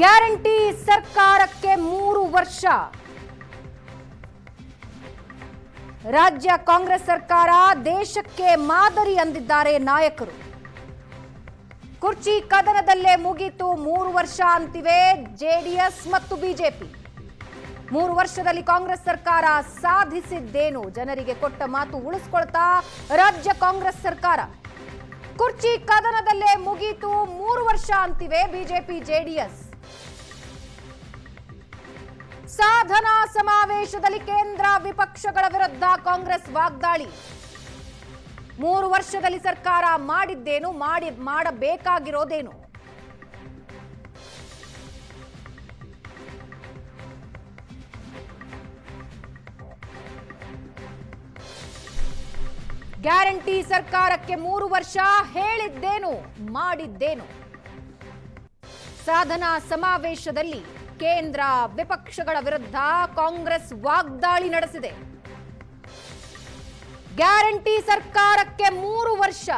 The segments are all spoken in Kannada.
ಗ್ಯಾರಂಟಿ ಸರ್ಕಾರಕ್ಕೆ 3 ವರ್ಷ. ರಾಜ್ಯ ಕಾಂಗ್ರೆಸ್ ಸರ್ಕಾರ ದೇಶಕ್ಕೆ ಮಾದರಿ ಅಂದಿದ್ದಾರೆ ನಾಯಕರು. ಕುರ್ಚಿ ಕದನದಲ್ಲೇ ಮುಗಿತು 3 ವರ್ಷ ಅಂತಿವೆ ಜೆಡಿಎಸ್ ಮತ್ತು ಬಿಜೆಪಿ. 3 ವರ್ಷದಲ್ಲಿ ಕಾಂಗ್ರೆಸ್ ಸರ್ಕಾರ ಸಾಧಿಸಿದ್ದೇನು? ಜನರಿಗೆ ಕೊಟ್ಟ ಮಾತು ಉಳಿಸಿಕೊಳ್ತಾ ರಾಜ್ಯ ಕಾಂಗ್ರೆಸ್ ಸರ್ಕಾರ. ಕುರ್ಚಿ ಕದನದಲ್ಲೇ ಮುಗಿತು 3 ವರ್ಷ ಅಂತಿವೆ ಬಿಜೆಪಿ ಜೆಡಿಎಸ್. ಸಾಧನಾ ಸಮಾವೇಶದಲ್ಲಿ ಕೇಂದ್ರ ವಿಪಕ್ಷಗಳ ವಿರುದ್ಧ ಕಾಂಗ್ರೆಸ್ ವಾಗ್ದಾಳಿ. 3 ವರ್ಷದಲ್ಲಿ ಸರ್ಕಾರ ಮಾಡಿದ್ದೇನು, ಮಾಡಬೇಕಾಗಿರೋದೇನು? ಗ್ಯಾರಂಟಿ ಸರ್ಕಾರಕ್ಕೆ 3 ವರ್ಷ, ಹೇಳಿದ್ದೇನು, ಮಾಡಿದ್ದೇನು? ಸಾಧನಾ ಸಮಾವೇಶದಲ್ಲಿ ಕೇಂದ್ರ ವಿಪಕ್ಷಗಳ ವಿರುದ್ಧ ಕಾಂಗ್ರೆಸ್ ವಾಗ್ದಾಳಿ ನಡೆಸಿದೆ. ಗ್ಯಾರಂಟಿ ಸರ್ಕಾರಕ್ಕೆ 3 ವರ್ಷ,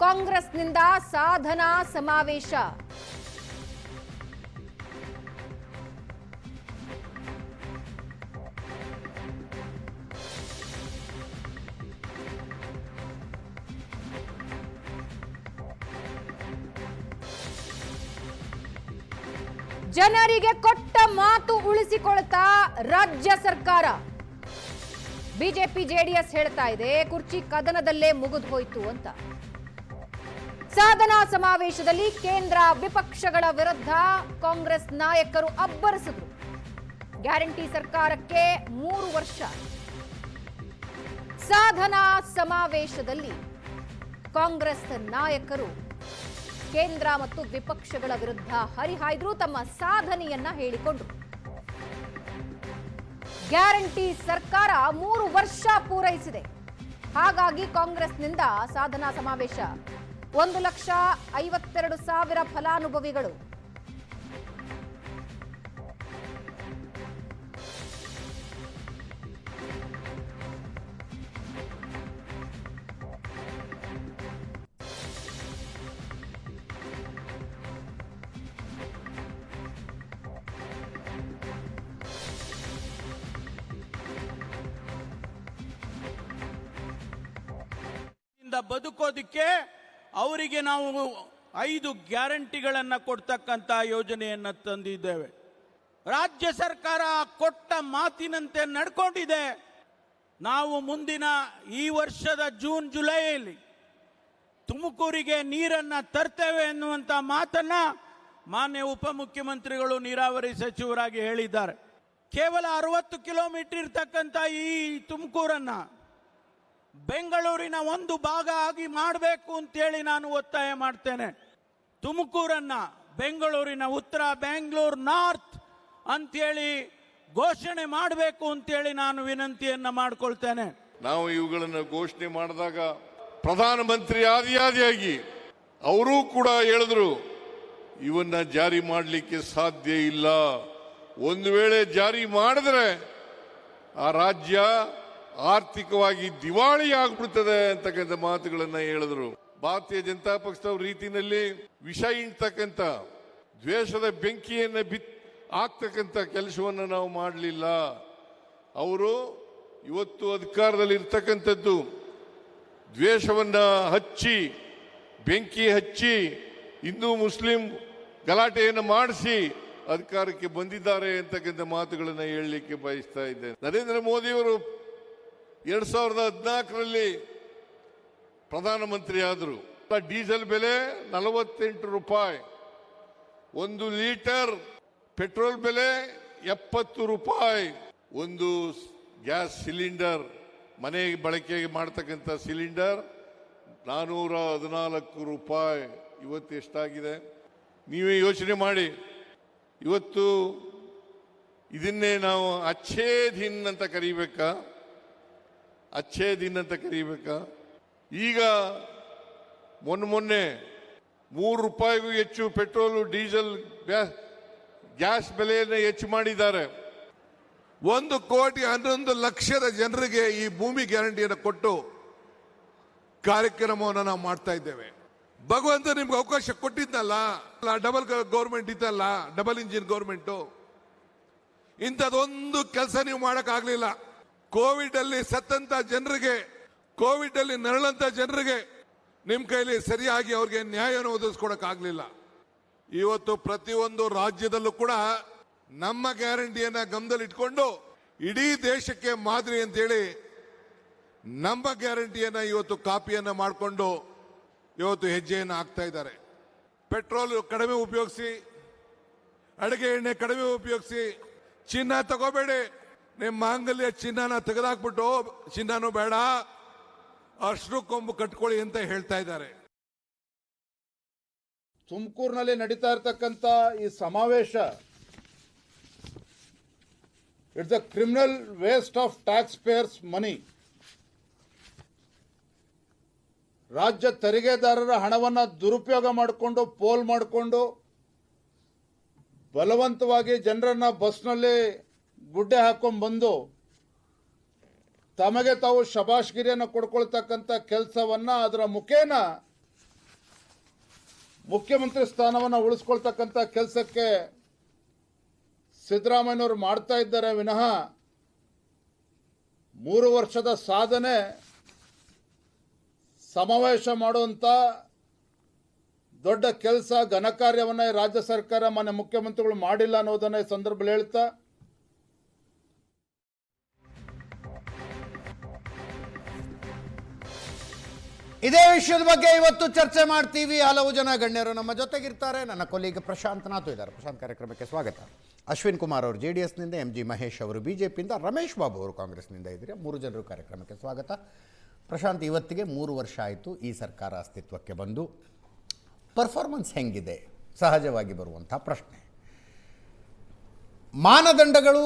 ಕಾಂಗ್ರೆಸ್ನಿಂದ ಸಾಧನಾ ಸಮಾವೇಶ. ಜನರಿಗೆ ಕೊಟ್ಟ ಮಾತು ಉಳಿಸಿಕೊಳ್ತಾ ರಾಜ್ಯ ಸರ್ಕಾರ. ಬಿಜೆಪಿ ಜೆಡಿಎಸ್ ಹೇಳ್ತಾ ಇದೆ ಕುರ್ಚಿ ಕದನದಲ್ಲೇ ಮುಗಿದು ಹೋಯ್ತು ಅಂತ. ಸಾಧನಾ ಸಮಾವೇಶದಲ್ಲಿ ಕೇಂದ್ರ ವಿಪಕ್ಷಗಳ ವಿರುದ್ಧ ಕಾಂಗ್ರೆಸ್ ನಾಯಕರು ಅಬ್ಬರಿಸಿದ್ರು. ಗ್ಯಾರಂಟಿ ಸರ್ಕಾರಕ್ಕೆ 3 ವರ್ಷ. ಸಾಧನಾ ಸಮಾವೇಶದಲ್ಲಿ ಕಾಂಗ್ರೆಸ್ ನಾಯಕರು ಕೇಂದ್ರ ಮತ್ತು ವಿಪಕ್ಷಗಳ ವಿರುದ್ಧ ಹರಿಹಾಯ್ದ್ರು, ತಮ್ಮ ಸಾಧನೆಯನ್ನ ಹೇಳಿಕೊಂಡ್ರು. ಗ್ಯಾರಂಟಿ ಸರ್ಕಾರ 3 ವರ್ಷ ಪೂರೈಸಿದೆ. ಹಾಗಾಗಿ ಕಾಂಗ್ರೆಸ್ನಿಂದ ಸಾಧನಾ ಸಮಾವೇಶ. 1,52,000 ಫಲಾನುಭವಿಗಳು. ಬದುಕೋದಿಕ್ಕೆ ಅವರಿಗೆ ನಾವು 5 ಗ್ಯಾರಂಟಿಗಳನ್ನು ಕೊಡ್ತಕ್ಕಂಥ ಯೋಜನೆಯನ್ನು ತಂದಿದ್ದೇವೆ. ರಾಜ್ಯ ಸರ್ಕಾರ ಕೊಟ್ಟ ಮಾತಿನಂತೆ ನಡ್ಕೊಂಡಿದೆ. ನಾವು ಮುಂದಿನ ಈ ವರ್ಷದ ಜೂನ್ ಜುಲೈಯಲ್ಲಿ ತುಮಕೂರಿಗೆ ನೀರನ್ನು ತರ್ತೇವೆ ಎನ್ನುವಂಥ ಮಾತನ್ನ ಮಾನ್ಯ ಉಪಮುಖ್ಯಮಂತ್ರಿಗಳು ನೀರಾವರಿ ಸಚಿವರಾಗಿ ಹೇಳಿದ್ದಾರೆ. ಕೇವಲ 60 ಕಿಲೋಮೀಟರ್ ಇರ್ತಕ್ಕಂಥ ಈ ತುಮಕೂರನ್ನ ಬೆಂಗಳೂರಿನ ಒಂದು ಭಾಗ ಆಗಿ ಮಾಡಬೇಕು ಅಂತೇಳಿ ನಾನು ಒತ್ತಾಯ ಮಾಡ್ತೇನೆ. ತುಮಕೂರನ್ನ ಬೆಂಗಳೂರಿನ ಉತ್ತರ, ಬೆಂಗಳೂರು ನಾರ್ತ್ ಅಂತೇಳಿ ಘೋಷಣೆ ಮಾಡಬೇಕು ಅಂತೇಳಿ ನಾನು ವಿನಂತಿಯನ್ನ ಮಾಡಿಕೊಳ್ತೇನೆ. ನಾವು ಇವುಗಳನ್ನು ಘೋಷಣೆ ಮಾಡಿದಾಗ ಪ್ರಧಾನಮಂತ್ರಿ ಆದಿಯಾಗಿ ಅವರೂ ಕೂಡ ಹೇಳಿದ್ರು ಇವನ್ನ ಜಾರಿ ಮಾಡಲಿಕ್ಕೆ ಸಾಧ್ಯ ಇಲ್ಲ. ಒಂದು ವೇಳೆ ಜಾರಿ ಮಾಡಿದ್ರೆ ಆ ರಾಜ್ಯ ಆರ್ಥಿಕವಾಗಿ ದಿವಾಳಿ ಆಗ್ಬಿಡ್ತದೆ ಅಂತಕ್ಕಂಥ ಮಾತುಗಳನ್ನ ಹೇಳಿದ್ರು. ಭಾರತೀಯ ಜನತಾ ಪಕ್ಷದ ರೀತಿಯಲ್ಲಿ ವಿಷ ಇಂತಕ್ಕಂಥ ದ್ವೇಷದ ಬೆಂಕಿಯನ್ನ ಆಗ್ತಕ್ಕಂಥ ಕೆಲಸವನ್ನು ನಾವು ಮಾಡಲಿಲ್ಲ. ಅವರು ಇವತ್ತು ಅಧಿಕಾರದಲ್ಲಿ ಇರ್ತಕ್ಕಂಥದ್ದು ದ್ವೇಷವನ್ನ ಹಚ್ಚಿ, ಬೆಂಕಿ ಹಚ್ಚಿ, ಹಿಂದೂ ಮುಸ್ಲಿಂ ಗಲಾಟೆಯನ್ನು ಮಾಡಿಸಿ ಅಧಿಕಾರಕ್ಕೆ ಬಂದಿದ್ದಾರೆ ಅಂತಕ್ಕಂಥ ಮಾತುಗಳನ್ನು ಹೇಳಲಿಕ್ಕೆ ಬಯಸ್ತಾ ಇದ್ದೇನೆ. ನರೇಂದ್ರ ಮೋದಿಯವರು 2014ರಲ್ಲಿ ಪ್ರಧಾನಮಂತ್ರಿ ಆದರು. ಡೀಸೆಲ್ ಬೆಲೆ 48 ರೂಪಾಯಿ, 1 ಲೀಟರ್ ಪೆಟ್ರೋಲ್ ಬೆಲೆ 70 ರೂಪಾಯಿ, ಒಂದು ಗ್ಯಾಸ್ ಸಿಲಿಂಡರ್, ಮನೆ ಬಳಕೆಗೆ ಮಾಡತಕ್ಕಂಥ ಸಿಲಿಂಡರ್ 414 ರೂಪಾಯಿ. ಇವತ್ತು ಎಷ್ಟಾಗಿದೆ ನೀವೇ ಯೋಚನೆ ಮಾಡಿ. ಇವತ್ತು ಇದನ್ನೇ ನಾವು ಅಚ್ಛೇ ದಿನ್ ಅಂತ ಕರೀಬೇಕಾ? ಅಚ್ಛೇ ದಿನ್ ಅಂತ ಕರೀಬೇಕಾ? ಈಗ ಮೊನ್ನೆ 3 ರೂಪಾಯಿಗೂ ಹೆಚ್ಚು ಪೆಟ್ರೋಲ್, ಡೀಸೆಲ್, ಗ್ಯಾಸ್ ಬೆಲೆಯನ್ನು ಹೆಚ್ಚು ಮಾಡಿದ್ದಾರೆ. 1,11,00,000 ಜನರಿಗೆ ಈ ಭೂಮಿ ಗ್ಯಾರಂಟಿಯನ್ನು ಕೊಟ್ಟು ಕಾರ್ಯಕ್ರಮವನ್ನು ನಾವು ಮಾಡ್ತಾ ಇದ್ದೇವೆ. ಭಗವಂತ ನಿಮ್ಗೆ ಅವಕಾಶ ಕೊಟ್ಟಿದ್ನಲ್ಲ, ಡಬಲ್ ಗೌರ್ಮೆಂಟ್ ಇತ್ತಲ್ಲ, ಡಬಲ್ ಇಂಜಿನ್ ಗೌರ್ಮೆಂಟು. ಇಂಥದ್ದೊಂದು ಕೆಲಸ ನೀವು ಮಾಡೋಕ್ಕಾಗಲಿಲ್ಲ. ಕೋವಿಡ್ ಅಲ್ಲಿ ಸತ್ತಂತ ಜನರಿಗೆ, ಕೋವಿಡ್ ಅಲ್ಲಿ ನರಳಂತ ಜನರಿಗೆ ನಿಮ್ಮ ಕೈಲಿ ಸರಿಯಾಗಿ ಅವ್ರಿಗೆ ನ್ಯಾಯವನ್ನು ಒದಗಿಸ್ಕೊಡಕ್ಕಾಗಲಿಲ್ಲ. ಇವತ್ತು ಪ್ರತಿಯೊಂದು ರಾಜ್ಯದಲ್ಲೂ ಕೂಡ ನಮ್ಮ ಗ್ಯಾರಂಟಿಯನ್ನ ಗಮನದಲ್ಲಿ ಇಟ್ಕೊಂಡು ಇಡೀ ದೇಶಕ್ಕೆ ಮಾದರಿ ಅಂತೇಳಿ ನಮ್ಮ ಗ್ಯಾರಂಟಿಯನ್ನ ಇವತ್ತು ಕಾಪಿಯನ್ನ ಮಾಡಿಕೊಂಡು ಇವತ್ತು ಹೆಜ್ಜೆಯನ್ನು ಹಾಕ್ತಾ ಇದ್ದಾರೆ. ಪೆಟ್ರೋಲ್ ಕಡಿಮೆ ಉಪಯೋಗಿಸಿ, ಅಡುಗೆ ಎಣ್ಣೆ ಕಡಿಮೆ ಉಪಯೋಗಿಸಿ, ಚಿನ್ನ ತಗೋಬೇಡಿ. ನಿಮ್ಮ ಮಾಂಗಲ್ಯ ಚಿನ್ನನ ತೆಗೆದಾಕ್ಬಿಟ್ಟು ಚಿನ್ನನೂ ಬೇಡ, ಅರ್ಶಿನ ಕೊಂಬು ಕಟ್ಕೊಳ್ಳಿ ಅಂತ ಹೇಳ್ತಾ ಇದ್ದಾರೆ. ತುಮಕೂರಿನಲ್ಲಿ ನಡೀತಾ ಇರತಕ್ಕಂಥ ಈ ಸಮಾವೇಶ it's a criminal waste of taxpayers money. ರಾಜ್ಯ ತೆರಿಗೆದಾರರ ಹಣವನ್ನು ದುರುಪಯೋಗ ಮಾಡಿಕೊಂಡು, ಪೋಲ್ ಮಾಡಿಕೊಂಡು ಬಲವಂತವಾಗಿ ಜನರನ್ನ ಬಸ್ನಲ್ಲಿ ಗುಡ್ಡೆ ಹಾಕೊಂಡ್ಬಂದು ತಮಗೆ ತಾವು ಶಬಾಷ್ಗಿರಿಯನ್ನು ಕೊಡ್ಕೊಳ್ತಕ್ಕಂಥ ಕೆಲಸವನ್ನ, ಅದರ ಮುಖೇನ ಮುಖ್ಯಮಂತ್ರಿ ಸ್ಥಾನವನ್ನು ಉಳಿಸ್ಕೊಳ್ತಕ್ಕಂಥ ಕೆಲಸಕ್ಕೆ ಸಿದ್ದರಾಮಯ್ಯನವರು ಮಾಡ್ತಾ ಇದ್ದಾರೆ ವಿನಃ 3 ವರ್ಷದ ಸಾಧನೆ ಸಮಾವೇಶ ಮಾಡುವಂಥ ದೊಡ್ಡ ಕೆಲಸ, ಘನಕಾರ್ಯವನ್ನು ರಾಜ್ಯ ಸರ್ಕಾರ, ಮಾನ್ಯ ಮುಖ್ಯಮಂತ್ರಿಗಳು ಮಾಡಿಲ್ಲ ಅನ್ನೋದನ್ನ ಈ ಸಂದರ್ಭದಲ್ಲಿ ಹೇಳ್ತಾ, ಇದೇ ವಿಷಯದ ಬಗ್ಗೆ ಇವತ್ತು ಚರ್ಚೆ ಮಾಡ್ತೀವಿ. ಹಲವು ಜನ ಗಣ್ಯರು ನಮ್ಮ ಜೊತೆಗಿರ್ತಾರೆ. ನನ್ನ ಕೊಲೀಗ್ ಪ್ರಶಾಂತ್ ನಾಥು ಇದ್ದಾರೆ. ಪ್ರಶಾಂತ್, ಕಾರ್ಯಕ್ರಮಕ್ಕೆ ಸ್ವಾಗತ. ಅಶ್ವಿನ್ ಕುಮಾರ್ ಅವರು JDSನಿಂದ, MG ಮಹೇಶ್ ಅವರು BJPಯಿಂದ, ರಮೇಶ್ ಬಾಬು ಅವರು ಕಾಂಗ್ರೆಸ್ನಿಂದ ಇದ್ದೀರಿ. 3 ಜನರು ಕಾರ್ಯಕ್ರಮಕ್ಕೆ ಸ್ವಾಗತ. ಪ್ರಶಾಂತ್, ಇವತ್ತಿಗೆ 3 ವರ್ಷ ಆಯಿತು ಈ ಸರ್ಕಾರ ಅಸ್ತಿತ್ವಕ್ಕೆ ಬಂದು. ಪರ್ಫಾರ್ಮೆನ್ಸ್ ಹೆಂಗಿದೆ? ಸಹಜವಾಗಿ ಬರುವಂಥ ಪ್ರಶ್ನೆ. ಮಾನದಂಡಗಳು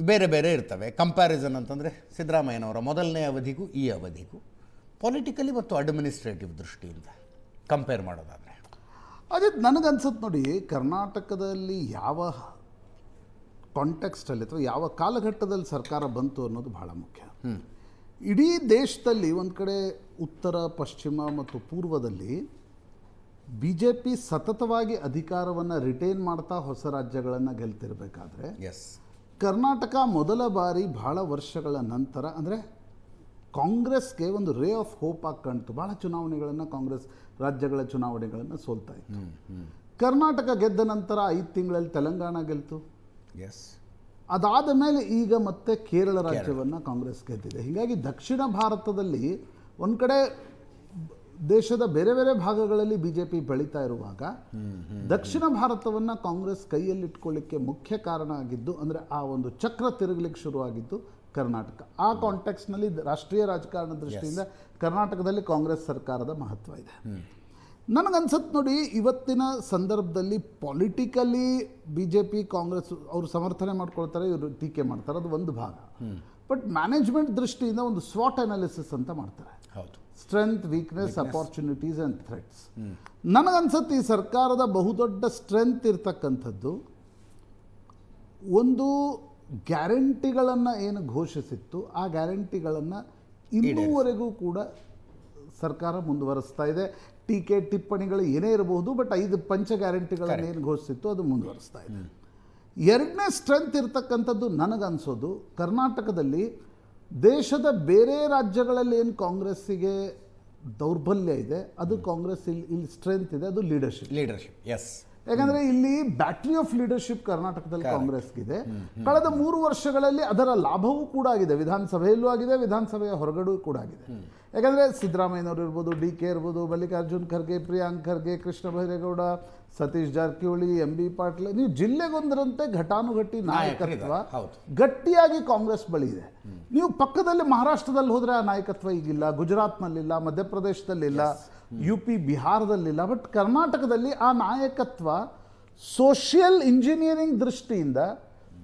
ಬೇರೆ ಬೇರೆ ಇರ್ತವೆ. ಕಂಪ್ಯಾರಿಸನ್ ಅಂತಂದರೆ ಸಿದ್ದರಾಮಯ್ಯನವರ ಮೊದಲನೇ ಅವಧಿಗೂ ಈ ಅವಧಿಗೂ ಪೊಲಿಟಿಕಲಿ ಮತ್ತು ಅಡ್ಮಿನಿಸ್ಟ್ರೇಟಿವ್ ದೃಷ್ಟಿಯಿಂದ ಕಂಪೇರ್ ಮಾಡೋದಾದರೆ ಅದೇ ನನಗನ್ಸುತ್ತೆ ನೋಡಿ, ಕರ್ನಾಟಕದಲ್ಲಿ ಯಾವ ಕಾಂಟೆಕ್ಸ್ಟಲ್ಲಿ ಅಥವಾ ಯಾವ ಕಾಲಘಟ್ಟದಲ್ಲಿ ಸರ್ಕಾರ ಬಂತು ಅನ್ನೋದು ಬಹಳ ಮುಖ್ಯ. ಇಡೀ ದೇಶದಲ್ಲಿ ಒಂದು ಕಡೆ ಉತ್ತರ, ಪಶ್ಚಿಮ ಮತ್ತು ಪೂರ್ವದಲ್ಲಿ BJP ಸತತವಾಗಿ ಅಧಿಕಾರವನ್ನು ರಿಟೈನ್ ಮಾಡ್ತಾ ಹೊಸ ರಾಜ್ಯಗಳನ್ನು ಗೆಲ್ತಿರಬೇಕಾದ್ರೆ, ಕರ್ನಾಟಕ ಮೊದಲ ಬಾರಿ ಬಹಳ ವರ್ಷಗಳ ನಂತರ, ಅಂದರೆ ಕಾಂಗ್ರೆಸ್ಗೆ ಒಂದು ರೇ ಆಫ್ ಹೋಪ್ ಆಗಿ ಕಾಣ್ತು. ಭಾಳ ಚುನಾವಣೆಗಳನ್ನು, ಕಾಂಗ್ರೆಸ್ ರಾಜ್ಯಗಳ ಚುನಾವಣೆಗಳನ್ನು ಸೋಲ್ತಾ ಇತ್ತು. ಕರ್ನಾಟಕ ಗೆದ್ದ ನಂತರ 5 ತಿಂಗಳಲ್ಲಿ ತೆಲಂಗಾಣ ಗೆಲ್ತು. ಅದಾದ ಮೇಲೆ ಈಗ ಮತ್ತೆ ಕೇರಳ ರಾಜ್ಯವನ್ನು ಕಾಂಗ್ರೆಸ್ ಗೆದ್ದಿದೆ. ಹೀಗಾಗಿ ದಕ್ಷಿಣ ಭಾರತದಲ್ಲಿ ಒಂದು ಕಡೆ ದೇಶದ ಬೇರೆ ಬೇರೆ ಭಾಗಗಳಲ್ಲಿ BJP ಬೆಳೀತಾ ಇರುವಾಗ ದಕ್ಷಿಣ ಭಾರತವನ್ನು ಕಾಂಗ್ರೆಸ್ ಕೈಯಲ್ಲಿಟ್ಕೊಳ್ಳಿಕ್ಕೆ ಮುಖ್ಯ ಕಾರಣ ಆಗಿದ್ದು, ಅಂದರೆ ಆ ಒಂದು ಚಕ್ರ ತಿರುಗಲಿಕ್ಕೆ ಶುರುವಾಗಿದ್ದು ಕರ್ನಾಟಕ. ಆ ಕಾಂಟೆಕ್ಸ್ನಲ್ಲಿ ರಾಷ್ಟ್ರೀಯ ರಾಜಕಾರಣ ದೃಷ್ಟಿಯಿಂದ ಕರ್ನಾಟಕದಲ್ಲಿ ಕಾಂಗ್ರೆಸ್ ಸರ್ಕಾರದ ಮಹತ್ವ ಇದೆ. ನನಗನ್ಸುತ್ತೆ ನೋಡಿ, ಇವತ್ತಿನ ಸಂದರ್ಭದಲ್ಲಿ ಪೊಲಿಟಿಕಲಿ BJP ಕಾಂಗ್ರೆಸ್ ಅವರು ಸಮರ್ಥನೆ ಮಾಡ್ಕೊಳ್ತಾರೆ, ಇವರು ಟೀಕೆ ಮಾಡ್ತಾರೆ, ಅದು ಒಂದು ಭಾಗ. ಬಟ್ ಮ್ಯಾನೇಜ್ಮೆಂಟ್ ದೃಷ್ಟಿಯಿಂದ ಒಂದು ಸ್ವಾಟ್ ಅನಾಲಿಸಿಸ್ ಅಂತ ಮಾಡ್ತಾರೆ. Strength, weakness, opportunities and threats. ನನಗನ್ಸುತ್ತೆ ಈ ಸರ್ಕಾರದ ಬಹುದೊಡ್ಡ ಸ್ಟ್ರೆಂತ್ ಇರ್ತಕ್ಕಂಥದ್ದು ಒಂದು ಗ್ಯಾರಂಟಿಗಳನ್ನು ಏನು ಘೋಷಿಸಿತ್ತು, ಆ ಗ್ಯಾರಂಟಿಗಳನ್ನು ಇನ್ನೂವರೆಗೂ ಕೂಡ ಸರ್ಕಾರ ಮುಂದುವರಿಸ್ತಾ ಇದೆ. ಟೀಕೆ ಟಿಪ್ಪಣಿಗಳು ಏನೇ ಇರಬಹುದು, ಬಟ್ 5 ಪಂಚ ಗ್ಯಾರಂಟಿಗಳನ್ನು ಏನು ಘೋಷಿಸಿತ್ತು ಅದು ಮುಂದುವರಿಸ್ತಾ ಇದೆ. ಎರಡನೇ ಸ್ಟ್ರೆಂತ್ ಇರ್ತಕ್ಕಂಥದ್ದು ನನಗನ್ಸೋದು, ಕರ್ನಾಟಕದಲ್ಲಿ ದೇಶದ ಬೇರೆ ರಾಜ್ಯಗಳಲ್ಲಿ ಏನು ಕಾಂಗ್ರೆಸ್ಸಿಗೆ ದೌರ್ಬಲ್ಯ ಇದೆ, ಅದು ಕಾಂಗ್ರೆಸ್ ಇಲ್ಲಿ ಸ್ಟ್ರೆಂತ್ ಇದೆ, ಅದು ಲೀಡರ್ಶಿಪ್. ಯಾಕಂದರೆ ಇಲ್ಲಿ ಬ್ಯಾಟ್ರಿ ಆಫ್ ಲೀಡರ್ಶಿಪ್ ಕರ್ನಾಟಕದಲ್ಲಿ ಕಾಂಗ್ರೆಸ್ಗಿದೆ. ಕಳೆದ 3 ವರ್ಷಗಳಲ್ಲಿ ಅದರ ಲಾಭವೂ ಕೂಡ ಆಗಿದೆ. ವಿಧಾನಸಭೆಯಲ್ಲೂ ಆಗಿದೆ, ವಿಧಾನಸಭೆಯ ಹೊರಗಡೆಯೂ ಕೂಡ ಆಗಿದೆ. ಯಾಕಂದರೆ ಸಿದ್ದರಾಮಯ್ಯನವರು ಇರ್ಬೋದು, DK ಇರ್ಬೋದು, ಮಲ್ಲಿಕಾರ್ಜುನ್ ಖರ್ಗೆ, ಪ್ರಿಯಾಂಕ್ ಖರ್ಗೆ, ಕೃಷ್ಣ ಬೈರೇಗೌಡ, ಸತೀಶ್ ಜಾರಕಿಹೊಳಿ, MB ಪಾಟೀಲ್, ನೀವು ಜಿಲ್ಲೆಗೊಂದರಂತೆ ಘಟಾನುಘಟಿ ನಾಯಕತ್ವ ಗಟ್ಟಿಯಾಗಿ ಕಾಂಗ್ರೆಸ್ ಬಳಿ ಇದೆ. ನೀವು ಪಕ್ಕದಲ್ಲಿ ಮಹಾರಾಷ್ಟ್ರದಲ್ಲಿ ಹೋದರೆ ಆ ನಾಯಕತ್ವ ಈಗಿಲ್ಲ, ಗುಜರಾತ್ನಲ್ಲಿಲ್ಲ, ಮಧ್ಯಪ್ರದೇಶದಲ್ಲಿಲ್ಲ, UP ಬಿಹಾರದಲ್ಲಿಲ್ಲ. ಬಟ್ ಕರ್ನಾಟಕದಲ್ಲಿ ಆ ನಾಯಕತ್ವ ಸೋಷಿಯಲ್ ಇಂಜಿನಿಯರಿಂಗ್ ದೃಷ್ಟಿಯಿಂದ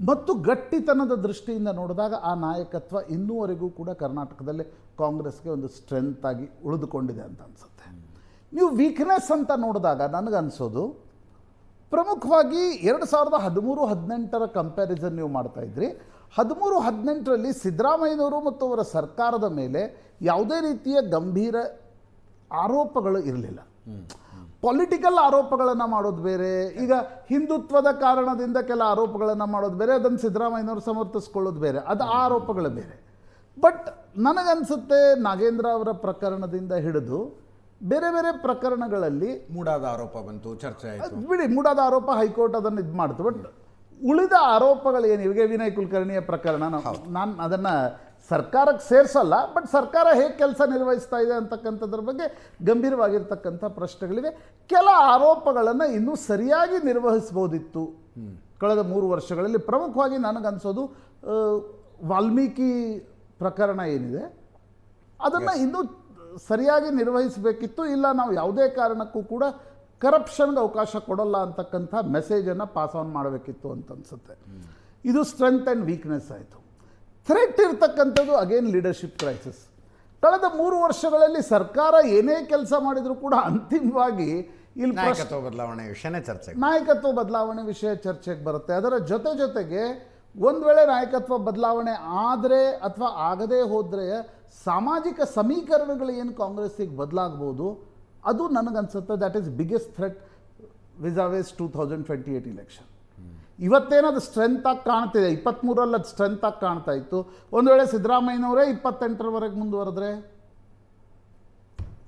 ಮತ್ತು ಗಟ್ಟಿತನದ ದೃಷ್ಟಿಯಿಂದ ನೋಡಿದಾಗ ಆ ನಾಯಕತ್ವ ಇನ್ನೂವರೆಗೂ ಕೂಡ ಕರ್ನಾಟಕದಲ್ಲಿ ಕಾಂಗ್ರೆಸ್ಗೆ ಒಂದು ಸ್ಟ್ರೆಂತ್ ಆಗಿ ಉಳಿದುಕೊಂಡಿದೆ ಅಂತ ಅನಿಸುತ್ತೆ. ನೀವು ವೀಕ್ನೆಸ್ ಅಂತ ನೋಡಿದಾಗ ನನಗನ್ಸೋದು ಪ್ರಮುಖವಾಗಿ 2013-18 ಕಂಪ್ಯಾರಿಸನ್ ನೀವು ಮಾಡ್ತಾ ಇದ್ರಿ. 13-18ರಲ್ಲಿ ಸಿದ್ದರಾಮಯ್ಯನವರು ಮತ್ತು ಅವರ ಸರ್ಕಾರದ ಮೇಲೆ ಯಾವುದೇ ರೀತಿಯ ಗಂಭೀರ ಆರೋಪಗಳು ಇರಲಿಲ್ಲ. ಪೊಲಿಟಿಕಲ್ ಆರೋಪಗಳನ್ನು ಮಾಡೋದು ಬೇರೆ, ಈಗ ಹಿಂದುತ್ವದ ಕಾರಣದಿಂದ ಕೆಲ ಆರೋಪಗಳನ್ನು ಮಾಡೋದು ಬೇರೆ, ಅದನ್ನು ಸಿದ್ದರಾಮಯ್ಯನವರು ಸಮರ್ಥಿಸ್ಕೊಳ್ಳೋದು ಬೇರೆ, ಅದು ಆ ಆರೋಪಗಳು ಬೇರೆ. ಬಟ್ ನನಗನ್ಸುತ್ತೆ ನಾಗೇಂದ್ರ ಅವರ ಪ್ರಕರಣದಿಂದ ಹಿಡಿದು ಬೇರೆ ಬೇರೆ ಪ್ರಕರಣಗಳಲ್ಲಿ ಮೂಡಾದ ಆರೋಪ ಬಂತು, ಚರ್ಚೆ ಆಯಿತು. ಬಿಡಿ, ಮೂಡಾದ ಆರೋಪ ಹೈಕೋರ್ಟ್ ಅದನ್ನು ಇದು ಮಾಡ್ತು. ಬಟ್ ಉಳಿದ ಆರೋಪಗಳು ಏನಿವೆ, ವಿನಯ್ ಕುಲಕರ್ಣಿಯ ಪ್ರಕರಣ, ನಾನು ಅದನ್ನು ಸರ್ಕಾರಕ್ಕೆ ಸೇರಿಸಲ್ಲ, ಬಟ್ ಸರ್ಕಾರ ಹೇಗೆ ಕೆಲಸ ನಿರ್ವಹಿಸ್ತಾ ಇದೆ ಅಂತಕ್ಕಂಥದ್ರ ಬಗ್ಗೆ ಗಂಭೀರವಾಗಿರ್ತಕ್ಕಂಥ ಪ್ರಶ್ನೆಗಳಿವೆ. ಕೆಲ ಆರೋಪಗಳನ್ನು ಇನ್ನೂ ಸರಿಯಾಗಿ ನಿರ್ವಹಿಸ್ಬೋದಿತ್ತು ಕಳೆದ 3 ವರ್ಷಗಳಲ್ಲಿ. ಪ್ರಮುಖವಾಗಿ ನನಗನ್ಸೋದು ವಾಲ್ಮೀಕಿ ಪ್ರಕರಣ ಏನಿದೆ ಅದನ್ನು ಇನ್ನೂ ಸರಿಯಾಗಿ ನಿರ್ವಹಿಸಬೇಕಿತ್ತು. ಇಲ್ಲ, ನಾವು ಯಾವುದೇ ಕಾರಣಕ್ಕೂ ಕೂಡ ಕರಪ್ಷನ್ಗೆ ಅವಕಾಶ ಕೊಡಲ್ಲ ಅಂತಕ್ಕಂಥ ಮೆಸೇಜನ್ನು ಪಾಸ್ ಆನ್ ಮಾಡಬೇಕಿತ್ತು ಅಂತ ಅನಿಸುತ್ತೆ. ಇದು ಸ್ಟ್ರೆಂತ್ ಆ್ಯಂಡ್ ವೀಕ್ನೆಸ್ ಆಯಿತು. ಥ್ರೆಟ್ ಇರ್ತಕ್ಕಂಥದ್ದು ಅಗೇನ್ ಲೀಡರ್ಶಿಪ್ ಕ್ರೈಸಿಸ್. ಕಳೆದ 3 ವರ್ಷಗಳಲ್ಲಿ ಸರ್ಕಾರ ಏನೇ ಕೆಲಸ ಮಾಡಿದರೂ ಕೂಡ ಅಂತಿಮವಾಗಿ ಇಲ್ಲಿ ನಾಯಕತ್ವ ಬದಲಾವಣೆ ವಿಷಯನೇ ಚರ್ಚೆಗೆ, ನಾಯಕತ್ವ ಬದಲಾವಣೆ ವಿಷಯ ಚರ್ಚೆಗೆ ಬರುತ್ತೆ. ಅದರ ಜೊತೆಗೆ ಒಂದು ವೇಳೆ ನಾಯಕತ್ವ ಬದಲಾವಣೆ ಆದರೆ ಅಥವಾ ಆಗದೇ ಹೋದರೆ ಸಾಮಾಜಿಕ ಸಮೀಕರಣಗಳು ಏನು ಕಾಂಗ್ರೆಸ್ಸಿಗೆ ಬದಲಾಗ್ಬೋದು, ಅದು ನನಗನ್ಸುತ್ತೆ that is biggest threat with 2028 election. ಇವತ್ತೇನದು ಸ್ಟ್ರೆಂತಾಗಿ ಕಾಣ್ತಿದೆ, 23ರಲ್ಲಿ ಅದು ಸ್ಟ್ರೆಂತಾಗಿ ಕಾಣ್ತಾ ಇತ್ತು. ಒಂದು ವೇಳೆ ಸಿದ್ದರಾಮಯ್ಯನವರೇ 28ರವರೆಗೆ ಮುಂದುವರೆದ್ರೆ,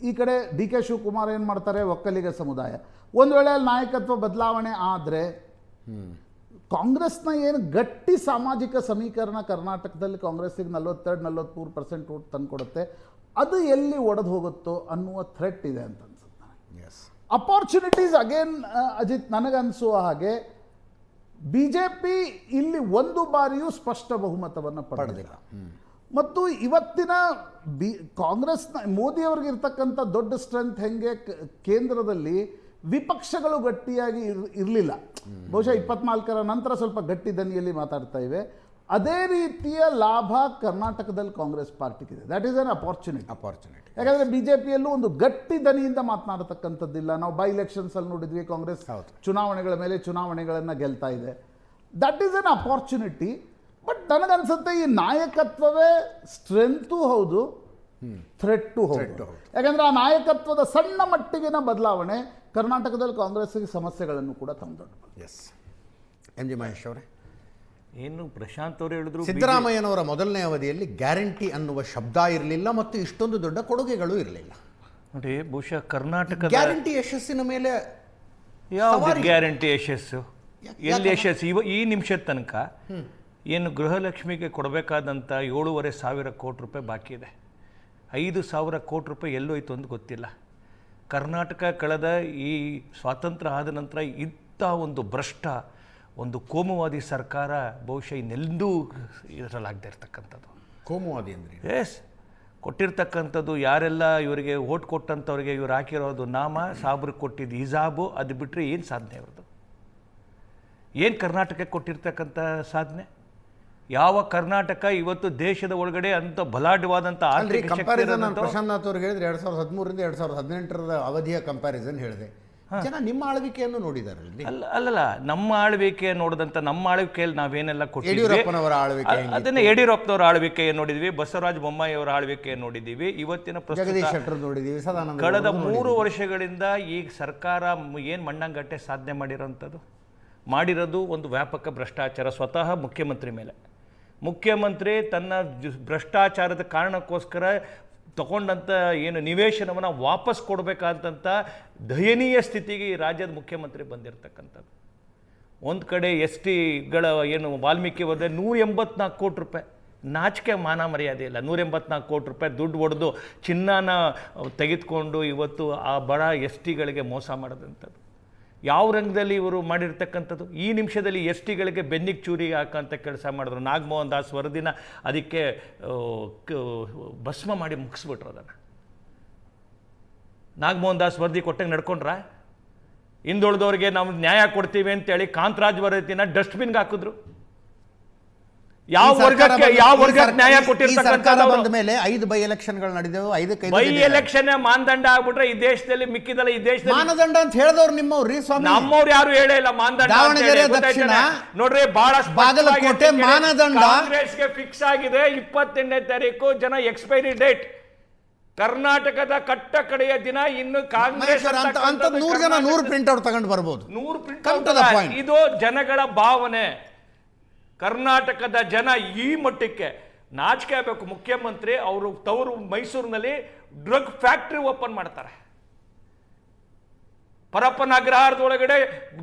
ಈ ಕಡೆ ಡಿ ಕೆ ಶಿವಕುಮಾರ್ ಏನು ಮಾಡ್ತಾರೆ, ಒಕ್ಕಲಿಗ ಸಮುದಾಯ. ಒಂದು ವೇಳೆ ಅಲ್ಲಿ ನಾಯಕತ್ವ ಬದಲಾವಣೆ ಆದರೆ ಕಾಂಗ್ರೆಸ್ನ ಏನು ಗಟ್ಟಿ ಸಾಮಾಜಿಕ ಸಮೀಕರಣ ಕರ್ನಾಟಕದಲ್ಲಿ ಕಾಂಗ್ರೆಸ್ಸಿಗೆ 42-43% ಓಟ್ ತಂದುಕೊಡುತ್ತೆ, ಅದು ಎಲ್ಲಿ ಒಡೆದು ಹೋಗುತ್ತೋ ಅನ್ನುವ ಥ್ರೆಟ್ ಇದೆ ಅಂತ ಅನ್ಸುತ್ತೆ ನನಗೆ. ಅಪಾರ್ಚುನಿಟೀಸ್ ಅಗೇನ್ ಅಜಿತ್, ನನಗನ್ಸುವ ಹಾಗೆ BJP ಇಲ್ಲಿ ಒಂದು ಬಾರಿಯೂ ಸ್ಪಷ್ಟ ಬಹುಮತವನ್ನು ಪಡೆದಿಲ್ಲ. ಮತ್ತು ಇವತ್ತಿನ ಕಾಂಗ್ರೆಸ್ನ ಮೋದಿಯವ್ರಿಗಿರ್ತಕ್ಕಂಥ ದೊಡ್ಡ ಸ್ಟ್ರೆಂತ್ ಹೆಂಗೆ ಕೇಂದ್ರದಲ್ಲಿ ವಿಪಕ್ಷಗಳು ಗಟ್ಟಿಯಾಗಿ ಇರಲಿಲ್ಲ. ಬಹುಶಃ 24ರ ನಂತರ ಸ್ವಲ್ಪ ಗಟ್ಟಿ ದನಿಯಲ್ಲಿ ಮಾತಾಡ್ತಾ ಇವೆ. ಅದೇ ರೀತಿಯ ಲಾಭ ಕರ್ನಾಟಕದಲ್ಲಿ ಕಾಂಗ್ರೆಸ್ ಪಾರ್ಟಿಗಿದೆ. That is an opportunity. ಯಾಕಂದರೆ BJPಯಲ್ಲೂ ಒಂದು ಗಟ್ಟಿ ದನಿಯಿಂದ ಮಾತನಾಡತಕ್ಕಂಥದ್ದಿಲ್ಲ. ನಾವು ಬೈ ಎಲೆಕ್ಷನ್ಸಲ್ಲಿ ನೋಡಿದ್ವಿ, ಕಾಂಗ್ರೆಸ್ ಚುನಾವಣೆಗಳ ಮೇಲೆ ಚುನಾವಣೆಗಳನ್ನು ಗೆಲ್ತಾ ಇದೆ. That is an opportunity. But ನನಗನ್ಸುತ್ತೆ ಈ ನಾಯಕತ್ವವೇ ಸ್ಟ್ರೆಂತು ಹೌದು, ಥ್ರೆಟ್ಟು ಹೌದು. ಯಾಕಂದರೆ ಆ ನಾಯಕತ್ವದ ಸಣ್ಣ ಮಟ್ಟಿಗಿನ ಬದಲಾವಣೆ ಕರ್ನಾಟಕದಲ್ಲಿ ಕಾಂಗ್ರೆಸ್ಸಿಗೆ ಸಮಸ್ಯೆಗಳನ್ನು ಕೂಡ ತಂದೊಡ್ಡದು. ಎಸ್, MG ಮಹೇಶ್ ಅವರೇ, ಏನು ಪ್ರಶಾಂತ್ ಅವರು ಹೇಳಿದ್ರು, ಸಿದ್ದರಾಮಯ್ಯನವರ ಮೊದಲನೇ ಅವಧಿಯಲ್ಲಿ ಗ್ಯಾರಂಟಿ ಅನ್ನುವ ಶಬ್ದ ಇರಲಿಲ್ಲ ಮತ್ತು ಇಷ್ಟೊಂದು ದೊಡ್ಡ ಕೊಡುಗೆಗಳು ಇರಲಿಲ್ಲ. ನೋಡಿ, ಬಹುಶಃ ಕರ್ನಾಟಕದ ಗ್ಯಾರಂಟಿ ಯಶಸ್ಸಿನ ಮೇಲೆ ಯಾವ ಗ್ಯಾರಂಟಿ ಯಶಸ್ಸು, ಎಲ್ಲಿ ಯಶಸ್ಸು? ಈ ನಿಮಿಷದ ತನಕ ಏನು ಗೃಹಲಕ್ಷ್ಮಿಗೆ ಕೊಡಬೇಕಾದಂಥ 7,500 ಕೋಟಿ ರೂಪಾಯಿ ಬಾಕಿ ಇದೆ. 5,000 ಕೋಟಿ ರೂಪಾಯಿ ಎಲ್ಲೋಯ್ತು ಅಂತ ಗೊತ್ತಿಲ್ಲ. ಕರ್ನಾಟಕ ಕಳೆದ ಈ ಸ್ವಾತಂತ್ರ್ಯ ಆದ ನಂತರ ಇಂಥ ಒಂದು ಭ್ರಷ್ಟ, ಒಂದು ಕೋಮುವಾದಿ ಸರ್ಕಾರ ಬಹುಶಃ ಇನ್ನೆಲ್ಲೂ ಇದರಲ್ಲಾಗದೇ ಇರ್ತಕ್ಕಂಥದ್ದು. ಕೋಮುವಾದಿ ಅಂದರೆ ಎಸ್, ಕೊಟ್ಟಿರ್ತಕ್ಕಂಥದ್ದು ಯಾರೆಲ್ಲ ಇವರಿಗೆ ಓಟ್ ಕೊಟ್ಟಂಥವ್ರಿಗೆ ಇವ್ರು ಹಾಕಿರೋದು ನಾಮ, ಸಾಬ್ರಿಗೆ ಕೊಟ್ಟಿದ್ದು ಹಿಜಾಬು, ಅದು ಬಿಟ್ಟರೆ ಏನು ಸಾಧನೆ ಇರೋದು? ಏನು ಕರ್ನಾಟಕಕ್ಕೆ ಕೊಟ್ಟಿರ್ತಕ್ಕಂಥ ಸಾಧನೆ? ಯಾವ ಕರ್ನಾಟಕ ಇವತ್ತು ದೇಶದ ಒಳಗಡೆ ಅಂತ ಬಲಾಢ್ಯವಾದಂಥ ಆರ್ಥಿಕ ಕಂಪ್ಯಾರಿಸನ್ ಪ್ರಶಾಂತ್ ಅವ್ರಿಗೆ ಹೇಳಿದ್ರೆ 2013ರಿಂದ 2018ರ ಅವಧಿಯ ಕಂಪ್ಯಾರಿಸನ್ ಹೇಳಿದೆ. ಜನ ನಿಮ್ಮ ಆಳ್ವಿಕೆಯನ್ನು ನೋಡಿದ್ದಾರೆ. ಅಲ್ಲಲ್ಲ, ನಮ್ಮ ಆಳ್ವಿಕೆ ನೋಡಿದಂಥ ನಮ್ಮ ಆಳ್ವಿಕೆಯಲ್ಲಿ ನಾವೇನೆಲ್ಲ ಕೊಟ್ಟಿದ್ದೀವಿ, ಯಡಿಯೂರಪ್ಪನವರ ಆಳ್ವಿಕೆ, ಅದನ್ನೇ ಯಡಿಯೂರಪ್ಪನವರ ಆಳ್ವಿಕೆಯನ್ನು ನೋಡಿದ್ವಿ, ಬಸವರಾಜ ಬೊಮ್ಮಾಯಿ ಅವರ ಆಳ್ವಿಕೆಯನ್ನು ನೋಡಿದ್ದೀವಿ, ಇವತ್ತಿನ ಜಗದೀಶ್ ಶೆಟ್ಟರ್ ನೋಡಿದ್ದೀವಿ, ಸದಾನಂದ. ಕಳೆದ 3 ವರ್ಷಗಳಿಂದ ಈ ಸರ್ಕಾರ ಏನು ಮಣ್ಣಂಗಟ್ಟೆ ಸಾಧನೆ ಮಾಡಿರೋದು ಒಂದು ವ್ಯಾಪಕ ಭ್ರಷ್ಟಾಚಾರ. ಸ್ವತಃ ಮುಖ್ಯಮಂತ್ರಿ ಮೇಲೆ, ಮುಖ್ಯಮಂತ್ರಿ ತನ್ನ ಭ್ರಷ್ಟಾಚಾರದ ಕಾರಣಕ್ಕೋಸ್ಕರ ತಗೊಂಡಂಥ ಏನು ನಿವೇಶನವನ್ನು ವಾಪಸ್ ಕೊಡಬೇಕಂತ ದಯನೀಯ ಸ್ಥಿತಿಗೆ ಈ ರಾಜ್ಯದ ಮುಖ್ಯಮಂತ್ರಿ ಬಂದಿರತಕ್ಕಂಥದ್ದು. ಒಂದು ಕಡೆ STಗಳ ಏನು ವಾಲ್ಮೀಕಿ ವರದಿ 184 ಕೋಟಿ ರೂಪಾಯಿ, ನಾಚಿಕೆ ಮಾನ ಮರ್ಯಾದೆ ಇಲ್ಲ. 184 ಕೋಟಿ ರೂಪಾಯಿ ದುಡ್ಡು ಹೊಡೆದು ಚಿನ್ನನ ತೆಗೆದುಕೊಂಡು ಇವತ್ತು ಆ ಬಡ STಗಳಿಗೆ ಮೋಸ ಮಾಡೋದಂಥದ್ದು ಯಾವ ರಂಗದಲ್ಲಿ ಇವರು ಮಾಡಿರ್ತಕ್ಕಂಥದ್ದು? ಈ ನಿಮಿಷದಲ್ಲಿ STಗಳಿಗೆ ಬೆನ್ನಿಗೆ ಚೂರಿ ಹಾಕೋಂಥ ಕೆಲಸ ಮಾಡಿದ್ರು. ನಾಗಮೋಹನ್ ದಾಸ್ ವರದಿನ ಅದಕ್ಕೆ ಭಸ್ಮ ಮಾಡಿ ಮುಗಿಸ್ಬಿಟ್ರು. ಅದನ್ನು ನಾಗಮೋಹನ್ ದಾಸ್ ವರದಿ ಕೊಟ್ಟಂಗೆ ನಡ್ಕೊಂಡ್ರ? ಹಿಂದುಳಿದವ್ರಿಗೆ ನಾವು ನ್ಯಾಯ ಕೊಡ್ತೀವಿ ಅಂತೇಳಿ ಕಾಂತರಾಜ್ ವರದಿನ ಡಸ್ಟ್ಬಿನ್ಗೆ ಹಾಕಿದ್ರು. ಯಾವ ವರ್ಗಕ್ಕೆ ನ್ಯಾಯ ಸರ್ಕಾರ ಬಂದ ಮೇಲೆ 5 ಬೈ ಎಲೆಕ್ಷನ್ಗಳು ನಡೆದವು. 5 ಬೈ ಎಲೆಕ್ಷನ್ ಮಾನದಂಡ ಆಗ್ಬಿಟ್ರೆ ಈ ದೇಶದಲ್ಲಿ ಮಿಕ್ಕಿದಲ್ಲ. ಈ ದೇಶದಲ್ಲಿ ಮಾನದಂಡ ಅಂತ ಹೇಳಿದವ್ರು ನಿಮ್ಮವ್ರಿ ಸ್ವಾಮಿ, ನಮ್ಮವ್ರು ಯಾರು ಹೇಳೇ ಇಲ್ಲ ಮಾನದಂಡ. ನೋಡ್ರಿ, ಬಹಳಷ್ಟು ಬಾಗಲಕೋಟೆ ಮಾನದಂಡ ಕಾಂಗ್ರೆಸ್ಗೆ ಫಿಕ್ಸ್ ಆಗಿದೆ. 28ನೇ ತಾರೀಕು ಜನ ಎಕ್ಸ್ಪೈರಿ ಡೇಟ್ ಕರ್ನಾಟಕದ ಕಟ್ಟ ಕಡೆಯ ದಿನ ಇನ್ನು ಕಾಂಗ್ರೆಸ್ ಅಂತ 100 ಜನ 100 ಪ್ರಿಂಟ್ಔಟ್ ತಗೊಂಡು ಬರ್ಬೋದು. 100 ಪ್ರಿಂಟ್ ಇದು ಜನಗಳ ಭಾವನೆ. ಕರ್ನಾಟಕದ ಜನ ಈ ಮಟ್ಟಕ್ಕೆ ನಾಚಿಕೆ ಆಗಬೇಕು. ಮುಖ್ಯಮಂತ್ರಿ ಅವರು ತವರು ಮೈಸೂರಿನಲ್ಲಿ ಡ್ರಗ್ ಫ್ಯಾಕ್ಟ್ರಿ ಓಪನ್ ಮಾಡ್ತಾರೆ. ಪರಪ್ಪನ ಅಗ್ರಹಾರದೊಳಗಡೆ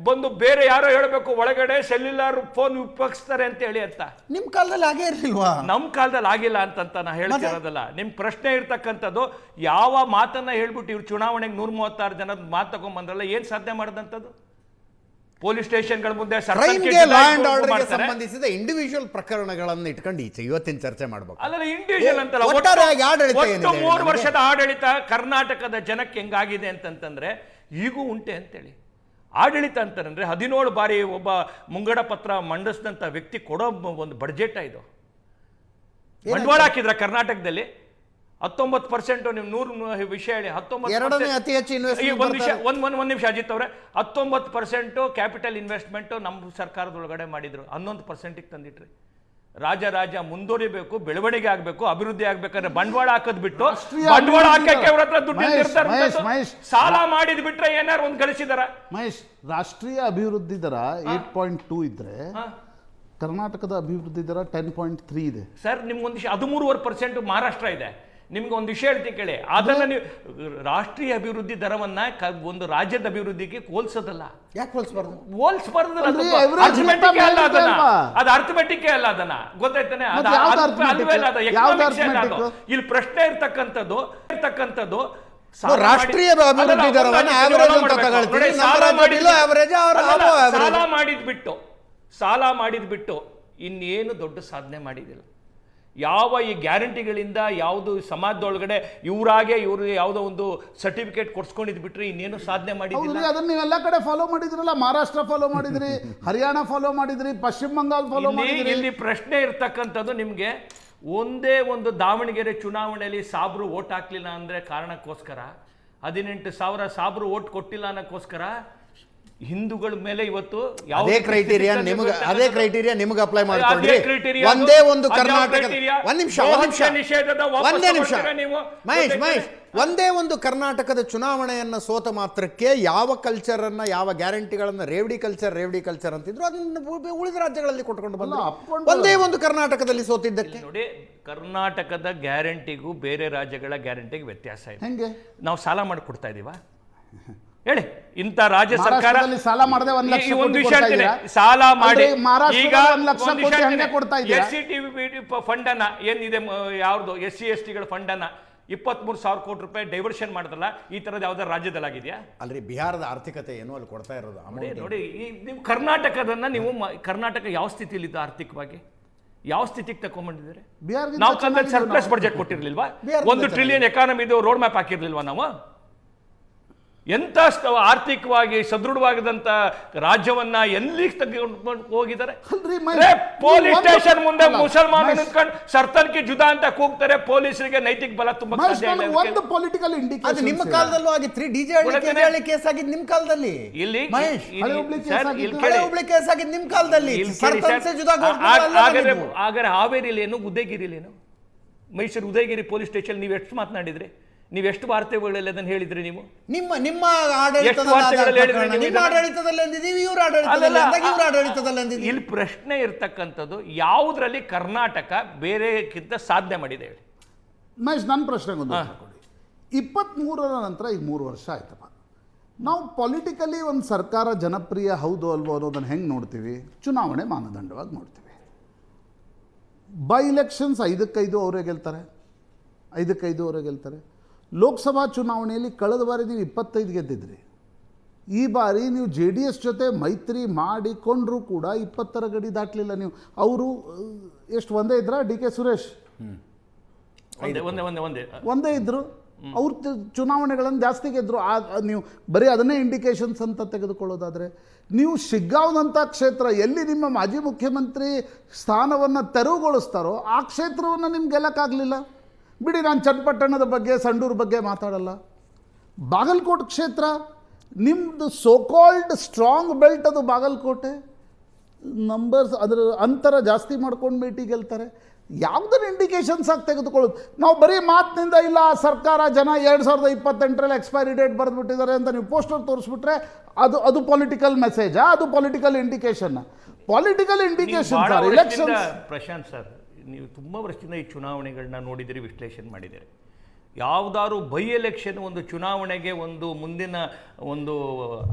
ಬಂದು ಬೇರೆ ಯಾರೋ ಹೇಳಬೇಕು ಒಳಗಡೆ ಸೆಲ್ಯುಲಾರ್ ಫೋನ್ ಉಪಯೋಗಿಸ್ತಾರೆ ಅಂತ ಹೇಳಿ ಅಂತ. ನಿಮ್ ಕಾಲದಲ್ಲಿ ಹಾಗೆ ಇರ್ಲಿಲ್ವಾ? ನಮ್ ಕಾಲದಲ್ಲಿ ಆಗಿಲ್ಲ ಅಂತ ನಾ ಹೇಳ್ತಿರೋದಲ್ಲ. ನಿಮ್ ಪ್ರಶ್ನೆ ಇರ್ತಕ್ಕಂಥದ್ದು ಯಾವ ಮಾತನ್ನ ಹೇಳ್ಬಿಟ್ಟು ಇವ್ರು ಚುನಾವಣೆಗೆ 136 ಜನ ಮಾತು ತಗೊಂಡ್ಬಂದ್ರಲ್ಲ, ಏನ್ ಸಾಧನೆ ಮಾಡಿದಂಥದ್ದು? ಪೊಲೀಸ್ ಸ್ಟೇಷನ್ಗಳ ಮುಂದೆ ಸಂಬಂಧಿಸಿದ ಇಂಡಿವಿಜುವಲ್ ಪ್ರಕರಣಗಳನ್ನು ಇಟ್ಕೊಂಡು ಈಚೆ ಇವತ್ತಿನ ಚರ್ಚೆ ಮಾಡಬೇಕು. ಅಲ್ಲ, ಇಂಡಿವಿಜುವಲ್ ಅಂತಲ್ಲ, ಒಟ್ಟು 3 ವರ್ಷದ ಆಡಳಿತ ಕರ್ನಾಟಕದ ಜನಕ್ಕೆ ಹೆಂಗಾಗಿದೆ ಅಂತಂತಂದ್ರೆ ಈಗೂ ಉಂಟೆ ಅಂತೇಳಿ. ಆಡಳಿತ ಅಂತಾರಂದ್ರೆ 17 ಬಾರಿ ಒಬ್ಬ ಮುಂಗಡ ಪತ್ರ ಮಂಡಿಸಿದಂಥ ವ್ಯಕ್ತಿ ಕೊಡೋ ಒಂದು ಬಡ್ಜೆಟ್ ಇದು. ಬಂಡವಾಳ ಹಾಕಿದ್ರ ಕರ್ನಾಟಕದಲ್ಲಿ 19%. ನೀವು 100 ವಿಷಯ ಹೇಳಿ 19%. ಒಂದು ನಿಮಿಷ ಅಜಿತ್ ಅವರೇ, 19% ಕ್ಯಾಪಿಟಲ್ ಇನ್ವೆಸ್ಟ್ಮೆಂಟ್ ನಮ್ಮ ಸರ್ಕಾರದೊಳಗಡೆ ಮಾಡಿದ್ರು, 11%ಗೆ ತಂದಿಟ್ರಿ. ರಾಜ ಮುಂದುವರಿಬೇಕು, ಬೆಳವಣಿಗೆ ಆಗ್ಬೇಕು, ಅಭಿವೃದ್ಧಿ ಆಗ್ಬೇಕಾದ್ರೆ ಬಂಡವಾಳ ಹಾಕೋದ್ ಬಿಟ್ಟು ಬಂಡವಾಳ ಹಾಕಕ್ಕೆ ಅವ್ರ ಹತ್ರ ದುಡ್ಡು ಸಾಲ ಮಾಡಿದ್ ಬಿಟ್ರೆ ಏನಾರು ಒಂದು ಗಳಿಸಿದಾರ? ಮಹೇಶ್, ರಾಷ್ಟ್ರೀಯ ಅಭಿವೃದ್ಧಿ ದರ 8.2 ಇದ್ರೆ ಕರ್ನಾಟಕದ ಅಭಿವೃದ್ಧಿ ದರ 10.3 ಇದೆ. ಸರ್, ನಿಮ್ಗೊಂದು 13% ಮಹಾರಾಷ್ಟ್ರ ಇದೆ. ನಿಮ್ಗೆ ಒಂದು ವಿಷಯ ಹೇಳ್ತೀನಿ ಕೇಳಿ, ಅದನ್ನ ನೀವು ರಾಷ್ಟ್ರೀಯ ಅಭಿವೃದ್ಧಿ ದರವನ್ನ ಒಂದು ರಾಜ್ಯದ ಅಭಿವೃದ್ಧಿಗೆ ಹೋಲ್ಸೋದಲ್ಲ. ಯಾಕೆ ಹೋಲ್ಸಬಾರ್ದು? ಅರ್ಥಮೆಟಿಕ್ ಅಲ್ಲ ಅದನ್ನ, ಅದು ಅರ್ಥಮೆಟಿಕ್ ಅಲ್ಲ ಅದನ್ನ, ಗೊತ್ತಾಯ್ತಾನೆ? ಇಲ್ಲಿ ಪ್ರಶ್ನೆ ಇರ್ತಕ್ಕಂಥದ್ದು ರಾಷ್ಟ್ರೀಯ ಅಭಿವೃದ್ಧಿ ದರವನ್ನು ಸಾಲ ಮಾಡಿದ್ಬಿಟ್ಟು ಇನ್ನೇನು ದೊಡ್ಡ ಸಾಧನೆ ಮಾಡಿದಿಲ್ಲ. ಯಾವ ಈ ಗ್ಯಾರಂಟಿಗಳಿಂದ ಯಾವುದು ಸಮಾಜದೊಳಗಡೆ ಇವ್ರು ಯಾವುದೋ ಒಂದು ಸರ್ಟಿಫಿಕೇಟ್ ಕೊಡ್ಸ್ಕೊಂಡಿದ್ ಬಿಟ್ರೆ ಇನ್ನೇನು ಸಾಧನೆ ಮಾಡಿದ್ರಿ. ಅದನ್ನ ನೀವೆಲ್ಲ ಕಡೆ ಫಾಲೋ ಮಾಡಿದ್ರಲ್ಲ. ಮಹಾರಾಷ್ಟ್ರ ಫಾಲೋ ಮಾಡಿದ್ರಿ, ಹರಿಯಾಣ ಫಾಲೋ ಮಾಡಿದ್ರಿ, ಪಶ್ಚಿಮ ಬಂಗಾಳ ಫಾಲೋ ಮಾಡಿದ್ರಿ. ಇಲ್ಲಿ ಪ್ರಶ್ನೆ ಇರ್ತಕ್ಕಂಥದ್ದು ನಿಮ್ಗೆ ಒಂದೇ ಒಂದು ದಾವಣಗೆರೆ ಚುನಾವಣೆಯಲ್ಲಿ ಸಾಬ್ರು ಓಟ್ ಹಾಕ್ಲಿಲ್ಲ ಅಂದ್ರೆ ಕಾರಣಕ್ಕೋಸ್ಕರ 18,000 ಸಾಬ್ರು ಓಟ್ ಕೊಟ್ಟಿಲ್ಲ ಅನ್ನೋಕ್ಕೋಸ್ಕರ ಹಿಂದೂಗಳ ಮೇಲೆ ಇವತ್ತು ಅದೇ ಕ್ರೈಟೀರಿಯಾ ನಿಮಗೆ ಅಪ್ಲೈ ಮಾಡ್ಕೊಂಡ್ರಿ. ಒಂದೇ ಒಂದು ಕರ್ನಾಟಕ, ಮಹೇಶ್, ಒಂದೇ ಒಂದು ಕರ್ನಾಟಕದ ಚುನಾವಣೆಯನ್ನ ಸೋತ ಮಾತ್ರಕ್ಕೆ ಯಾವ ಕಲ್ಚರ್ ಅನ್ನ, ಯಾವ ಗ್ಯಾರಂಟಿಗಳನ್ನ ರೇವಡಿ ಕಲ್ಚರ್ ಅಂತಿದ್ರು ಅದನ್ನ ಉಳಿದ ರಾಜ್ಯಗಳಲ್ಲಿ ಕೊಟ್ಕೊಂಡು ಬಂದ. ಒಂದೇ ಒಂದು ಕರ್ನಾಟಕದಲ್ಲಿ ಸೋತಿದ್ದಕ್ಕೆ ನೋಡಿ, ಕರ್ನಾಟಕದ ಗ್ಯಾರಂಟಿಗೂ ಬೇರೆ ರಾಜ್ಯಗಳ ಗ್ಯಾರಂಟಿಗೆ ವ್ಯತ್ಯಾಸ ಇದೆ. ಹೆಂಗೆ? ನಾವು ಸಾಲ ಮಾಡಿ ಕೊಡ್ತಾ ಇದೀವ ಹೇಳಿ? ಇಂಥ ರಾಜ್ಯ ಸರ್ಕಾರ ಸಾಲ ಮಾಡದೆ 1 ಲಕ್ಷ ಒಂದು ವಿಷಯ ಹೇಳ್ತೀನಿ, ಸಾಲ ಮಾಡಿ ಈಗ SCTV ಫಂಡ್ ಅನ್ನ ಏನಿದೆ, ಯಾವ್ದು SC/ST ಫಂಡ್ ಅನ್ನ 23,000 ಕೋಟಿ ರೂಪಾಯಿ ಡೈವರ್ಷನ್ ಮಾಡಿದ್ರಲ್ಲ, ಈ ತರದ ಯಾವ್ದಾರು ರಾಜ್ಯದಲ್ಲಿ ಆಗಿದೆಯಾ? ಅಲ್ರಿ, ಬಿಹಾರದ ಆರ್ಥಿಕತೆ ಏನು ಅಲ್ಲಿ ಕೊಡ್ತಾ ಇರೋದು. ನೋಡಿ, ನೀವು ಕರ್ನಾಟಕದನ್ನ ನೀವು ಕರ್ನಾಟಕ ಯಾವ ಸ್ಥಿತಿಲಿದ್ದು ಆರ್ಥಿಕವಾಗಿ ಯಾವ ಸ್ಥಿತಿಗೆ ತಗೊಂಡ್ಬಂದಿದ್ದಾರೆ? ನಾವು ಕನ್ನಡ ಸರ್ಪ್ಲಸ್ ಬಡ್ಜೆಟ್ ಕೊಟ್ಟಿರ್ಲಿಲ್ವಾ? 1 ಟ್ರಿಲಿಯನ್ ಎಕಾನಮಿದು ರೋಡ್ ಮ್ಯಾಪ್ ಹಾಕಿರ್ಲಿಲ್ವಾ ನಾವು? ಎಂತ ಆರ್ಥಿಕವಾಗಿ ಸದೃಢವಾಗಿದ್ದಂತ ರಾಜ್ಯವನ್ನ ಎಲ್ಲಿ ತೆಗೆದುಕೊಂಡು ಹೋಗಿದ್ದಾರೆ? ಪೊಲೀಸ್ ಸ್ಟೇಷನ್ ಮುಂದೆ ಮುಸಲ್ಮಾನ ನಿಂತ್ಕೊಂಡು ಸರ್ತನ್ಕಿ ಜುದಾ ಅಂತ ಕೂಗ್ತಾರೆ. ಪೊಲೀಸರಿಗೆ ನೈತಿಕ ಬಲ ತುಂಬಾ ಒಂದು ಪೊಲಿಟಿಕಲ್ ಇಂಡಿಕೇಶನ್. ನಿಮ್ಮ ಕಾಲದಲ್ಲೂ ಆಗಿತ್ತು, ಡಿಜೆ ಕೇಸ್ ಆಗಿದ್ದು ನಿಮ್ಮ ಕಾಲದಲ್ಲಿ. ಇಲ್ಲಿ ಕೇಸ್ ಆಗಿದ್ದು ನಿಮ್ಮ ಕಾಲದಲ್ಲಿ. ಹಾಗಾದ್ರೆ ಹಾವೇರಿಲಿ ಏನು, ಉದಯಗಿರಿಲಿ ಏನು, ಮೈಸೂರು ಉದಯಗಿರಿ ಪೊಲೀಸ್ ಸ್ಟೇಷನ್ ನೀವು ಎಷ್ಟು ಮಾತನಾಡಿದ್ರಿ? ನೀವೆಷ್ಟು ವಾರ್ತೆಗಳಲ್ಲಿ ಅದನ್ನು ಹೇಳಿದ್ರಿ? ನೀವು ನಿಮ್ಮ ಇಲ್ಲಿ ಪ್ರಶ್ನೆ ಇರ್ತಕ್ಕಂಥದ್ದು ಯಾವುದ್ರಲ್ಲಿ ಕರ್ನಾಟಕ ಬೇರೆಕ್ಕಿಂತ ಸಾಧನೆ ಮಾಡಿದೆ ಹೇಳಿ? ಮಹೇಶ್, ನನ್ನ ಪ್ರಶ್ನೆಗೆ ಒಂದು 23ರ ನಂತರ ಈಗ 3 ವರ್ಷ ಆಯ್ತಪ್ಪ. ನಾವು ಪೊಲಿಟಿಕಲಿ ಒಂದು ಸರ್ಕಾರ ಜನಪ್ರಿಯ ಹೌದು ಅಲ್ವೋ ಅನ್ನೋದನ್ನು ಹೆಂಗೆ ನೋಡ್ತೀವಿ? ಚುನಾವಣೆ ಮಾನದಂಡವಾಗಿ ನೋಡ್ತೀವಿ. ಬೈ ಎಲೆಕ್ಷನ್ಸ್ 5-5 ಅವರೇ ಗೆಲ್ತಾರೆ, 5-5 ಅವರೇ ಗೆಲ್ತಾರೆ. ಲೋಕಸಭಾ ಚುನಾವಣೆಯಲ್ಲಿ ಕಳೆದ ಬಾರಿ ನೀವು 25 ಗೆದ್ದಿದ್ರಿ. ಈ ಬಾರಿ ನೀವು JDS ಜೊತೆ ಮೈತ್ರಿ ಮಾಡಿಕೊಂಡ್ರೂ ಕೂಡ 20ರ ಗಡಿ ದಾಟಲಿಲ್ಲ ನೀವು. ಅವರು ಎಷ್ಟು ಒಂದೇ ಇದ್ರ? DK ಸುರೇಶ್ ಒಂದೇ ಇದ್ರು. ಅವ್ರ ಚುನಾವಣೆಗಳನ್ನು ಜಾಸ್ತಿ ಗೆದ್ರು. ನೀವು ಬರೀ ಅದನ್ನೇ ಇಂಡಿಕೇಶನ್ಸ್ ಅಂತ ತೆಗೆದುಕೊಳ್ಳೋದಾದರೆ, ನೀವು ಶಿಗ್ಗಾಂವ್ನಂಥ ಕ್ಷೇತ್ರ ಎಲ್ಲಿ ನಿಮ್ಮ ಮಾಜಿ ಮುಖ್ಯಮಂತ್ರಿ ಸ್ಥಾನವನ್ನು ತೆರವುಗೊಳಿಸ್ತಾರೋ ಆ ಕ್ಷೇತ್ರವನ್ನು ನಿಮ್ಗೆ ಗೆಲ್ಲಕ್ಕಾಗಲಿಲ್ಲ. ಬಿಡಿ, ನಾನು ಚನ್ನಪಟ್ಟಣದ ಬಗ್ಗೆ, ಸಂಡೂರು ಬಗ್ಗೆ ಮಾತಾಡಲ್ಲ. ಬಾಗಲಕೋಟೆ ಕ್ಷೇತ್ರ ನಿಮ್ಮದು ಸೋಕಾಲ್ಡ್ ಸ್ಟ್ರಾಂಗ್ ಬೆಲ್ಟ್, ಅದು ಬಾಗಲಕೋಟೆ. ನಂಬರ್ಸ್ ಅದರ ಅಂತರ ಜಾಸ್ತಿ ಮಾಡ್ಕೊಂಡು ಭೇಟಿ ಗೆಲ್ತಾರೆ. ಯಾವುದನ್ನ ಇಂಡಿಕೇಶನ್ಸ್ ಆಗಿ ತೆಗೆದುಕೊಳ್ಳೋದು? ನಾವು ಬರೀ ಮಾತಿನಿಂದ ಇಲ್ಲ ಸರ್ಕಾರ ಜನ 2028ರಲ್ಲಿ ಎಕ್ಸ್ಪೈರಿ ಡೇಟ್ ಬರೆದ್ಬಿಟ್ಟಿದ್ದಾರೆ ಅಂತ ನೀವು ಪೋಸ್ಟರ್ ತೋರಿಸ್ಬಿಟ್ರೆ ಅದು ಪೊಲಿಟಿಕಲ್ ಮೆಸೇಜಾ? ಅದು political indication? Political indication sir elections. Prashant sir, ನೀವು ತುಂಬ ವರ್ಷದಿಂದ ಈ ಚುನಾವಣೆಗಳನ್ನ ನೋಡಿದಿರಿ, ವಿಶ್ಲೇಷಣೆ ಮಾಡಿದ್ದೀರಿ. ಯಾವುದಾದ್ರು ಬೈ ಎಲೆಕ್ಷನ್ ಒಂದು ಚುನಾವಣೆಗೆ ಒಂದು ಮುಂದಿನ ಒಂದು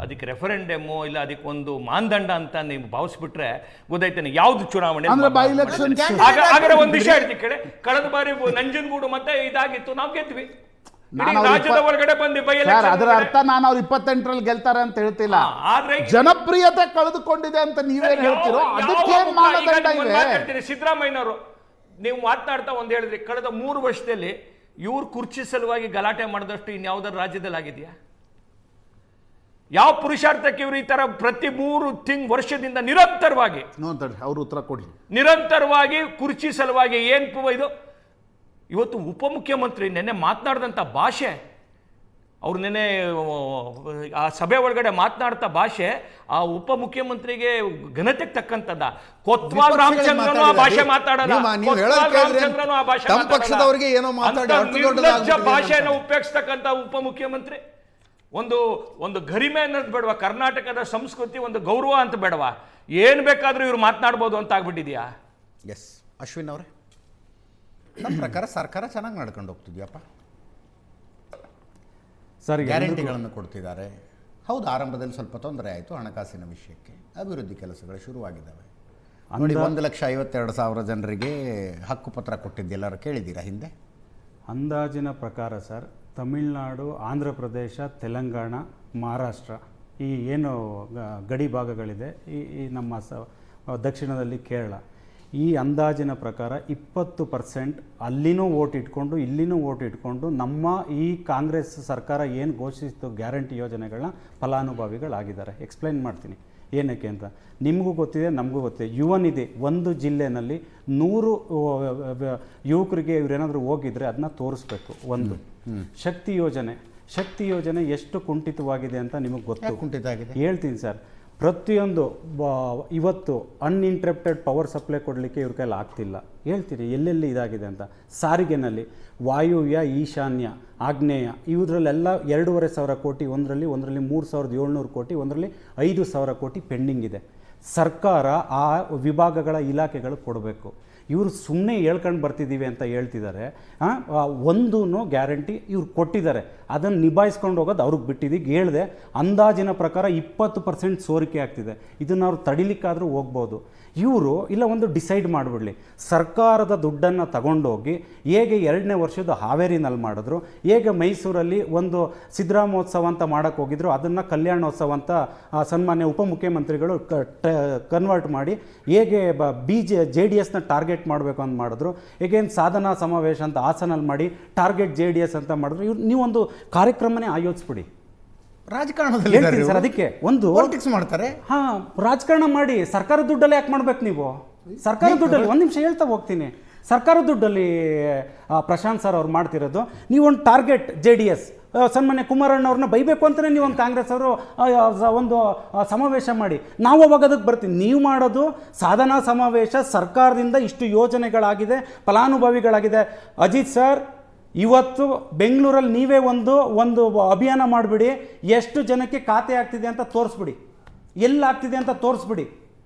ಅದಕ್ಕೆ ರೆಫರೆಂಡಮು ಇಲ್ಲ ಅದಕ್ಕೆ ಒಂದು ಮಾನದಂಡ ಅಂತ ನೀವು ಭಾವಿಸ್ಬಿಟ್ರೆ ಗೊತ್ತಾಯ್ತಾನೆ ಯಾವ್ದು ಚುನಾವಣೆ ಅಂದ್ರೆ ಬೈ ಎಲೆಕ್ಷನ್. ಹಾಗಾದ್ರೆ ಒಂದು ವಿಷಯ ಹೇಳ್ತೀನಿ ಕೇಳಿ, ಕಳೆದ ಬಾರಿ ನಂಜನಗೂಡು ಮತ್ತೆ ಇದಾಗಿತ್ತು, ನಾವು ಗೆದ್ವಿ. ರಾಜ್ಯದ ಒಳಗಡೆ ಬಂದು ಬೈ ಎಲೆಕ್ಷನ್. ಅದರ ಅರ್ಥ ನಾನು ಅವ್ರು 28ರಲ್ಲಿ ಗೆಲ್ತಾರೆ ಅಂತ ಹೇಳ್ತಿಲ್ಲ, ಆದ್ರೆ ಜನಪ್ರಿಯತೆ ಕಳೆದುಕೊಂಡಿದೆ ಅಂತ ನೀವೇನು ಹೇಳ್ತಿರೋ ಅದಕ್ಕೆ ಮಾನದಂಡ ಇದೆ. ಸಿದ್ದರಾಮಯ್ಯನವರು ನೀವು ಮಾತನಾಡ್ತಾ ಒಂದು ಹೇಳಿದ್ರಿ, ಕಳೆದ 3 ವರ್ಷದಲ್ಲಿ ಇವ್ರು ಕುರ್ಚಿ ಸಲುವಾಗಿ ಗಲಾಟೆ ಮಾಡಿದಷ್ಟು ಇನ್ಯಾವುದಾದ್ರು ರಾಜ್ಯದಲ್ಲಿ ಆಗಿದೆಯಾ? ಯಾವ ಪುರುಷಾರ್ಥಕ್ಕೆ ಇವರು ಈ ತರ ಪ್ರತಿ 3 ವರ್ಷದಿಂದ ನಿರಂತರವಾಗಿ ಅವ್ರ ಉತ್ತರ ಕೊಡಿ, ನಿರಂತರವಾಗಿ ಕುರ್ಚಿ ಸಲುವಾಗಿ ಏನ್ ಇದು? ಇವತ್ತು ಉಪಮುಖ್ಯಮಂತ್ರಿ ನೆನ್ನೆ ಮಾತನಾಡಿದಂಥ ಭಾಷೆ, ಅವ್ರು ನೆನ್ನೆ ಆ ಸಭೆ ಒಳಗಡೆ ಮಾತನಾಡ್ತಾ ಭಾಷೆ ಆ ಉಪಮುಖ್ಯಮಂತ್ರಿಗೆ ಘನತೆಗೆ ತಕ್ಕಂತದ. ಕೊತ್ವಾಲ್ ರಾಮಚಂದ್ರನು ಆ ಭಾಷೆ ಮಾತಾಡಲ್ಲ, ರಾಮಚಂದ್ರನು ಆ ಭಾಷೆ ಭಾಷೆಯನ್ನು ಉಪಯೋಗಿಸ್ತಕ್ಕಂಥ ಉಪಮುಖ್ಯಮಂತ್ರಿ. ಒಂದು ಗರಿಮೆ ಅನ್ನೋದು ಬೇಡವಾ? ಕರ್ನಾಟಕದ ಸಂಸ್ಕೃತಿ ಒಂದು ಗೌರವ ಅಂತ ಬೇಡವಾ? ಏನ್ ಬೇಕಾದ್ರೂ ಇವ್ರು ಮಾತನಾಡ್ಬೋದು ಅಂತ ಆಗ್ಬಿಟ್ಟಿದ್ಯಾ? ಎಸ್ ಅಶ್ವಿನ್ ಅವರೇ, ನಮ್ಮ ಪ್ರಕಾರ ಸರ್ಕಾರ ಚೆನ್ನಾಗಿ ನಡ್ಕೊಂಡು ಹೋಗ್ತಿದ್ಯಪ್ಪ ಸರ್. ಗ್ಯಾರಂಟಿಗಳನ್ನು ಕೊಡ್ತಿದ್ದಾರೆ. ಹೌದು, ಆರಂಭದಲ್ಲಿ ಸ್ವಲ್ಪ ತೊಂದರೆ ಆಯಿತು ಹಣಕಾಸಿನ ವಿಷಯಕ್ಕೆ. ಅಭಿವೃದ್ಧಿ ಕೆಲಸಗಳು ಶುರುವಾಗಿದ್ದಾವೆ ನೋಡಿ. 1,52,000 ಜನರಿಗೆ ಹಕ್ಕುಪತ್ರ ಕೊಟ್ಟಿದ್ದು ಎಲ್ಲರೂ ಕೇಳಿದ್ದೀರಾ ಹಿಂದೆ? ಅಂದಾಜಿನ ಪ್ರಕಾರ ಸರ್, ತಮಿಳುನಾಡು, ಆಂಧ್ರ ಪ್ರದೇಶ, ತೆಲಂಗಾಣ, ಮಹಾರಾಷ್ಟ್ರ ಈ ಏನು ಗಡಿ ಭಾಗಗಳಿದೆ, ಈ ನಮ್ಮ ದಕ್ಷಿಣದಲ್ಲಿ ಕೇರಳ, ಈ ಅಂದಾಜಿನ ಪ್ರಕಾರ 20% ಅಲ್ಲಿನೂ ಓಟ್ ಇಟ್ಕೊಂಡು ಇಲ್ಲಿನೂ ಓಟ್ ಇಟ್ಕೊಂಡು ನಮ್ಮ ಈ ಕಾಂಗ್ರೆಸ್ ಸರ್ಕಾರ ಏನು ಘೋಷಿಸಿತು ಗ್ಯಾರಂಟಿ ಯೋಜನೆಗಳನ್ನ ಫಲಾನುಭವಿಗಳಾಗಿದ್ದಾರೆ. ಎಕ್ಸ್ಪ್ಲೈನ್ ಮಾಡ್ತೀನಿ ಏನಕ್ಕೆ ಅಂತ. ನಿಮಗೂ ಗೊತ್ತಿದೆ, ನಮಗೂ ಗೊತ್ತಿದೆ. ಯುವನಿಧಿ ಒಂದು ಜಿಲ್ಲೆಯಲ್ಲಿ 100 ಯುವಕರಿಗೆ ಇವರೇನಾದರೂ ಹೋಗಿದ್ರೆ ಅದನ್ನ ತೋರಿಸ್ಬೇಕು. ಒಂದು ಶಕ್ತಿ ಯೋಜನೆ ಎಷ್ಟು ಕುಂಠಿತವಾಗಿದೆ ಅಂತ ನಿಮಗೆ ಗೊತ್ತು. ಕುಂಠಿತ ಆಗಿದೆ ಹೇಳ್ತೀನಿ ಸರ್. ಪ್ರತಿಯೊಂದು ಇವತ್ತು ಅನ್ಇಂಟ್ರಪ್ಟೆಡ್ ಪವರ್ ಸಪ್ಲೈ ಕೊಡಲಿಕ್ಕೆ ಇವ್ರ ಕೈಲಿ ಆಗ್ತಿಲ್ಲ. ಹೇಳ್ತೀರಿ ಎಲ್ಲೆಲ್ಲಿ ಇದಾಗಿದೆ ಅಂತ. ಸಾರಿಗೆನಲ್ಲಿ ವಾಯುವ್ಯ, ಈಶಾನ್ಯ, ಆಗ್ನೇಯ ಇವರಲ್ಲೆಲ್ಲ 2,500 ಕೋಟಿ, ಒಂದರಲ್ಲಿ 3,700 ಕೋಟಿ, ಒಂದರಲ್ಲಿ 5,000 ಕೋಟಿ ಪೆಂಡಿಂಗ್ ಇದೆ. ಸರ್ಕಾರ ಆ ವಿಭಾಗಗಳ ಇಲಾಖೆಗಳು ಕೊಡಬೇಕು. ಇವರು ಸುಮ್ಮನೆ ಹೇಳ್ಕೊಂಡು ಬರ್ತಿದ್ದೀವಿ ಅಂತ ಹೇಳ್ತಿದ್ದಾರೆ. ಒಂದೂ ಗ್ಯಾರಂಟಿ ಇವ್ರು ಕೊಟ್ಟಿದ್ದಾರೆ, ಅದನ್ನು ನಿಭಾಯಿಸ್ಕೊಂಡು ಹೋಗೋದು ಅವ್ರಿಗೆ ಬಿಟ್ಟಿದ್ದೀಗ. ಹೇಳಿದೆ ಅಂದಾಜಿನ ಪ್ರಕಾರ 20% ಸೋರಿಕೆ ಆಗ್ತಿದೆ. ಇದನ್ನು ಅವ್ರು ತಡಿಲಿಕ್ಕಾದರೂ ಹೋಗ್ಬೋದು. ಇವರು ಇಲ್ಲ ಒಂದು ಡಿಸೈಡ್ ಮಾಡಿಬಿಡಲಿ, ಸರ್ಕಾರದ ದುಡ್ಡನ್ನು ತಗೊಂಡೋಗಿ ಹೇಗೆ 2ನೇ ವರ್ಷದ ಹಾವೇರಿನಲ್ಲಿ ಮಾಡಿದ್ರು, ಹೇಗೆ ಮೈಸೂರಲ್ಲಿ ಒಂದು ಸಿದ್ದರಾಮೋತ್ಸವ ಅಂತ ಮಾಡೋಕ್ಕೆ ಹೋಗಿದ್ರು, ಅದನ್ನು ಕಲ್ಯಾಣೋತ್ಸವ ಅಂತ ಸನ್ಮಾನ್ಯ ಉಪಮುಖ್ಯಮಂತ್ರಿಗಳು ಕನ್ವರ್ಟ್ ಮಾಡಿ ಹೇಗೆ JDSನ ಟಾರ್ಗೆಟ್ ಮಾಡಬೇಕು ಅಂತ ಮಾಡಿದ್ರು, ಹೇಗೇನು ಸಾಧನಾ ಸಮಾವೇಶ ಅಂತ ಹಾಸನಲ್ಲಿ ಮಾಡಿ ಟಾರ್ಗೆಟ್ JDS ಅಂತ ಮಾಡಿದ್ರು. ಇವ್ರು ನೀವೊಂದು ಕಾರ್ಯಕ್ರಮನೇ ಆಯೋಜಿಸ್ಬಿಡಿ. ರಾಜಕಾರಣದಲ್ಲಿ ಸರ್ ಅದಕ್ಕೆ ಒಂದು ಪಾಲಿಟಿಕ್ಸ್ ಮಾಡ್ತಾರೆ. ರಾಜಕಾರಣ ಮಾಡಿ ಸರ್ಕಾರದ ದುಡ್ಡಲ್ಲಿ ಯಾಕೆ ಮಾಡ್ಬೇಕು ನೀವು? ಸರ್ಕಾರದ ದುಡ್ಡಲ್ಲಿ ಒಂದು ನಿಮಿಷ ಹೇಳ್ತಾ ಹೋಗ್ತೀನಿ. ಸರ್ಕಾರದ ದುಡ್ಡಲ್ಲಿ ಪ್ರಶಾಂತ್ ಸರ್ ಅವ್ರು ಮಾಡ್ತಿರೋದು. ನೀವೊಂದು ಟಾರ್ಗೆಟ್ JDS ಸನ್ಮಾನ್ಯ ಕುಮಾರಣ್ಣವ್ರನ್ನ ಬೈಬೇಕು ಅಂತಲೇ ನೀವೊಂದು ಕಾಂಗ್ರೆಸ್ ಅವರು ಒಂದು ಸಮಾವೇಶ ಮಾಡಿ, ನಾವು ಅವಾಗ ಅದಕ್ಕೆ ಬರ್ತೀವಿ. ನೀವು ಮಾಡೋದು ಸಾಧನಾ ಸಮಾವೇಶ, ಸರ್ಕಾರದಿಂದ ಇಷ್ಟು ಯೋಜನೆಗಳಾಗಿದೆ, ಫಲಾನುಭವಿಗಳಾಗಿದೆ. ಅಜಿತ್ ಸರ್, ಇವತ್ತು ಬೆಂಗಳೂರಲ್ಲಿ ನೀವೇ ಒಂದು ಅಭಿಯಾನ ಮಾಡಿಬಿಡಿ, ಎಷ್ಟು ಜನಕ್ಕೆ ಖಾತೆ ಆಗ್ತಿದೆ ಅಂತ ತೋರಿಸ್ಬಿಡಿ, ಎಲ್ಲಾಗ್ತಿದೆ ಅಂತ ತೋರಿಸ್ಬಿಡಿ.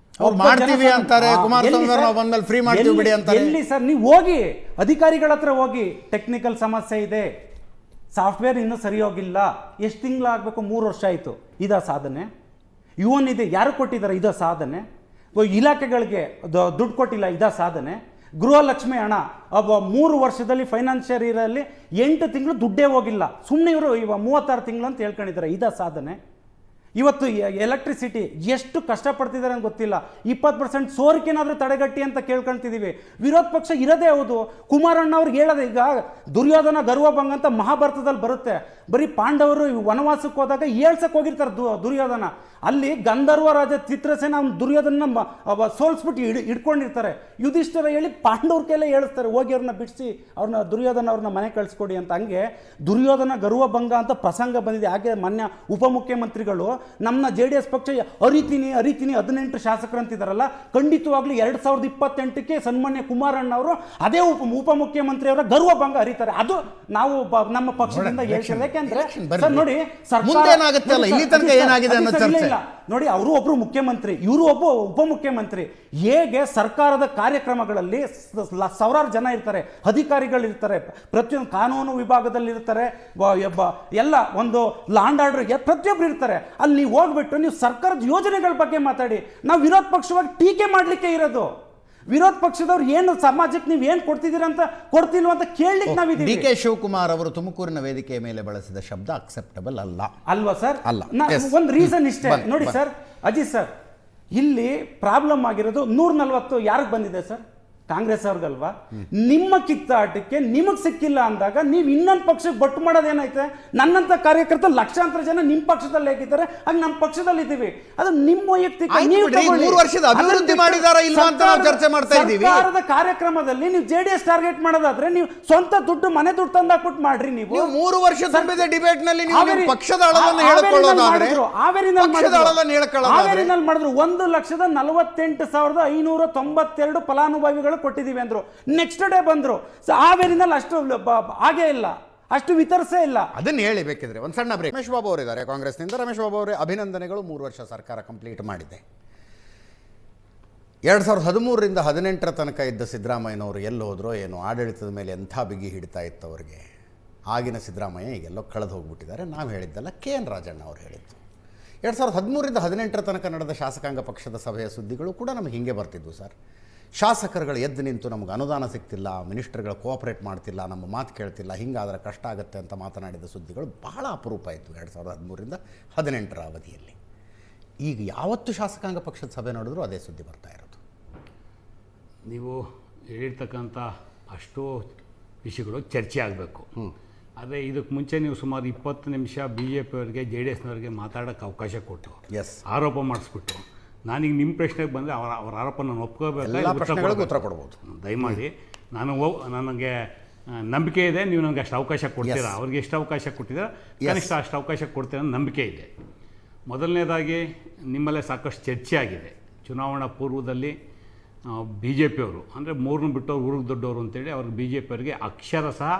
ಮಾಡ್ತೀವಿ ಅಂತಾರೆ, ಕುಮಾರಸ್ವಾಮಿ ಫ್ರೀ ಮಾಡ್ತೀವಿ ಬಿಡಿ ಅಂತಾರೆ. ಎಲ್ಲಿ ಸರ್? ನೀವು ಹೋಗಿ ಅಧಿಕಾರಿಗಳ ಹತ್ರ ಹೋಗಿ, ಟೆಕ್ನಿಕಲ್ ಸಮಸ್ಯೆ ಇದೆ, ಸಾಫ್ಟ್ವೇರ್ ಇನ್ನೂ ಸರಿ ಹೋಗಿಲ್ಲ, ಎಷ್ಟು ತಿಂಗಳಾಗಬೇಕು, 3 ವರ್ಷ ಆಯಿತು, ಇದಾ ಸಾಧನೆ? ಯುವನಿಧಿ ಯಾರು ಕೊಟ್ಟಿದ್ದಾರೆ, ಇದಾ ಸಾಧನೆ? ಇಲಾಖೆಗಳಿಗೆ ದುಡ್ಡು ಕೊಟ್ಟಿಲ್ಲ, ಇದಾ ಸಾಧನೆ? ಗೃಹಲಕ್ಷ್ಮಿ ಹಣ 3 ವರ್ಷದಲ್ಲಿ ಫೈನಾನ್ಷಿಯಲ್ ಇಯರಲ್ಲಿ 8 ತಿಂಗಳು ದುಡ್ಡೇ ಹೋಗಿಲ್ಲ, ಸುಮ್ಮನೆ ಇವರು 36 ತಿಂಗಳು ಅಂತ ಹೇಳ್ಕೊಂಡಿದ್ದಾರೆ, ಇದಾ ಸಾಧನೆ? ಇವತ್ತು ಎಲೆಕ್ಟ್ರಿಸಿಟಿ ಎಷ್ಟು ಕಷ್ಟಪಡ್ತಿದ್ದಾರೆ ಅಂತ ಗೊತ್ತಿಲ್ಲ. 20% ಸೋರಿಕೆನಾದರೂ ತಡೆಗಟ್ಟಿ ಅಂತ ಕೇಳ್ಕೊಳ್ತಿದ್ದೀವಿ. ವಿರೋಧ ಪಕ್ಷ ಇರೋದೇ ಹೌದು. ಕುಮಾರಣ್ಣ ಅವ್ರಿಗೆ ಹೇಳೋದು, ಈಗ ದುರ್ಯೋಧನ ಗರ್ವಭಂಗ ಅಂತ ಮಹಾಭಾರತದಲ್ಲಿ ಬರುತ್ತೆ. ಬರೀ ಪಾಂಡವರು ವನವಾಸಕ್ಕೆ ಹೋದಾಗ ಏಳ್ಸಕ್ಕೆ ಹೋಗಿರ್ತಾರೆ ದುರ್ಯೋಧನ. ಅಲ್ಲಿ ಗಂಧರ್ವ ರಾಜ ಚಿತ್ರಸೇನ ಅವ್ನು ದುರ್ಯೋಧನ ಸೋಲ್ಸ್ಬಿಟ್ಟು ಹಿಡ್ಕೊಂಡಿರ್ತಾರೆ. ಯುಧಿಷ್ಠಿರ ಹೇಳಿ ಪಾಂಡವ್ರ ಕೈಲೇ ಹೇಳಿಸ್ತಾರೆ, ಹೋಗಿ ಅವ್ರನ್ನ ಬಿಡಿಸಿ ಅವ್ರನ್ನ ದುರ್ಯೋಧನ ಅವ್ರನ್ನ ಮನೆ ಕಳಿಸ್ಕೊಡಿ ಅಂತ. ಹಂಗೆ ದುರ್ಯೋಧನ ಗರ್ವಭಂಗ ಅಂತ ಪ್ರಸಂಗ ಬಂದಿದೆ. ಹಾಗೆ ಮಾನ್ಯ ಉಪಮುಖ್ಯಮಂತ್ರಿಗಳು ನಮ್ಮನ್ನ JDS ಪಕ್ಷ ಅರಿತೀನಿ 18 ಶಾಸಕರು ಅಂತಿದ್ದಾರಲ್ಲ, ಖಂಡಿತವಾಗ್ಲೂ 2028ಕ್ಕೆ ಸನ್ಮಾನ್ಯ ಕುಮಾರಣ್ಣ ಅವರು ಅದೇ ಉಪಮುಖ್ಯಮಂತ್ರಿಯವರ ಗರ್ವಭಂಗ ಅರಿತಾರೆ. ಅದು ನಾವು ನಮ್ಮ ಪಕ್ಷದಿಂದ ಹೇಳ್ತೀವಿ. ಯಾಕೆಂದ್ರೆ ನೋಡಿ ನೋಡಿ, ಅವರು ಒಬ್ರು ಮುಖ್ಯಮಂತ್ರಿ, ಇವರು ಒಬ್ಬ ಉಪಮುಖ್ಯಮಂತ್ರಿ. ಹೇಗೆ ಸರ್ಕಾರದ ಕಾರ್ಯಕ್ರಮಗಳಲ್ಲಿ ಸಾವಿರಾರು ಜನ ಇರ್ತಾರೆ, ಅಧಿಕಾರಿಗಳಿರ್ತಾರೆ, ಪ್ರತಿಯೊಂದು ಕಾನೂನು ವಿಭಾಗದಲ್ಲಿ ಇರ್ತಾರೆ, ಎಲ್ಲ ಒಂದು ಲಾಂಡ್ ಆರ್ಡರ್ಗೆ ಪ್ರತಿಯೊಬ್ರು ಇರ್ತಾರೆ. ಅಲ್ಲಿ ನೀವು ಹೋಗ್ಬಿಟ್ಟು ನೀವು ಸರ್ಕಾರದ ಯೋಜನೆಗಳ ಬಗ್ಗೆ ಮಾತಾಡಿ. ನಾವು ವಿರೋಧ ಪಕ್ಷವಾಗಿ ಟೀಕೆ ಮಾಡಲಿಕ್ಕೆ ಇರೋದು. ವಿರೋಧ ಪಕ್ಷದವ್ರು ಏನು ಸಮಾಜಕ್ಕೆ ನೀವು ಏನು ಕೊಡ್ತಿದ್ದೀರ ಅಂತ ಕೊಡ್ತಿಲ್ವ ಅಂತ ಕೇಳಲಿಕ್ಕೆ ನಾವಿದ್ದೀವಿ. DK ಶಿವಕುಮಾರ್ ಅವರು ತುಮಕೂರಿನ ವೇದಿಕೆಯ ಮೇಲೆ ಬಳಸಿದ ಶಬ್ದ ಅಕ್ಸೆಪ್ಟಬಲ್ ಅಲ್ಲ ಅಲ್ವಾ ಸರ್? ಅಲ್ಲ. ಒಂದು ರೀಸನ್ ಇಷ್ಟೇ ನೋಡಿ ಸರ್, ಅಜಿತ್ ಸರ್, ಇಲ್ಲಿ ಪ್ರಾಬ್ಲಮ್ ಆಗಿರೋದು 140 ಯಾರಿಗೆ ಬಂದಿದೆ ಸರ್? ಕಾಂಗ್ರೆಸ್ ಅವ್ರಿಗಲ್ವಾ? ನಿಮ್ಮ ಕಿತ್ತಾಟಕ್ಕೆ ನಿಮಗೆ ಸಿಕ್ಕಿಲ್ಲ ಅಂದಾಗ ನೀವು ಇನ್ನೊಂದು ಪಕ್ಷಕ್ಕೆ ಬಟ್ಟು ಮಾಡೋದೇನೈತೆ? ನನ್ನಂತ ಕಾರ್ಯಕರ್ತ ಲಕ್ಷಾಂತರ ಜನ ನಿಮ್ಮ ಪಕ್ಷದಲ್ಲಿ ಹೇಗಿದ್ದಾರೆ, ಆಗ ನಮ್ಮ ಪಕ್ಷದಲ್ಲಿ ಇದ್ದೀವಿ. ಅದು ನಿಮ್ಮ ವೈಯಕ್ತಿಕ. 3 ವರ್ಷದ ಅಭಿವೃದ್ಧಿ ಮಾಡಿದಾರಾ ಇಲ್ವಾ ಅಂತ ನಾವು ಚರ್ಚೆ ಮಾಡ್ತಾ ಇದ್ದೀವಿ. ಸರ್ಕಾರದ ಕಾರ್ಯಕ್ರಮದಲ್ಲಿ ನೀವು JDS ಟಾರ್ಗೆಟ್ ಮಾಡೋದಾದ್ರೆ ನೀವು ಸ್ವಂತ ದುಡ್ಡು ಮನೆ ದುಡ್ಡು ತಂದಾಕ್ಬಿಟ್ಟು ಮಾಡ್ರಿ. ನೀವು 3 ವರ್ಷ ತುಂಬಿದ ಡಿಬೇಟ್ ನಲ್ಲಿ ನೀವು ಪಕ್ಷದ ಅಳವನ್ನು ಹೇಳ್ಕೊಳ್ಳೋದಾದ್ರೆ ಹಾವೇರಿನಲ್ಲಿ ಮಾಡಿದ್ರು 1,48,592 ಫಲಾನುಭವಿಗಳು ಕೊಟ್ಟಿದ್ದೀವಿ ಅಂದ್ರು. ನೆಕ್ಸ್ಟ್ ಡೇ ಬಂದ್ರು ಹಾವೇರಿನಲ್ಲಿ ಅಷ್ಟು ಹಾಗೇ ಇಲ್ಲ, ಅಷ್ಟು ವಿತರಿಸೇ ಇಲ್ಲ. ಅದನ್ನ ಹೇಳಿ ಬೇಕಿದ್ರೆ ಒಂದು ಸಣ್ಣ ಬ್ರೇಕ್. ರಮೇಶ್ ಬಾಬು ಅವರಿದ್ದಾರೆ ಕಾಂಗ್ರೆಸ್ನಿಂದ. ರಮೇಶ್ ಬಾಬು ಅವರೇ, ಅಭಿನಂದನೆಗಳು. 3 ವರ್ಷ ಸರ್ಕಾರ ಕಂಪ್ಲೀಟ್ ಮಾಡಿದೆ. 2013ರಿಂದ 18 ತನಕ ಇದ್ದ ಸಿದ್ದರಾಮಯ್ಯನವರು ಎಲ್ಲಿ ಹೋದ್ರೋ ಏನೋ, ಆಡಳಿತದ ಮೇಲೆ ಎಂಥ ಬಿಗಿ ಹಿಡಿತಾ ಇತ್ತು ಅವರಿಗೆ. ಆಗಿನ ಸಿದ್ದರಾಮಯ್ಯ ಈಗೆಲ್ಲೋ ಕಳೆದು ಹೋಗ್ಬಿಟ್ಟಿದ್ದಾರೆ. ನಾವು ಹೇಳಿದ್ದಲ್ಲ, KN ರಾಜಣ್ಣ ಅವರು ಹೇಳಿದ್ದು. 2013ರಿಂದ 18 ತನಕ ನಡೆದ ಶಾಸಕಾಂಗ ಪಕ್ಷದ ಸಭೆಯ ಸುದ್ದಿಗಳು ಕೂಡ ನಮಗೆ ಹಿಂಗೆ ಬರ್ತಿದ್ವು ಸರ್. ಶಾಸಕರುಗಳು ಎದ್ದು ನಿಂತು ನಮಗೆ ಅನುದಾನ ಸಿಗ್ತಿಲ್ಲ, ಮಿನಿಸ್ಟರ್ಗಳು ಕೋಆಪ್ರೇಟ್ ಮಾಡ್ತಿಲ್ಲ, ನಮ್ಮ ಮಾತು ಕೇಳ್ತಿಲ್ಲ, ಹಿಂಗಾದರೆ ಕಷ್ಟ ಆಗುತ್ತೆ ಅಂತ ಮಾತನಾಡಿದ ಸುದ್ದಿಗಳು ಬಹಳ ಅಪರೂಪ ಇತ್ತು 2013ರಿಂದ 18 ಅವಧಿಯಲ್ಲಿ. ಈಗ ಯಾವತ್ತು ಶಾಸಕಾಂಗ ಪಕ್ಷದ ಸಭೆ ನೋಡಿದ್ರು ಅದೇ ಸುದ್ದಿ ಬರ್ತಾ ಇರೋದು. ನೀವು ಹೇಳಿರ್ತಕ್ಕಂಥ ಅಷ್ಟು ವಿಷಯಗಳು ಚರ್ಚೆ ಆಗಬೇಕು. ಆದರೆ ಇದಕ್ಕೆ ಮುಂಚೆ ನೀವು ಸುಮಾರು 20 ನಿಮಿಷ BJP ಅವರಿಗೆ JDSನವರಿಗೆ ಮಾತಾಡೋಕ್ಕೆ ಅವಕಾಶ ಕೊಟ್ಟು ಆರೋಪ ಮಾಡಿಸ್ಬಿಟ್ಟು, ನಾನೀಗ ನಿಮ್ಮ ಪ್ರಶ್ನೆಗೆ ಬಂದರೆ ಅವರ ಆರೋಪ ನಾನು ಒಪ್ಕೋಬೇಕು, ಉತ್ತರ ಕೊಡ್ಬೋದು. ದಯಮಾಡಿ ನನಗೆ ನಂಬಿಕೆ ಇದೆ, ನೀವು ನನಗೆ ಅಷ್ಟು ಅವಕಾಶ ಕೊಡ್ತೀರಾ. ಅವ್ರಿಗೆ ಎಷ್ಟು ಅವಕಾಶ ಕೊಟ್ಟಿದ್ದೀರಾ, ಕನಿಷ್ಠ ಅಷ್ಟು ಅವಕಾಶ ಕೊಡ್ತೀರ ಅನ್ನೋ ನಂಬಿಕೆ ಇದೆ. ಮೊದಲನೇದಾಗಿ ನಿಮ್ಮಲ್ಲೇ ಸಾಕಷ್ಟು ಚರ್ಚೆ ಆಗಿದೆ. ಚುನಾವಣಾ ಪೂರ್ವದಲ್ಲಿ BJP ಅವರು ಅಂದರೆ 3 ಬಿಟ್ಟವ್ರು ಊರಿಗೆ ದೊಡ್ಡವರು ಅಂತೇಳಿ ಅವ್ರಿಗೆ BJP ಅವರಿಗೆ ಅಕ್ಷರ ಸಹ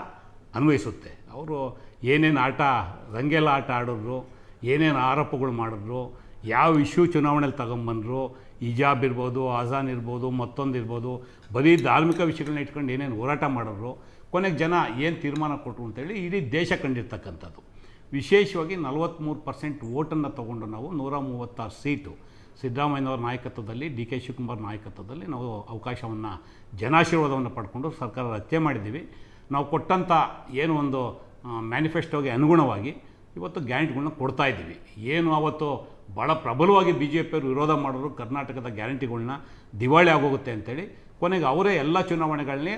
ಅನ್ವಯಿಸುತ್ತೆ. ಅವರು ಏನೇನು ರಂಗೆಲ್ಲ ಆಟ ಆಡಿದ್ರು, ಏನೇನು ಆರೋಪಗಳು ಮಾಡಿದ್ರು, ಯಾವ ಇಶ್ಯೂ ಚುನಾವಣೆಯಲ್ಲಿ ತಗೊಂಬಂದರು, ಹಿಜಾಬ್ ಇರ್ಬೋದು, ಅಜಾನ್ ಇರ್ಬೋದು, ಮತ್ತೊಂದು ಇರ್ಬೋದು, ಬರೀ ಧಾರ್ಮಿಕ ವಿಷಯಗಳನ್ನ ಇಟ್ಕೊಂಡು ಏನೇನು ಹೋರಾಟ ಮಾಡಿದ್ರು, ಕೊನೆಗೆ ಜನ ಏನು ತೀರ್ಮಾನ ಕೊಟ್ಟರು ಅಂತೇಳಿ ಇಡೀ ದೇಶ ಕಂಡಿರ್ತಕ್ಕಂಥದ್ದು. ವಿಶೇಷವಾಗಿ 43% ವೋಟನ್ನು ತೊಗೊಂಡು ನಾವು 136 ಸೀಟು ಸಿದ್ದರಾಮಯ್ಯನವರ ನಾಯಕತ್ವದಲ್ಲಿ, DK ಶಿವಕುಮಾರ್ ನಾಯಕತ್ವದಲ್ಲಿ ನಾವು ಅವಕಾಶವನ್ನು, ಜನಾಶೀರ್ವಾದವನ್ನು ಪಡ್ಕೊಂಡು ಸರ್ಕಾರ ರಚನೆ ಮಾಡಿದ್ದೀವಿ. ನಾವು ಕೊಟ್ಟಂಥ ಏನು ಒಂದು ಮ್ಯಾನಿಫೆಸ್ಟೋಗೆ ಅನುಗುಣವಾಗಿ ಇವತ್ತು ಗ್ಯಾರಂಟಿಗಳನ್ನ ಕೊಡ್ತಾಯಿದ್ದೀವಿ. ಏನು ಅವತ್ತು ಭಾಳ ಪ್ರಬಲವಾಗಿ BJP ಅವರು ವಿರೋಧ ಮಾಡಿದ್ರು, ಕರ್ನಾಟಕದ ಗ್ಯಾರಂಟಿಗಳನ್ನ ದಿವಾಳಿ ಆಗೋಗುತ್ತೆ ಅಂತೇಳಿ, ಕೊನೆಗೆ ಅವರೇ ಎಲ್ಲ ಚುನಾವಣೆಗಳನ್ನೇ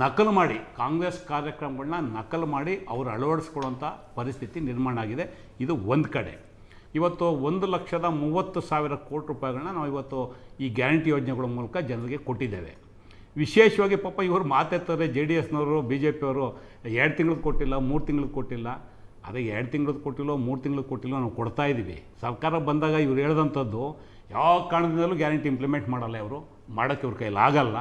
ನಕಲು ಮಾಡಿ, ಕಾಂಗ್ರೆಸ್ ಕಾರ್ಯಕ್ರಮಗಳನ್ನ ನಕಲು ಮಾಡಿ ಅವರು ಅಳವಡಿಸ್ಕೊಳ್ಳುವಂಥ ಪರಿಸ್ಥಿತಿ ನಿರ್ಮಾಣ ಆಗಿದೆ. ಇದು ಒಂದು ಕಡೆ. ಇವತ್ತು 1,30,000 ಕೋಟಿ ರೂಪಾಯಿಗಳನ್ನ ನಾವು ಇವತ್ತು ಈ ಗ್ಯಾರಂಟಿ ಯೋಜನೆಗಳ ಮೂಲಕ ಜನರಿಗೆ ಕೊಟ್ಟಿದ್ದೇವೆ. ವಿಶೇಷವಾಗಿ ಪಾಪ ಇವರು ಮಾತಾಡ್ತಾರೆ, JDSನವರು BJP ಅವರು 2 ತಿಂಗಳದ್ದು ಕೊಟ್ಟಿಲ್ಲ, 3 ತಿಂಗಳದ್ದು ಕೊಟ್ಟಿಲ್ಲ. ಅದೇ 2 ತಿಂಗಳದ್ದು ಕೊಟ್ಟಿಲ್ಲೋ 3 ತಿಂಗಳದ್ದು ಕೊಟ್ಟಿಲ್ಲೋ ನಾವು ಕೊಡ್ತಾ ಇದ್ದೀವಿ. ಸರ್ಕಾರ ಬಂದಾಗ ಇವ್ರು ಹೇಳ್ದಂಥದ್ದು ಯಾವ ಕಾರಣದಿಂದಲೂ ಗ್ಯಾರಂಟಿ ಇಂಪ್ಲಿಮೆಂಟ್ ಮಾಡಲ್ಲ, ಇವರು ಮಾಡೋಕ್ಕೆ ಇವ್ರ ಕೈಲಿ ಆಗಲ್ಲ,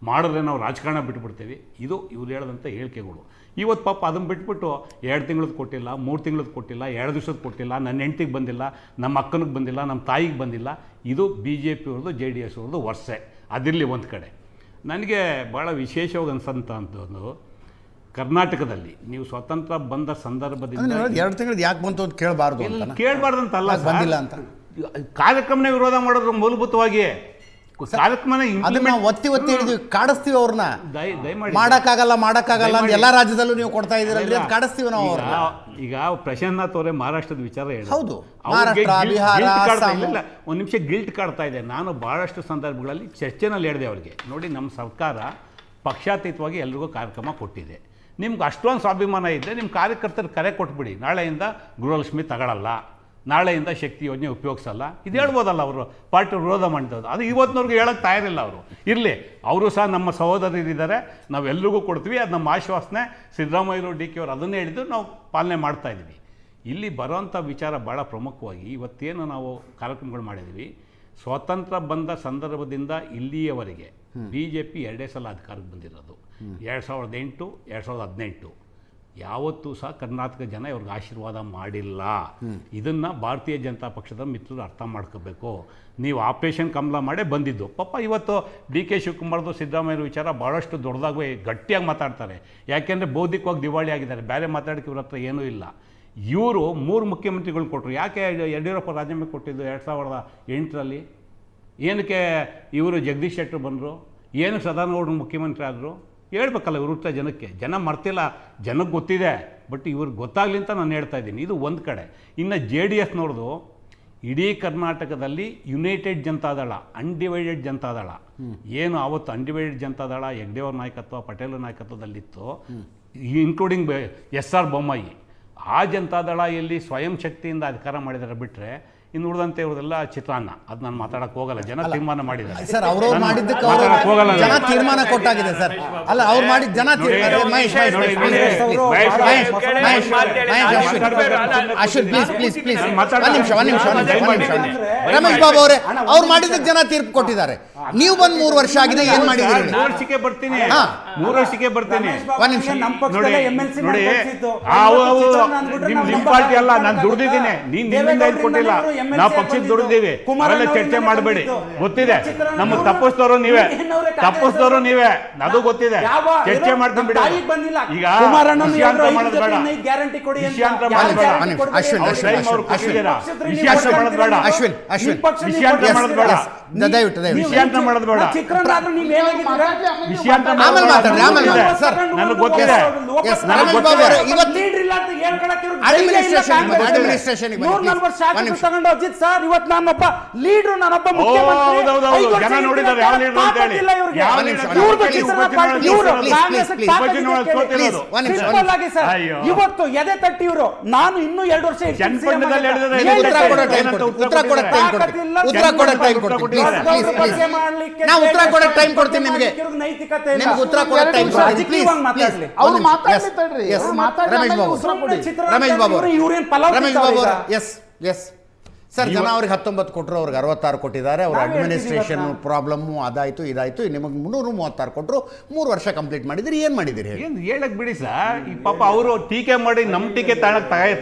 ಮಾಡಿದ್ರೆ ನಾವು ರಾಜಕಾರಣ ಬಿಟ್ಬಿಡ್ತೀವಿ. ಇದು ಇವ್ರು ಹೇಳ್ದಂಥ ಹೇಳಿಕೆಗಳು. ಇವತ್ತು ಪಾಪ ಅದನ್ನು ಬಿಟ್ಬಿಟ್ಟು 2 ತಿಂಗಳದ್ದು ಕೊಟ್ಟಿಲ್ಲ, 3 ತಿಂಗಳದ್ದು ಕೊಟ್ಟಿಲ್ಲ, 2 ದಿವಸದ್ದು ಕೊಟ್ಟಿಲ್ಲ, ನನ್ನ ಹೆಂಡ್ತಿಗೆ ಬಂದಿಲ್ಲ, ನಮ್ಮ ಅಕ್ಕನಿಗೆ ಬಂದಿಲ್ಲ, ನಮ್ಮ ತಾಯಿಗೆ ಬಂದಿಲ್ಲ. ಇದು BJP ಅವ್ರದ್ದು JDS ಅವ್ರದ್ದು ವರ್ಷೆ. ಅದಿರಲಿ ಒಂದು ಕಡೆ. ನನಗೆ ಭಾಳ ವಿಶೇಷವಾಗಿ ಅನ್ಸಂಥದ್ದು, ಕರ್ನಾಟಕದಲ್ಲಿ ನೀವು ಸ್ವತಂತ್ರ ಬಂದ ಸಂದರ್ಭದಿಂದ 2 ತಿಂಗಳು ಯಾಕೆ ಬಂತು ಅಂತ ಕೇಳಬಾರ್ದು ಅಂತಲ್ಲ, ಬಂದಿಲ್ಲ ಅಂತ ಕಾರ್ಯಕ್ರಮನೇ ವಿರೋಧ ಮಾಡೋದು ಮೂಲಭೂತವಾಗಿ. ಕಾರ್ಯಕ್ರಮನ ಒತ್ತಿ ಹೇಳಿದ್ವಿ, ಕಾಡಿಸ್ತೀವಿ ಅವ್ರನ್ನ. ಮಾಡಕ್ಕಾಗಲ್ಲ ಅಂತ ಎಲ್ಲ ರಾಜ್ಯದಲ್ಲೂ ನೀವು ಕೊಡ್ತಾ ಇದ್ದೀರಲ್ರಿ, ಅದು ಕಾಡಿಸ್ತೀವಿ ನಾವು ಅವ್ರನ್ನ. ಈಗ ಪ್ರಶಾಂತ್ ಅವರೇ ಮಹಾರಾಷ್ಟ್ರದ ವಿಚಾರ ಹೇಳಿ, ಹೌದು, ಒಂದು ನಿಮಿಷ ಗಿಲ್ಟ್ ಕಾಡ್ತಾ ಇದೆ. ನಾನು ಭಾಳಷ್ಟು ಸಂದರ್ಭಗಳಲ್ಲಿ ಚರ್ಚೆನಲ್ಲಿ ಹೇಳಿದೆ ಅವರಿಗೆ, ನೋಡಿ ನಮ್ಮ ಸರ್ಕಾರ ಪಕ್ಷಾತೀತವಾಗಿ ಎಲ್ರಿಗೂ ಕಾರ್ಯಕ್ರಮ ಕೊಟ್ಟಿದೆ, ನಿಮ್ಗೆ ಅಷ್ಟೊಂದು ಸ್ವಾಭಿಮಾನ ಇದ್ದರೆ ನಿಮ್ಮ ಕಾರ್ಯಕರ್ತರು ಕರೆ ಕೊಟ್ಬಿಡಿ, ನಾಳೆಯಿಂದ ಗೃಹಲಕ್ಷ್ಮಿ ತಗೊಳ್ಳಲ್ಲ, ನಾಳೆಯಿಂದ ಶಕ್ತಿ ಯೋಜನೆ ಉಪಯೋಗಿಸಲ್ಲ, ಇದು ಹೇಳ್ಬೋದಲ್ಲ ಅವರು ಪಾರ್ಟಿ ವಿರೋಧ ಮಾಡಿದ್ದು. ಅದು ಇವತ್ತಿನವ್ರಿಗೆ ಹೇಳೋಕ್ಕೆ ತಯಾರಿಲ್ಲ ಅವರು. ಇರಲಿ, ಅವರು ಸಹ ನಮ್ಮ ಸಹೋದರರಿದ್ದಾರೆ, ನಾವೆಲ್ಲರಿಗೂ ಕೊಡ್ತೀವಿ, ಅದು ನಮ್ಮ ಆಶ್ವಾಸನೆ. ಸಿದ್ದರಾಮಯ್ಯರು ಡಿ ಕೆ ಅವರು ಅದನ್ನೇ ಹೇಳಿದ್ದು, ನಾವು ಪಾಲನೆ ಮಾಡ್ತಾಯಿದ್ದೀವಿ. ಇಲ್ಲಿ ಬರೋಂಥ ವಿಚಾರ ಭಾಳ ಪ್ರಮುಖವಾಗಿ ಇವತ್ತೇನು ನಾವು ಕಾರ್ಯಕ್ರಮಗಳು ಮಾಡಿದ್ದೀವಿ, ಸ್ವಾತಂತ್ರ್ಯ ಬಂದ ಸಂದರ್ಭದಿಂದ ಇಲ್ಲಿಯವರೆಗೆ ಬಿ ಜೆ ಪಿ 2 ಸಲ ಅಧಿಕಾರಕ್ಕೆ ಬಂದಿರೋದು, 2008, 2018. ಯಾವತ್ತೂ ಸಹ ಕರ್ನಾಟಕ ಜನ ಇವ್ರಿಗೆ ಆಶೀರ್ವಾದ ಮಾಡಿಲ್ಲ. ಇದನ್ನು ಭಾರತೀಯ ಜನತಾ ಪಕ್ಷದ ಮಿತ್ರರು ಅರ್ಥ ಮಾಡ್ಕೋಬೇಕು. ನೀವು ಆಪರೇಷನ್ ಕಮಲ ಮಾಡೇ ಬಂದಿದ್ದು. ಪಾಪ ಇವತ್ತು ಡಿ ಕೆ ಶಿವಕುಮಾರ್ದು ಸಿದ್ದರಾಮಯ್ಯ ವಿಚಾರ ಭಾಳಷ್ಟು ದೊಡ್ಡದಾಗಿ ಗಟ್ಟಿಯಾಗಿ ಮಾತಾಡ್ತಾರೆ. ಯಾಕೆಂದರೆ ಬೌದ್ಧಿಕವಾಗಿ ದಿವಾಳಿ ಆಗಿದ್ದಾರೆ, ಬೇರೆ ಮಾತಾಡೋಕ್ಕೆ ಇವ್ರ ಹತ್ರ ಏನೂ ಇಲ್ಲ. ಇವರು 3 ಮುಖ್ಯಮಂತ್ರಿಗಳು ಕೊಟ್ಟರು. ಯಾಕೆ ಯಡಿಯೂರಪ್ಪ ರಾಜೀನಾಮೆ ಕೊಟ್ಟಿದ್ದು 2008ರಲ್ಲಿ? ಏನಕ್ಕೆ ಇವರು ಜಗದೀಶ್ ಶೆಟ್ಟರ್ ಬಂದರು? ಏನಕ್ಕೆ ಸದಾನಗೌಡರು ಮುಖ್ಯಮಂತ್ರಿ ಆದರು? ಹೇಳ್ಬೇಕಲ್ಲ ಇವ್ರ ಹತ್ರ ಜನಕ್ಕೆ. ಜನ ಮರ್ತಿಲ್ಲ, ಜನಕ್ಕೆ ಗೊತ್ತಿದೆ, ಬಟ್ ಇವ್ರಿಗೆ ಗೊತ್ತಾಗಲಿ ಅಂತ ನಾನು ಹೇಳ್ತಾ ಇದ್ದೀನಿ. ಇದು ಒಂದು ಕಡೆ. ಇನ್ನು JDS ನೋಡ್ದು, ಇಡೀ ಕರ್ನಾಟಕದಲ್ಲಿ ಯುನೈಟೆಡ್ ಜನತಾದಳ, ಅನ್ಡಿವೈಡೆಡ್ ಜನತಾದಳ, ಏನು ಆವತ್ತು ಅನ್ಡಿವೈಡೆಡ್ ಜನತಾದಳ ಹೆಗ್ಡೆಯವರ ನಾಯಕತ್ವ, ಪಟೇಲ್ ನಾಯಕತ್ವದಲ್ಲಿತ್ತು, ಇನ್ಕ್ಲೂಡಿಂಗ್ SR ಬೊಮ್ಮಾಯಿ, ಆ ಜನತಾದಳ ಎಲ್ಲಿ ಸ್ವಯಂ ಶಕ್ತಿಯಿಂದ ಅಧಿಕಾರ ಮಾಡಿದ್ದಾರೆ ಬಿಟ್ಟರೆ ಇನ್ನು ಉಳಿದಂತೆ ಇವ್ರದೆಲ್ಲ ಚಿತ್ರಾನ್ನ. ಅದು ನಾನು ಮಾತಾಡಕ್ಕೆ ಹೋಗಲ್ಲ, ಜನ ತೀರ್ಮಾನ ಮಾಡಿದ್ದಾರೆ ಸರ್. ಅವರು ಮಾಡಿದ್ದಕ್ಕೆ ಹೋಗಲ್ಲ, ಜನ ತೀರ್ಮಾನ ಕೊಟ್ಟಾಗಿದೆ ಸರ್. ಅಲ್ಲ, ಅವ್ರು ಮಾಡಿದ ಜನ ಅಶ್ವಿನ್ ಪ್ಲೀಸ್ ರಮೇಶ್ ಬಾಬು ಅವರೇ, ಅವ್ರು ಮಾಡಿದ್ದಕ್ಕೆ ಜನ ತೀರ್ಪು ಕೊಟ್ಟಿದ್ದಾರೆ. ನೀವು ಬಂದು 3 ವರ್ಷ ಆಗಿದೆ, ಏನ್ ಮಾಡಿದ್ದೀರಿ? 3 ವರ್ಷಕ್ಕೆ ಬರ್ತೀನಿ, 3 ವರ್ಷಕ್ಕೆ ಬರ್ತೀನಿ. ಒಂದ್ ನಿಮಿಷ ನೋಡಿ, ನಿಮ್ಮ ಪಾರ್ಟಿ ಅಲ್ಲ, ನಾನು ದುಡ್ದಿದ್ದೀನಿ, ನಿಮ್ಮಿಂದ ಇದು ಕೊಟ್ಟಿಲ್ಲ, ನಾವು ಪಕ್ಷಕ್ಕೆ ದುಡಿದೀವಿ. ಅವೆಲ್ಲ ಚರ್ಚೆ ಮಾಡಬೇಡಿ, ಗೊತ್ತಿದೆ. ನಮ್ಮ ತಪ್ಪಿಸಿದವರು ನೀವೇ, ಅದು ಗೊತ್ತಿದೆ. ಚರ್ಚೆ ಮಾಡ್ತೀನಿ ಬಿಡಿ. ಈಗ ವಿಷಯಾಂತರ ಮಾಡೋದು ಬೇಡ, ವಿಷಯಾಂತರ ಮಾಡೋದು ಬೇಡ, ನನಗೆ ಗೊತ್ತಿದೆ. ಜನ ನೋಡಿದ್ದಾರೆ ಯಾವ ಲೀಡರ್ ಅಂತ ಹೇಳಿ. ಇವತ್ತು ಎದೆ ತಟ್ಟಿ ಇವರು ನಾನು ಇನ್ನೂ 2 ವರ್ಷ ಉತ್ತರ ಕೊಡಕ್ಕೆ ಟೈಮ್ ಕೊಡ್ತೀನಿ ನಿಮಗೆ. ಉತ್ತರ ಕೊಡಕ್ಕೆ ಟೈಮ್ ಕೊಡ್ತೀನಿ. Ramesh Babu yes sir. ಜನ ಅವ್ರಿಗೆ 19 ಕೊಟ್ಟರು, ಅವ್ರಿಗೆ 66 ಕೊಟ್ಟಿದ್ದಾರೆ. ಅವ್ರ ಅಡ್ಮಿನಿಸ್ಟ್ರೇಷನ್ ಪ್ರಾಬ್ಲಮ್ಮು ಅದಾಯಿತು ಇದಾಯಿತು. ನಿಮಗೆ 336 ಕೊಟ್ಟರು, 3 ವರ್ಷ ಕಂಪ್ಲೀಟ್ ಮಾಡಿದಿರಿ. ಏನು ಮಾಡಿದಿರಿ ಏನು ಹೇಳಕ್ ಬಿಡಿ ಸರ್. ಈ ಪಾಪ ಅವರು ಟೀಕೆ ಮಾಡಿ ನಮ್ಮ ಟೀಕೆ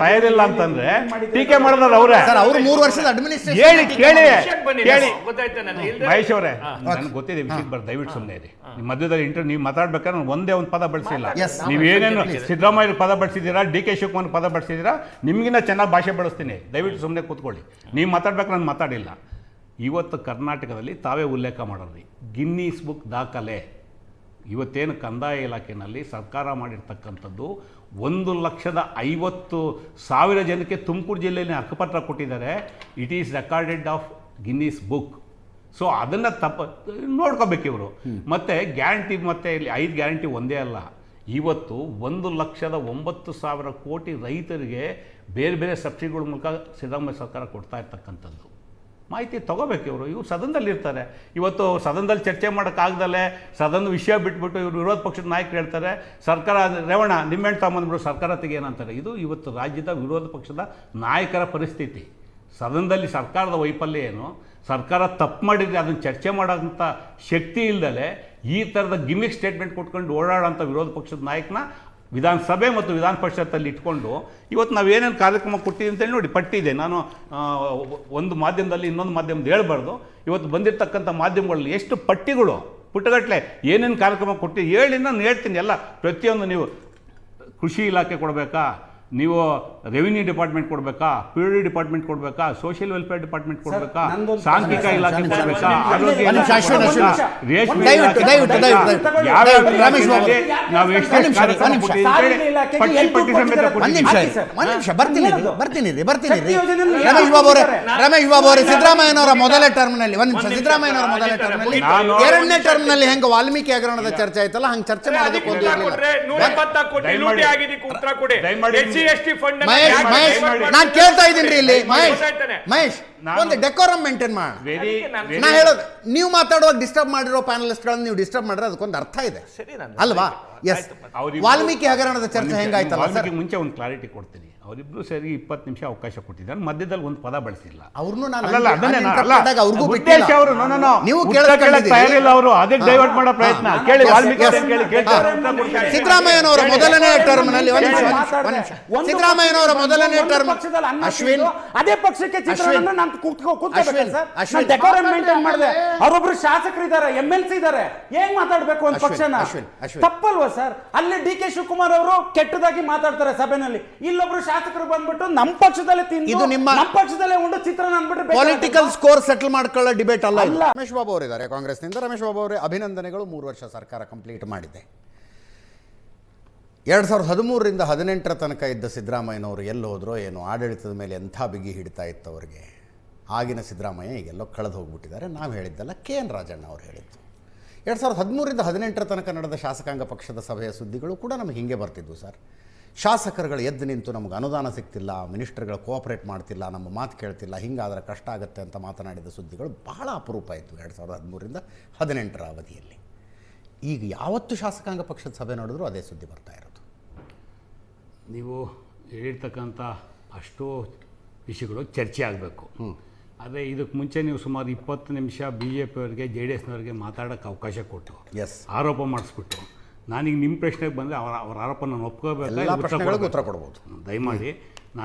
ತಯಾರಿಲ್ಲ ಅಂತಂದ್ರೆ ಟೀಕೆ ಮಾಡಿದ್ರೆ ಅವರೇ ಸರ್. ಅವ್ರು 3 ವರ್ಷದ ಅಡ್ಮಿನಿಸ್ಟ್ರೇಷನ್ ಕೇಳಿ ಮಹೇಶ್ ಅವರೇ, ನನಗೆ ಗೊತ್ತಿದೆ ವಿಷಯಕ್ಕೆ ಬರ್, ದಯವಿಟ್ಟು ಸುಮ್ಮನೆ ಇರಿ. ನಿಮ್ಮ ಮಧ್ಯದಲ್ಲಿ ಇಂಟರ್ವ್ಯೂ ನೀವು ಮಾತಾಡ್ಬೇಕಾದ್ರೆ ನಾನು ಒಂದೇ ಒಂದು ಪದ ಬಳಸಿಲ್ಲ. ನೀವೇನೇನು ಸಿದ್ದರಾಮಯ್ಯ ಪದ ಬಳಸಿದ್ದೀರಾ, ಡಿ ಕೆ ಶಿವಕುಮಾರ್ ಪದ ಬಳಸಿದ್ದೀರಾ, ನಿಮಗಿನ್ನ ಚೆನ್ನಾಗಿ ಭಾಷೆ ಬಳಸ್ತೀನಿ. ದಯವಿಟ್ಟು ಸುಮ್ಮನೆ ಕೂತ್ಕೊಳ್ಳಿ. ನೀವು ಮಾತಾಡ್ಬೇಕು, ನಾನು ಮಾತಾಡಿಲ್ಲ. ಇವತ್ತು ಕರ್ನಾಟಕದಲ್ಲಿ ತಾವೇ ಉಲ್ಲೇಖ ಮಾಡೋರಿ ಗಿನ್ನೀಸ್ ಬುಕ್ ದಾಖಲೆ. ಇವತ್ತೇನು ಕಂದಾಯ ಇಲಾಖೆಯಲ್ಲಿ ಸರ್ಕಾರ ಮಾಡಿರ್ತಕ್ಕಂಥದ್ದು 1,50,000 ಜನಕ್ಕೆ ತುಮಕೂರು ಜಿಲ್ಲೆಯಲ್ಲಿ ಹಕ್ಕುಪತ್ರ ಕೊಟ್ಟಿದ್ದಾರೆ. It is recorded of Guinness book. So ಅದನ್ನು ನೋಡ್ಕೋಬೇಕು ಇವರು. ಮತ್ತು ಗ್ಯಾರಂಟಿ, ಮತ್ತು ಇಲ್ಲಿ 5 ಗ್ಯಾರಂಟಿ ಒಂದೇ ಅಲ್ಲ. ಇವತ್ತು 1,09,000 ಕೋಟಿ ರೈತರಿಗೆ ಬೇರೆ ಬೇರೆ ಸಬ್ಸಿಡಿಗಳ ಮೂಲಕ ಸಿದ್ದರಾಮಯ್ಯ ಸರ್ಕಾರ ಕೊಡ್ತಾ ಇರ್ತಕ್ಕಂಥದ್ದು ಮಾಹಿತಿ ತೊಗೋಬೇಕು ಇವರು. ಸದನದಲ್ಲಿ ಇರ್ತಾರೆ. ಇವತ್ತು ಸದನದಲ್ಲಿ ಚರ್ಚೆ ಮಾಡೋಕ್ಕಾಗ್ದಲ್ಲೇ ಸದನದ ವಿಷಯ ಬಿಟ್ಬಿಟ್ಟು ಇವರು ವಿರೋಧ ಪಕ್ಷದ ನಾಯಕರು ಹೇಳ್ತಾರೆ ಸರ್ಕಾರ ರೇವಣ್ಣ ನಿಮ್ಮೆಣ್ಣು ತಗೊಂಡ್ಬಿಟ್ಟು ಸರ್ಕಾರ ತೆಗೆಯೇನಂತಾರೆ. ಇದು ಇವತ್ತು ರಾಜ್ಯದ ವಿರೋಧ ಪಕ್ಷದ ನಾಯಕರ ಪರಿಸ್ಥಿತಿ. ಸದನದಲ್ಲಿ ಸರ್ಕಾರದ ವೈಫಲ್ಯ ಏನು, ಸರ್ಕಾರ ತಪ್ಪು ಮಾಡಿದರೆ ಅದನ್ನು ಚರ್ಚೆ ಮಾಡೋಂಥ ಶಕ್ತಿ ಇಲ್ಲದಲೇ ಈ ಥರದ ಗಿಮಿಕ್ ಸ್ಟೇಟ್ಮೆಂಟ್ ಕೊಟ್ಕೊಂಡು ಓಡಾಡೋಂಥ ವಿರೋಧ ಪಕ್ಷದ ನಾಯಕನ ವಿಧಾನಸಭೆ ಮತ್ತು ವಿಧಾನ ಪರಿಷತ್ತಲ್ಲಿ ಇಟ್ಕೊಂಡು ಇವತ್ತು ನಾವೇನೇನು ಕಾರ್ಯಕ್ರಮ ಕೊಟ್ಟಿದ್ದೀವಿ ಅಂತೇಳಿ ನೋಡಿ ಪಟ್ಟಿದೆ. ನಾನು ಒಂದು ಮಾಧ್ಯಮದಲ್ಲಿ ಇನ್ನೊಂದು ಮಾಧ್ಯಮದ ಹೇಳ್ಬಾರ್ದು. ಇವತ್ತು ಬಂದಿರತಕ್ಕಂಥ ಮಾಧ್ಯಮಗಳಲ್ಲಿ ಎಷ್ಟು ಪಟ್ಟಿಗಳು ಪುಟ್ಟಗಟ್ಟಲೆ ಏನೇನು ಕಾರ್ಯಕ್ರಮ ಕೊಟ್ಟಿದ್ದೀವಿ ಹೇಳಿ ನಾನು ಹೇಳ್ತೀನಿ. ಎಲ್ಲ ಪ್ರತಿಯೊಂದು ನೀವು ಕೃಷಿ ಇಲಾಖೆ ಕೊಡಬೇಕಾ, ನೀವು ರೆವಿನ್ಯೂ ಡಿಪಾರ್ಟ್ಮೆಂಟ್ ಕೊಡಬೇಕಾ, PWD ಡಿಪಾರ್ಟ್ಮೆಂಟ್ ಕೊಡಬೇಕಾ, ಸೋಷಿಯಲ್ ವೆಲ್ಫೇರ್ ಡಿಪಾರ್ಟ್ಮೆಂಟ್ ಕೊಡಬೇಕಾ, ನಂದೊಂದು ಸಾಂಘಿಕ ಇಲಾಖೆ ಕೊಡಬೇಕಾ, ಆರೋಗ್ಯ ಒಂದು ನಿಮಿಷ, ಅಶ್ವಿನ್, ರೇಷ್ಮೆ ದಯವಿಟ್ಟು, ಇಲಾಖೆ ರಮೇಶ್ ಬಾಬು, ನಾವು ಎಷ್ಟು ಕಾರ್ಯಕ್ರಮ ಕೊಟ್ಟಿದ್ದೀವಿ ಪಟ್ಟಿ ಸಮೇತ ಕೊಟ್ಟಿದ್ದೀವಿ. ಬರ್ತೀನಿ ರಮೇಶ್ ಬಾಬು ಅವರೇ ಸಿದ್ದರಾಮಯ್ಯನವರ ಮೊದಲನೇ ಟರ್ಮ್ನಲ್ಲಿ ಸಿದ್ದರಾಮಯ್ಯನವರ ಮೊದಲನೇ ಟರ್ಮ್ನಲ್ಲಿ ಎರಡನೇ ಟರ್ಮ್ನಲ್ಲಿ ಹೆಂಗೆ ವಾಲ್ಮೀಕಿ ಹಗರಣದ ಚರ್ಚೆ ಆಯ್ತಲ್ಲ ಹಂಗೆ ಚರ್ಚೆ ಮಾಡೋದಕ್ಕೆ ಮಹೇಶ್ ನಾನು ಕೇಳ್ತಾ ಇದ್ದೀನಿ ಇಲ್ಲಿ ಮಹೇಶ್ ಒಂದು ಡೆಕೋರಮ್ ಮೇಂಟೈನ್ ಮಾಡೋಣ. ನಾ ಹೇಳೋದು ನೀವು ಮಾತಾಡುವಾಗ ಡಿಸ್ಟರ್ಬ್ ಮಾಡಿರೋ ಪ್ಯಾನಲಿಸ್ಟ್ಗಳನ್ನ ನೀವು ಡಿಸ್ಟರ್ಬ್ ಮಾಡಿದ್ರೆ ಅದಕ್ಕೊಂದು ಅರ್ಥ ಇದೆ ಅಲ್ವಾ? ಎಸ್, ವಾಲ್ಮೀಕಿ ಹಗರಣದ ಚರ್ಚೆ ಹೆಂಗಾಯ್ತಲ್ಲ ಸರ್? ಮುಂಚೆ ಒಂದು ಕ್ಲಾರಿಟಿ ಕೊಡ್ತೀನಿ. ಅವರಿಬ್ರು ಸೇರಿ 20 ನಿಮಿಷ ಅವಕಾಶ ಕೊಟ್ಟಿದ್ದಾರೆ, ಮಧ್ಯದಲ್ಲಿ ಒಂದು ಪದ ಬಳಸಿಲ್ಲ. ಅವ್ರನ್ನೂ ಡೈವರ್ಟ್ ಮಾಡೋ ಪ್ರಯತ್ನ ಕೇಳಿ ಸಿದ್ದರಾಮಯ್ಯನವರ ಮೊದಲನೇ ಟರ್ಮ್ನಲ್ಲಿ ಸಿದ್ದರಾಮಯ್ಯನವರ ಮೊದಲನೇ ಟರ್ಮ್ ಅಶ್ವಿನ್ ಅದೇ ಪಕ್ಷಕ್ಕೆ ಚಿತ್ರವನ್ನು ನಾನು ಡೆಕೋರಂ ಮೇಂಟೈನ್ ಮಾಡಿದೆ. ಅವರೊಬ್ರು ಶಾಸಕರಿದ್ದಾರೆ, MLC ಇದ್ದಾರೆ, ಹೇಗ್ ಮಾತಾಡ್ಬೇಕು ಒಂದು ಪಕ್ಷನ? ತಪ್ಪಲ್ವಾ ಸರ್? ಅಲ್ಲಿ DK ಶಿವಕುಮಾರ್ ಅವರು ಕೆಟ್ಟದಾಗಿ ಮಾತಾಡ್ತಾರೆ ಸಭೆಯಲ್ಲಿ, ಇಲ್ಲೊಬ್ರು ಶಾಸಕರು ಬಂದ್ಬಿಟ್ಟು ನಮ್ಮ ಪಕ್ಷದಲ್ಲೇ ತಿಂದು ನಮ್ಮ ಪಕ್ಷದಲ್ಲೇ ಉಂಡು ಚಿತ್ರನ ಅಂದ್ಬಿಟ್ಟು ಪೊಲಿಟಿಕಲ್ ಸ್ಕೋರ್ ಸೆಟಲ್ ಮಾಡ್ಕೊಳ್ಳೋ ಡಿಬೇಟ್ ಅಲ್ಲ. ರಮೇಶ್ ಬಾಬು ಅವರಿದ್ದಾರೆ ಕಾಂಗ್ರೆಸ್ನಿಂದ. ರಮೇಶ್ ಬಾಬು ಅವರೇ, ಅಭಿನಂದನೆಗಳು. 3 ವರ್ಷ ಸರ್ಕಾರ ಕಂಪ್ಲೀಟ್ ಮಾಡಿದೆ. 2013ರಿಂದ 18ರ ತನಕ ಇದ್ದ ಸಿದ್ದರಾಮಯ್ಯನವರು ಎಲ್ಲಿ ಹೋದ್ರೋ ಏನೋ, ಆಡಳಿತದ ಮೇಲೆ ಎಂಥ ಬಿಗಿ ಹಿಡಿತಾ ಇತ್ತು ಅವರಿಗೆ. ಆಗಿನ ಸಿದ್ದರಾಮಯ್ಯ ಈಗೆಲ್ಲೋ ಕಳೆದು ಹೋಗ್ಬಿಟ್ಟಿದ್ದಾರೆ. ನಾವು ಹೇಳಿದ್ದಲ್ಲ, KN ರಾಜಣ್ಣ ಅವರು ಹೇಳಿದ್ದು. 2013ರಿಂದ 18ರ ತನಕ ನಡೆದ ಶಾಸಕಾಂಗ ಪಕ್ಷದ ಸಭೆಯ ಸುದ್ದಿಗಳು ಕೂಡ ನಮಗೆ ಹಿಂಗೆ ಬರ್ತಿದ್ವು ಸರ್. ಶಾಸಕರುಗಳು ಎದ್ದು ನಿಂತು ನಮಗೆ ಅನುದಾನ ಸಿಗ್ತಿಲ್ಲ, ಮಿನಿಸ್ಟರ್ಗಳು ಕೋಆಪ್ರೇಟ್ ಮಾಡ್ತಿಲ್ಲ, ನಮ್ಮ ಮಾತು ಕೇಳ್ತಿಲ್ಲ, ಹಿಂಗಾದರೆ ಕಷ್ಟ ಆಗುತ್ತೆ ಅಂತ ಮಾತನಾಡಿದ ಸುದ್ದಿಗಳು ಬಹಳ ಅಪರೂಪ ಇತ್ತು 2013ರಿಂದ 18ರ ಅವಧಿಯಲ್ಲಿ. ಈಗ ಯಾವತ್ತು ಶಾಸಕಾಂಗ ಪಕ್ಷದ ಸಭೆ ನೋಡಿದ್ರು ಅದೇ ಸುದ್ದಿ ಬರ್ತಾ ಇರೋದು. ನೀವು ಹೇಳಿರ್ತಕ್ಕಂಥ ಅಷ್ಟೋ ವಿಷಯಗಳು ಚರ್ಚೆ ಆಗಬೇಕು. ಆದರೆ ಇದಕ್ಕೆ ಮುಂಚೆ ನೀವು ಸುಮಾರು 20 ನಿಮಿಷ BJP ಅವರಿಗೆ JDSನವರಿಗೆ ಮಾತಾಡೋಕ್ಕೆ ಅವಕಾಶ ಕೊಟ್ಟು ಆರೋಪ ಮಾಡಿಸ್ಬಿಟ್ಟು, ನಾನೀಗ ನಿಮ್ಮ ಪ್ರಶ್ನೆಗೆ ಬಂದರೆ ಅವರ ಆರೋಪ ನಾನು ಒಪ್ಕೋಬೇಕು, ಉತ್ತರ ಕೊಡ್ಬೋದು. ದಯಮಾಡಿ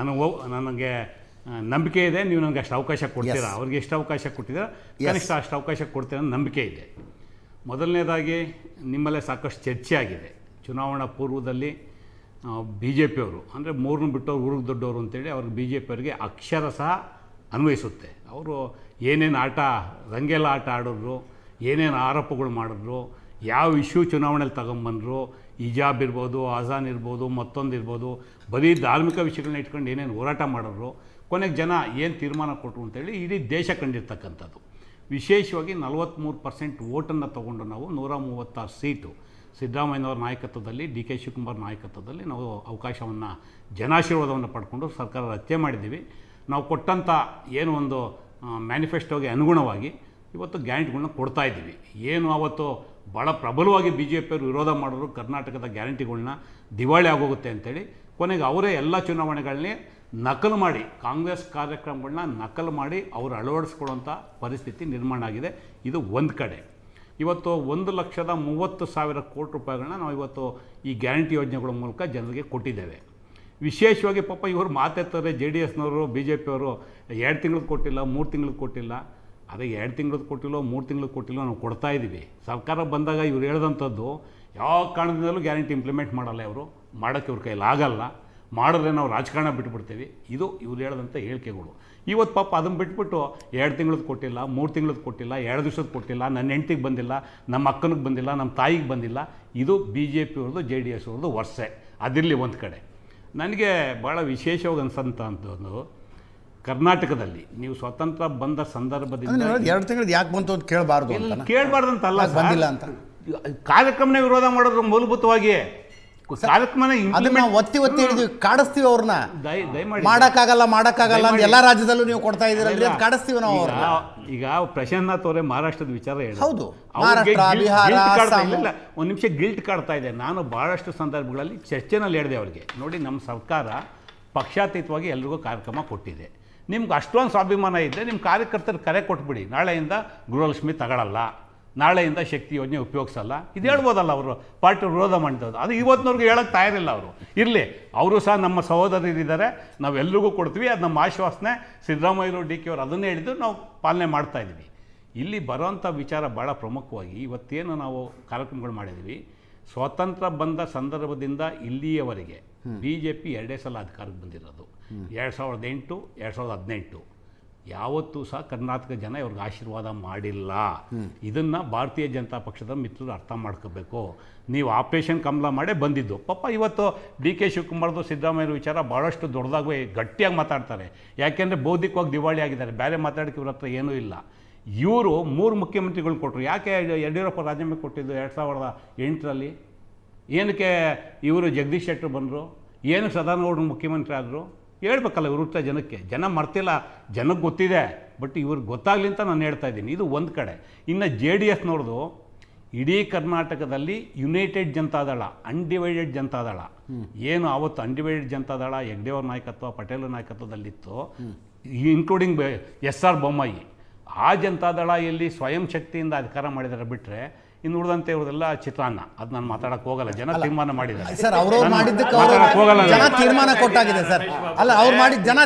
ನನಗೆ ನಂಬಿಕೆ ಇದೆ, ನೀವು ನನಗೆ ಅಷ್ಟು ಅವಕಾಶ ಕೊಡ್ತೀರಾ. ಅವ್ರಿಗೆ ಎಷ್ಟು ಅವಕಾಶ ಕೊಟ್ಟಿದ್ದೀರಾ, ಕನಿಷ್ಠ ಅಷ್ಟು ಅವಕಾಶ ಕೊಡ್ತೀರಾ ಅನ್ನೋ ನಂಬಿಕೆ ಇದೆ. ಮೊದಲನೇದಾಗಿ ನಿಮ್ಮಲ್ಲೇ ಸಾಕಷ್ಟು ಚರ್ಚೆ ಆಗಿದೆ. ಚುನಾವಣಾ ಪೂರ್ವದಲ್ಲಿ BJP ಅವರು ಅಂದರೆ ಮೂರನ್ನು ಬಿಟ್ಟವ್ರು ಊರಿಗೆ ದೊಡ್ಡವರು ಅಂತೇಳಿ ಅವ್ರಿಗೆ BJP ಅವರಿಗೆ ಅಕ್ಷರ ಸಹ ಅನ್ವಯಿಸುತ್ತೆ. ಅವರು ಏನೇನು ರಂಗೆಲ್ಲ ಆಟ ಆಡಿದ್ರು, ಏನೇನು ಆರೋಪಗಳು ಮಾಡಿದ್ರು, ಯಾವ ಇಶ್ಯೂ ಚುನಾವಣೆಯಲ್ಲಿ ತಗೊಂಬಂದರು, ಹಿಜಾಬ್ ಇರ್ಬೋದು, ಅಜಾನ್ ಇರ್ಬೋದು, ಮತ್ತೊಂದು ಇರ್ಬೋದು, ಬರೀ ಧಾರ್ಮಿಕ ವಿಷಯಗಳನ್ನ ಇಟ್ಕೊಂಡು ಏನೇನು ಹೋರಾಟ ಮಾಡಿದ್ರು, ಕೊನೆಗೆ ಜನ ಏನು ತೀರ್ಮಾನ ಕೊಟ್ಟರು ಅಂತೇಳಿ ಇಡೀ ದೇಶ ಕಂಡಿರ್ತಕ್ಕಂಥದ್ದು. ವಿಶೇಷವಾಗಿ 43% ವೋಟನ್ನು ತೊಗೊಂಡು ನಾವು 136 ಸೀಟು ಸಿದ್ದರಾಮಯ್ಯನವರ ನಾಯಕತ್ವದಲ್ಲಿ, DK ಶಿವಕುಮಾರ್ ನಾಯಕತ್ವದಲ್ಲಿ ನಾವು ಅವಕಾಶವನ್ನು, ಜನಾಶೀರ್ವಾದವನ್ನು ಪಡ್ಕೊಂಡು ಸರ್ಕಾರ ರಚನೆ ಮಾಡಿದ್ದೀವಿ. ನಾವು ಕೊಟ್ಟಂಥ ಏನು ಒಂದು ಮ್ಯಾನಿಫೆಸ್ಟೋಗೆ ಅನುಗುಣವಾಗಿ ಇವತ್ತು ಗ್ಯಾರಂಟಿಗಳನ್ನ ಕೊಡ್ತಾ ಇದ್ದೀವಿ. ಏನು ಅವತ್ತು ಭಾಳ ಪ್ರಬಲವಾಗಿ BJP ಅವರು ವಿರೋಧ ಮಾಡಿದ್ರು, ಕರ್ನಾಟಕದ ಗ್ಯಾರಂಟಿಗಳನ್ನ ದಿವಾಳಿ ಆಗೋಗುತ್ತೆ ಅಂತೇಳಿ, ಕೊನೆಗೆ ಅವರೇ ಎಲ್ಲ ಚುನಾವಣೆಗಳನ್ನೇ ನಕಲು ಮಾಡಿ, ಕಾಂಗ್ರೆಸ್ ಕಾರ್ಯಕ್ರಮಗಳನ್ನ ನಕಲು ಮಾಡಿ ಅವರು ಅಳವಡಿಸ್ಕೊಳ್ಳುವಂಥ ಪರಿಸ್ಥಿತಿ ನಿರ್ಮಾಣ ಆಗಿದೆ. ಇದು ಒಂದು ಕಡೆ. ಇವತ್ತು 1,30,000 ಕೋಟಿ ರೂಪಾಯಿಗಳನ್ನ ನಾವು ಇವತ್ತು ಈ ಗ್ಯಾರಂಟಿ ಯೋಜನೆಗಳ ಮೂಲಕ ಜನರಿಗೆ ಕೊಟ್ಟಿದ್ದೇವೆ. ವಿಶೇಷವಾಗಿ ಪಾಪ ಇವರು ಮಾತೆತ್ತಾರೆ, JDSನವರು BJP ಅವರು 2 ತಿಂಗಳು ಕೊಟ್ಟಿಲ್ಲ, 3 ತಿಂಗಳು ಕೊಟ್ಟಿಲ್ಲ. ಅದೇ 2 ತಿಂಗಳು ಕೊಟ್ಟಿಲ್ಲೋ 3 ತಿಂಗಳು ಕೊಟ್ಟಿಲ್ಲೋ ನಾವು ಕೊಡ್ತಾ ಇದ್ದೀವಿ. ಸರ್ಕಾರ ಬಂದಾಗ ಇವ್ರು ಹೇಳಿದಂಥದ್ದು ಯಾವ ಕಾರಣದಿಂದಲೂ ಗ್ಯಾರಂಟಿ ಇಂಪ್ಲಿಮೆಂಟ್ ಮಾಡಲ್ಲ, ಇವರು ಮಾಡೋಕ್ಕೆ ಇವ್ರ ಕೈಯಲ್ಲಿ ಆಗಲ್ಲ, ಮಾಡಿದ್ರೆ ನಾವು ರಾಜಕಾರಣ ಬಿಟ್ಬಿಡ್ತೀವಿ. ಇದು ಇವ್ರು ಹೇಳಿದಂಥ ಹೇಳಿಕೆಗಳು. ಇವತ್ತು ಪಾಪ ಅದನ್ನು ಬಿಟ್ಬಿಟ್ಟು 2 ತಿಂಗಳದ್ದು ಕೊಟ್ಟಿಲ್ಲ, 3 ತಿಂಗಳದ್ದು ಕೊಟ್ಟಿಲ್ಲ, 2 ದಿವಸದ ಕೊಟ್ಟಿಲ್ಲ, ನನ್ನ ಹೆಂಡ್ತಿಗೆ ಬಂದಿಲ್ಲ, ನಮ್ಮ ಅಕ್ಕನಿಗೆ ಬಂದಿಲ್ಲ, ನಮ್ಮ ತಾಯಿಗೆ ಬಂದಿಲ್ಲ. ಇದು BJP ಅವ್ರದ್ದು JDS ಅವ್ರದ್ದು ವರ್ಷೆ. ಅದಿರಲಿ ಒಂದು ಕಡೆ. ನನಗೆ ಭಾಳ ವಿಶೇಷವಾಗಿ ಅನ್ಸಂಥದ್ದು, ಕರ್ನಾಟಕದಲ್ಲಿ ನೀವು ಸ್ವತಂತ್ರ ಬಂದ ಸಂದರ್ಭದಿಂದ 2 ತಿಂಗಳು ಯಾಕೆ ಬಂತು ಅಂತ ಕೇಳಬಾರ್ದಂತಲ್ಲ, ಬಂದಿಲ್ಲ ಅಂತ ಕಾರ್ಯಕ್ರಮನೇ ವಿರೋಧ ಮಾಡೋದು ಮೂಲಭೂತವಾಗಿ. ಕಾರ್ಯಕ್ರಮ ಒತ್ತಿ ಹೇಳಿದ್ವಿ, ಕಾಡಿಸ್ತೀವಿ ಅವ್ರನ್ನ. ಮಾಡಕ್ಕಾಗಲ್ಲ ಅಂತ ಎಲ್ಲ ರಾಜ್ಯದಲ್ಲೂ ನೀವು ಕೊಡ್ತಾ ಇದ್ದೀರಲ್ರಿ, ಅದು ಕಾಡಿಸ್ತೀವಿ ನಾವು ಅವ್ರನ್ನ. ಈಗ ಪ್ರಶಾಂತ್ ಅವರೇ ಮಹಾರಾಷ್ಟ್ರದ ವಿಚಾರ ಹೇಳಿ, ಹೌದು, ಒಂದು ನಿಮಿಷ ಗಿಲ್ಟ್ ಕಾಡ್ತಾ ಇದೆ. ನಾನು ಭಾಳಷ್ಟು ಸಂದರ್ಭಗಳಲ್ಲಿ ಚರ್ಚೆನಲ್ಲಿ ಹೇಳಿದೆ ಅವ್ರಿಗೆ, ನೋಡಿ ನಮ್ಮ ಸರ್ಕಾರ ಪಕ್ಷಾತೀತವಾಗಿ ಎಲ್ರಿಗೂ ಕಾರ್ಯಕ್ರಮ ಕೊಟ್ಟಿದೆ, ನಿಮ್ಗೆ ಅಷ್ಟೊಂದು ಸ್ವಾಭಿಮಾನ ಇದ್ದರೆ ನಿಮ್ಮ ಕಾರ್ಯಕರ್ತರು ಕರೆ ಕೊಟ್ಬಿಡಿ, ನಾಳೆಯಿಂದ ಗೃಹಲಕ್ಷ್ಮಿ ತಗೊಳ್ಳಲ್ಲ, ನಾಳೆಯಿಂದ ಶಕ್ತಿ ಯೋಜನೆ ಉಪಯೋಗಿಸಲ್ಲ, ಇದು ಹೇಳ್ಬೋದಲ್ಲ. ಅವರು ಪಾರ್ಟಿ ವಿರೋಧ ಮಾಡ್ತದ್ದು, ಅದು ಇವತ್ತಿನವ್ರಿಗೆ ಹೇಳೋಕ್ಕೆ ತಯಾರಿಲ್ಲ. ಅವರು ಇರಲಿ, ಅವರು ಸಹ ನಮ್ಮ ಸಹೋದರರಿದ್ದಾರೆ, ನಾವೆಲ್ಲರಿಗೂ ಕೊಡ್ತೀವಿ, ಅದು ನಮ್ಮ ಆಶ್ವಾಸನೆ. ಸಿದ್ದರಾಮಯ್ಯರು DK ಅವರು ಅದನ್ನೇ ಹೇಳಿದ್ದು, ನಾವು ಪಾಲನೆ ಮಾಡ್ತಾಯಿದ್ದೀವಿ. ಇಲ್ಲಿ ಬರೋವಂಥ ವಿಚಾರ ಭಾಳ ಪ್ರಮುಖವಾಗಿ ಇವತ್ತೇನು ನಾವು ಕಾರ್ಯಕ್ರಮಗಳು ಮಾಡಿದ್ದೀವಿ, ಸ್ವತಂತ್ರ ಬಂದ ಸಂದರ್ಭದಿಂದ ಇಲ್ಲಿಯವರೆಗೆ BJP 2 ಸಲ ಅಧಿಕಾರಕ್ಕೆ ಬಂದಿರೋದು, 2008, 2018. ಯಾವತ್ತೂ ಸಹ ಕರ್ನಾಟಕ ಜನ ಇವ್ರಿಗೆ ಆಶೀರ್ವಾದ ಮಾಡಿಲ್ಲ. ಇದನ್ನು ಭಾರತೀಯ ಜನತಾ ಪಕ್ಷದ ಮಿತ್ರರು ಅರ್ಥ ಮಾಡ್ಕೋಬೇಕು. ನೀವು ಆಪರೇಷನ್ ಕಮಲ ಮಾಡೇ ಬಂದಿದ್ದು. ಪಾಪ ಇವತ್ತು DK ಶಿವಕುಮಾರ್ದು ಸಿದ್ದರಾಮಯ್ಯ ವಿಚಾರ ಭಾಳಷ್ಟು ದೊಡ್ಡದಾಗಿ ಗಟ್ಟಿಯಾಗಿ ಮಾತಾಡ್ತಾರೆ. ಯಾಕೆಂದರೆ ಬೌದ್ಧಿಕವಾಗಿ ದಿವಾಳಿ ಆಗಿದ್ದಾರೆ, ಬೇರೆ ಮಾತಾಡೋಕ್ಕೆ ಇವ್ರ ಹತ್ರ ಏನೂ ಇಲ್ಲ. ಇವರು 3 ಮುಖ್ಯಮಂತ್ರಿಗಳು ಕೊಟ್ಟರು. ಯಾಕೆ ಯಡಿಯೂರಪ್ಪ ರಾಜೀನಾಮೆ ಕೊಟ್ಟಿದ್ದು 2008ರಲ್ಲಿ? ಏನಕ್ಕೆ ಇವರು ಜಗದೀಶ್ ಶೆಟ್ಟರ್ ಬಂದರು? ಏನಕ್ಕೆ ಸದಾನಗೌಡರು ಮುಖ್ಯಮಂತ್ರಿ ಆದರು? ಹೇಳ್ಬೇಕಲ್ಲ ಇವ್ರ ಜನಕ್ಕೆ. ಜನ ಮರ್ತಿಲ್ಲ, ಜನಕ್ಕೆ ಗೊತ್ತಿದೆ, ಬಟ್ ಇವ್ರಿಗೆ ಗೊತ್ತಾಗಲಿ ಅಂತ ನಾನು ಹೇಳ್ತಾ ಇದ್ದೀನಿ. ಇದು ಒಂದು ಕಡೆ. ಇನ್ನು JDS ನೋಡಿದು ಇಡೀ ಕರ್ನಾಟಕದಲ್ಲಿ ಯುನೈಟೆಡ್ ಜನತಾದಳ, ಅನ್ಡಿವೈಡೆಡ್ ಜನತಾದಳ ಏನು ಆವತ್ತು ಅನ್ಡಿವೈಡೆಡ್ ಜನತಾದಳ ಹೆಗ್ಡೆಯವರ ನಾಯಕತ್ವ, ಪಟೇಲ್ ನಾಯಕತ್ವದಲ್ಲಿತ್ತು, ಇನ್ಕ್ಲೂಡಿಂಗ್ SR ಬೊಮ್ಮಾಯಿ, ಆ ಜನತಾದಳ ಎಲ್ಲಿ ಸ್ವಯಂ ಶಕ್ತಿಯಿಂದ ಅಧಿಕಾರ ಮಾಡಿದ್ದಾರೆ ಬಿಟ್ಟರೆ ಇನ್ನು ಉಳಿದಂತೆ ಇವ್ರದೆಲ್ಲ ಚಿತ್ರಾನ್ನ. ಅದು ನಾನು ಮಾತಾಡಕ್ಕೆ ಹೋಗಲ್ಲ, ಜನ ತೀರ್ಮಾನ ಮಾಡಿದ್ದಾರೆ ಸರ್. ಅವರು ಮಾಡಿದ್ದಕ್ಕೆ ಜನ ತೀರ್ಮಾನ ಕೊಟ್ಟಾಗಿದೆ ಸರ್. ಅಲ್ಲ, ಅವ್ರು ಮಾಡಿದ ಜನ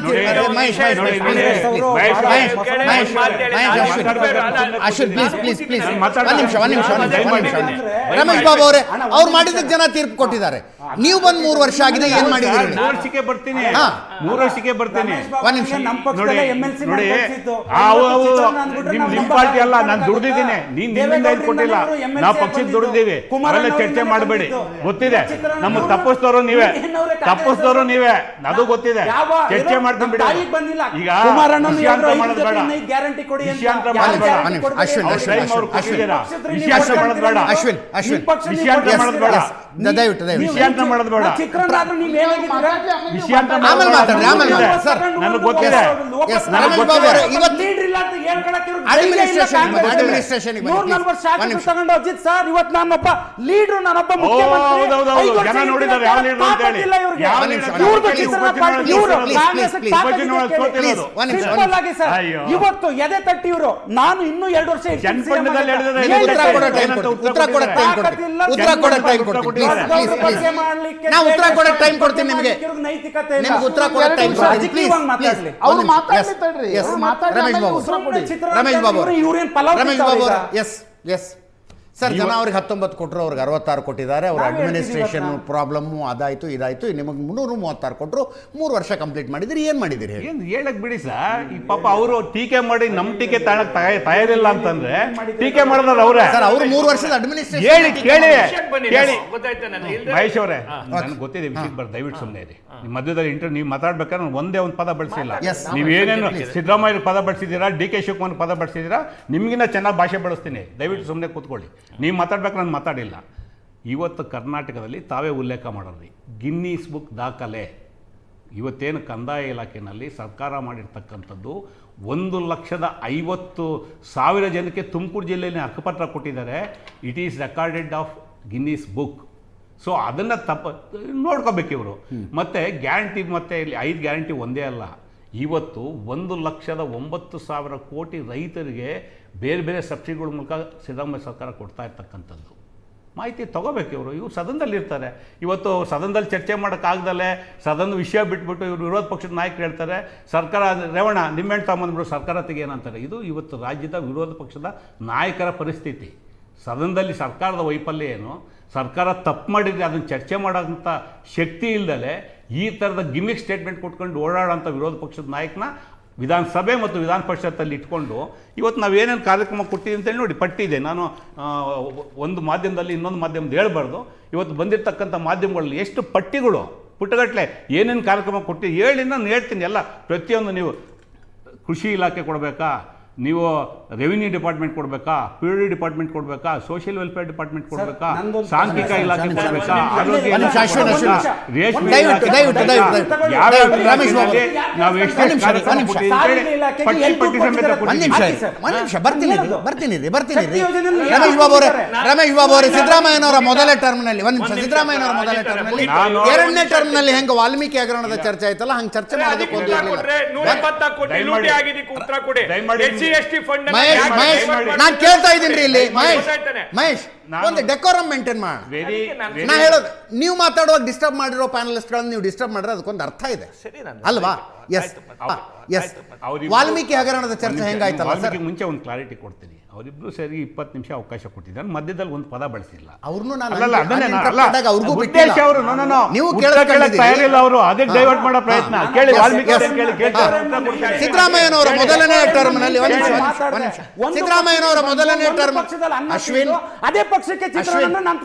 ಅಶ್ವಿನ್ ಪ್ಲೀಸ್ ಒಂದ್ ನಿಮಿಷ. ರಮೇಶ್ ಬಾಬು ಅವರೇ, ಅವ್ರು ಮಾಡಿದ್ದಕ್ಕೆ ಜನ ತೀರ್ಪು ಕೊಟ್ಟಿದ್ದಾರೆ. ನೀವು ಬಂದು 3 ವರ್ಷ ಆಗಿದೆ, ಏನ್ ಮಾಡಿದ್ದೀರಿ? 3 ವರ್ಷಕ್ಕೆ ಬರ್ತೀನಿ, 3 ವರ್ಷಕ್ಕೆ ಬರ್ತೀನಿ. ಒಂದ್ ನಿಮಿಷ ನೋಡಿ, ನಿಮ್ ಪಾರ್ಟಿ ಅಲ್ಲ, ನಾನು ದುಡ್ದಿದ್ದೀನಿ, ನಿಮ್ಮಿಂದ ಇದು ಕೊಟ್ಟಿಲ್ಲ. ನಾವು ಪಕ್ಷಕ್ಕೆ ದುಡಿದೀವಿ, ಅವೆಲ್ಲ ಚರ್ಚೆ ಮಾಡಬೇಡಿ. ಗೊತ್ತಿದೆ, ನಮ್ಮ ತಪ್ಪಿಸ್ತವರು ನೀವೇ, ಅದು ಗೊತ್ತಿದೆ. ಚರ್ಚೆ ಮಾಡ್ಕೊಂಡು ಬಿಡಿ. ಈಗ ವಿಷಯಾಂತರ ಮಾಡೋದು ಬೇಡ, ವಿಷಯಾಂತರ ಮಾಡೋದು ಬೇಡ, ನನಗೆ ಗೊತ್ತಿದೆ. ಸರ್, ಇವತ್ತು ನಾನೊಬ್ಬ ಲೀಡರ್, ನಾನೊಬ್ಬ ಮುಖ್ಯಮಂತ್ರಿ. ಜನ ನೋಡಿದ್ದಾರೆ ಯಾವ ಲೀಡರ್ ಅಂತ ಹೇಳಿ. ಇವತ್ತು ಎದೆ ತಟ್ಟಿ ಇವರು ನಾನು ಇನ್ನೂ 2 ವರ್ಷ ನೈತಿಕತೆ ಸರ್, ಜನ ಅವ್ರಿಗೆ 19 ಕೊಟ್ಟರು, ಅವ್ರಿಗೆ 66 ಕೊಟ್ಟಿದ್ದಾರೆ. ಅವ್ರ ಅಡ್ಮಿನಿಸ್ಟ್ರೇಷನ್ ಪ್ರಾಬ್ಲಮ್ಮು ಅದಾಯಿತು ಇದಾಯಿತು. ನಿಮಗೆ 336 ಕೊಟ್ಟರು, 3 ವರ್ಷ ಕಂಪ್ಲೀಟ್ ಮಾಡಿದಿರಿ. ಏನು ಮಾಡಿದಿರಿ ಏನು ಹೇಳಕ್ ಬಿಡಿ ಸರ್. ಈ ಪಾಪ ಅವರು ಟೀಕೆ ಮಾಡಿ ನಮ್ಮ ಟೀಕೆ ತಯಾರಿಲ್ಲ ಅಂತಂದ್ರೆ ಟೀಕೆ ಮಾಡಿದ್ರೆ ಅವರೇ ಸರ್. ಅವರು 3 ವರ್ಷದ ಅಡ್ಮಿನಿಸ್ಟ್ರೇಷನ್ ಕೇಳಿ ಮಹೇಶ್ ಅವರೇ, ನನಗೆ ಗೊತ್ತಿದೆ ವಿಷಯಕ್ಕೆ ಬರ್, ದಯವಿಟ್ಟು ಸುಮ್ಮನೆ ಇರಿ. ಮಧ್ಯದಲ್ಲಿ ನೀವು ಮಾತಾಡ್ಬೇಕಾದ್ರೆ ನಾನು ಒಂದೇ ಒಂದು ಪದ ಬಳಸಿಲ್ಲ. ನೀವು ಏನೇನು ಸಿದ್ದರಾಮಯ್ಯ ಪದ ಬಳಸಿದ್ದೀರಾ, DK ಶಿವಕುಮಾರ್ ಪದ ಬಳಸಿದ್ದೀರಾ, ನಿಮಗಿನ್ನ ಚೆನ್ನಾಗಿ ಭಾಷೆ ಬಳಸ್ತೀನಿ. ದಯವಿಟ್ಟು ಸುಮ್ಮನೆ ಕೂತ್ಕೊಳ್ಳಿ. ನೀವು ಮಾತಾಡ್ಬೇಕು, ನಾನು ಮಾತಾಡಿಲ್ಲ. ಇವತ್ತು ಕರ್ನಾಟಕದಲ್ಲಿ ತಾವೇ ಉಲ್ಲೇಖ ಮಾಡೋರಿ ಗಿನ್ನೀಸ್ ಬುಕ್ ದಾಖಲೆ. ಇವತ್ತೇನು ಕಂದಾಯ ಇಲಾಖೆಯಲ್ಲಿ ಸರ್ಕಾರ ಮಾಡಿರ್ತಕ್ಕಂಥದ್ದು 1,50,000 ಜನಕ್ಕೆ ತುಮಕೂರು ಜಿಲ್ಲೆಯಲ್ಲಿ ಹಕ್ಕುಪತ್ರ ಕೊಟ್ಟಿದ್ದಾರೆ. It is recorded of Guinness book. So ಅದನ್ನು ನೋಡ್ಕೋಬೇಕು ಇವರು. ಮತ್ತು ಗ್ಯಾರಂಟಿ, ಮತ್ತು ಇಲ್ಲಿ 5 ಗ್ಯಾರಂಟಿ ಒಂದೇ ಅಲ್ಲ. ಇವತ್ತು 1,09,000 ಕೋಟಿ ರೈತರಿಗೆ ಬೇರೆ ಬೇರೆ ಸಬ್ಸಿಡಿಗಳ ಮೂಲಕ ಸಿದ್ದರಾಮಯ್ಯ ಸರ್ಕಾರ ಕೊಡ್ತಾ ಇರ್ತಕ್ಕಂಥದ್ದು ಮಾಹಿತಿ ತೊಗೋಬೇಕು ಇವರು. ಸದನದಲ್ಲಿ ಇರ್ತಾರೆ. ಇವತ್ತು ಸದನದಲ್ಲಿ ಚರ್ಚೆ ಮಾಡೋಕ್ಕಾಗ್ದಲ್ಲೇ ಸದನದ ವಿಷಯ ಬಿಟ್ಬಿಟ್ಟು ಇವರು ವಿರೋಧ ಪಕ್ಷದ ನಾಯಕರು ಹೇಳ್ತಾರೆ ಸರ್ಕಾರ ರೇವಣ್ಣ ನಿಮ್ಮೆಣ್ಣು ತಗೊಂಬಂದ್ಬಿಟ್ಟು ಸರ್ಕಾರ ತೆಗೆಯೇನಂತಾರೆ. ಇದು ಇವತ್ತು ರಾಜ್ಯದ ವಿರೋಧ ಪಕ್ಷದ ನಾಯಕರ ಪರಿಸ್ಥಿತಿ. ಸದನದಲ್ಲಿ ಸರ್ಕಾರದ ವೈಫಲ್ಯ ಏನು, ಸರ್ಕಾರ ತಪ್ಪು ಮಾಡಿದರೆ ಅದನ್ನು ಚರ್ಚೆ ಮಾಡೋಂಥ ಶಕ್ತಿ ಇಲ್ಲದಲೇ ಈ ಥರದ ಗಿಮಿಕ್ ಸ್ಟೇಟ್ಮೆಂಟ್ ಕೊಟ್ಕೊಂಡು ಓಡಾಡೋಂಥ ವಿರೋಧ ಪಕ್ಷದ ನಾಯಕನ ವಿಧಾನಸಭೆ ಮತ್ತು ವಿಧಾನ ಪರಿಷತ್ತಲ್ಲಿ ಇಟ್ಕೊಂಡು ಇವತ್ತು ನಾವು ಏನೇನು ಕಾರ್ಯಕ್ರಮ ಕೊಟ್ಟಿದ್ದೀವಿ ಅಂತೇಳಿ ನೋಡಿ ಪಟ್ಟಿದೆ. ನಾನು ಒಂದು ಮಾಧ್ಯಮದಲ್ಲಿ ಇನ್ನೊಂದು ಮಾಧ್ಯಮದ ಹೇಳ್ಬಾರ್ದು. ಇವತ್ತು ಬಂದಿರತಕ್ಕಂಥ ಮಾಧ್ಯಮಗಳಲ್ಲಿ ಎಷ್ಟು ಪಟ್ಟಿಗಳು ಪುಟ್ಟಗಟ್ಟಲೆ ಏನೇನು ಕಾರ್ಯಕ್ರಮ ಕೊಟ್ಟಿದ್ದು ಹೇಳಿ ನಾನು ಹೇಳ್ತೀನಿ. ಎಲ್ಲ ಪ್ರತಿಯೊಂದು ನೀವು ಕೃಷಿ ಇಲಾಖೆ ಕೊಡಬೇಕಾ, ನೀವು ರೆವಿನ್ಯೂ ಡಿಪಾರ್ಟ್ಮೆಂಟ್ ಕೊಡಬೇಕಾ, PWD ಡಿಪಾರ್ಟ್ಮೆಂಟ್ ಕೊಡಬೇಕಾ, ಸೋಷಿಯಲ್ ವೆಲ್ಫೇರ್ ಡಿಪಾರ್ಟ್ಮೆಂಟ್ ಕೊಡಬೇಕಾ, ಸಾಂಖ್ಯಿಕ ಇಲಾಖೆ ಕೊಡಬೇಕಾ, ಆರೋಗ್ಯ ರೇಷ್ಮೆ ನಾವು ಎಷ್ಟು ಬರ್ತೀನಿ. ರಮೇಶ್ ಬಾಬು ಅವರೇ, ಸಿದ್ದರಾಮಯ್ಯನವರ ಮೊದಲ ಟರ್ಮ್ನಲ್ಲಿ 2ನೇ ಟರ್ಮ್ನಲ್ಲಿ ಹೆಂಗೆ ವಾಲ್ಮೀಕಿ ಹಗರಣದ ಚರ್ಚೆ ಆಯ್ತಲ್ಲ ಹಂಗೆ ಚರ್ಚೆ ಮಾಡೋದಕ್ಕೆ ನಾನು ಕೇಳ್ತಾ ಇದ್ದೀನಿ ಇಲ್ಲಿ. ಮಹೇಶ್ ಒಂದು ಡೆಕೋರಮ್ ಮೇಂಟೈನ್ ಮಾಡಿ. ನಾ ಹೇಳೋದು, ನೀವು ಮಾತಾಡುವಾಗ ಡಿಸ್ಟರ್ಬ್ ಮಾಡಿರೋ ಪ್ಯಾನಲಿಸ್ಟ್ಗಳನ್ನು ನೀವು ಡಿಸ್ಟರ್ಬ್ ಮಾಡಿದ್ರೆ ಅದಕ್ಕೊಂದು ಅರ್ಥ ಇದೆ ಅಲ್ವಾ? ಎಸ್ ವಾಲ್ಮೀಕಿ ಹಗರಣದ ಚರ್ಚೆ ಹೆಂಗಾಯ್ತಲ್ಲ ಸರ್? ಮುಂಚೆ ಒಂದು ಕ್ಲಾರಿಟಿ ಕೊಡ್ತೀನಿ. ಅವರಿಬ್ರು ಸೇರಿ 20 ನಿಮಿಷ ಅವಕಾಶ ಕೊಟ್ಟಿದ್ದಾರೆ, ಮಧ್ಯದಲ್ಲಿ ಒಂದು ಪದ ಬಳಸಿಲ್ಲ. ಅವ್ರನ್ನೂ ಡೈವರ್ಟ್ ಮಾಡೋ ಪ್ರಯತ್ನ ಕೇಳಿ. ಸಿದ್ದರಾಮಯ್ಯನವರ ಮೊದಲನೇ ಟರ್ಮ್ನಲ್ಲಿ ಸಿದ್ದರಾಮಯ್ಯನವರ ಮೊದಲನೇ ಟರ್ಮ್ ಅಶ್ವಿನ್ ಅದೇ ಪಕ್ಷಕ್ಕೆ ಚಿತ್ರವನ್ನು ನಾನು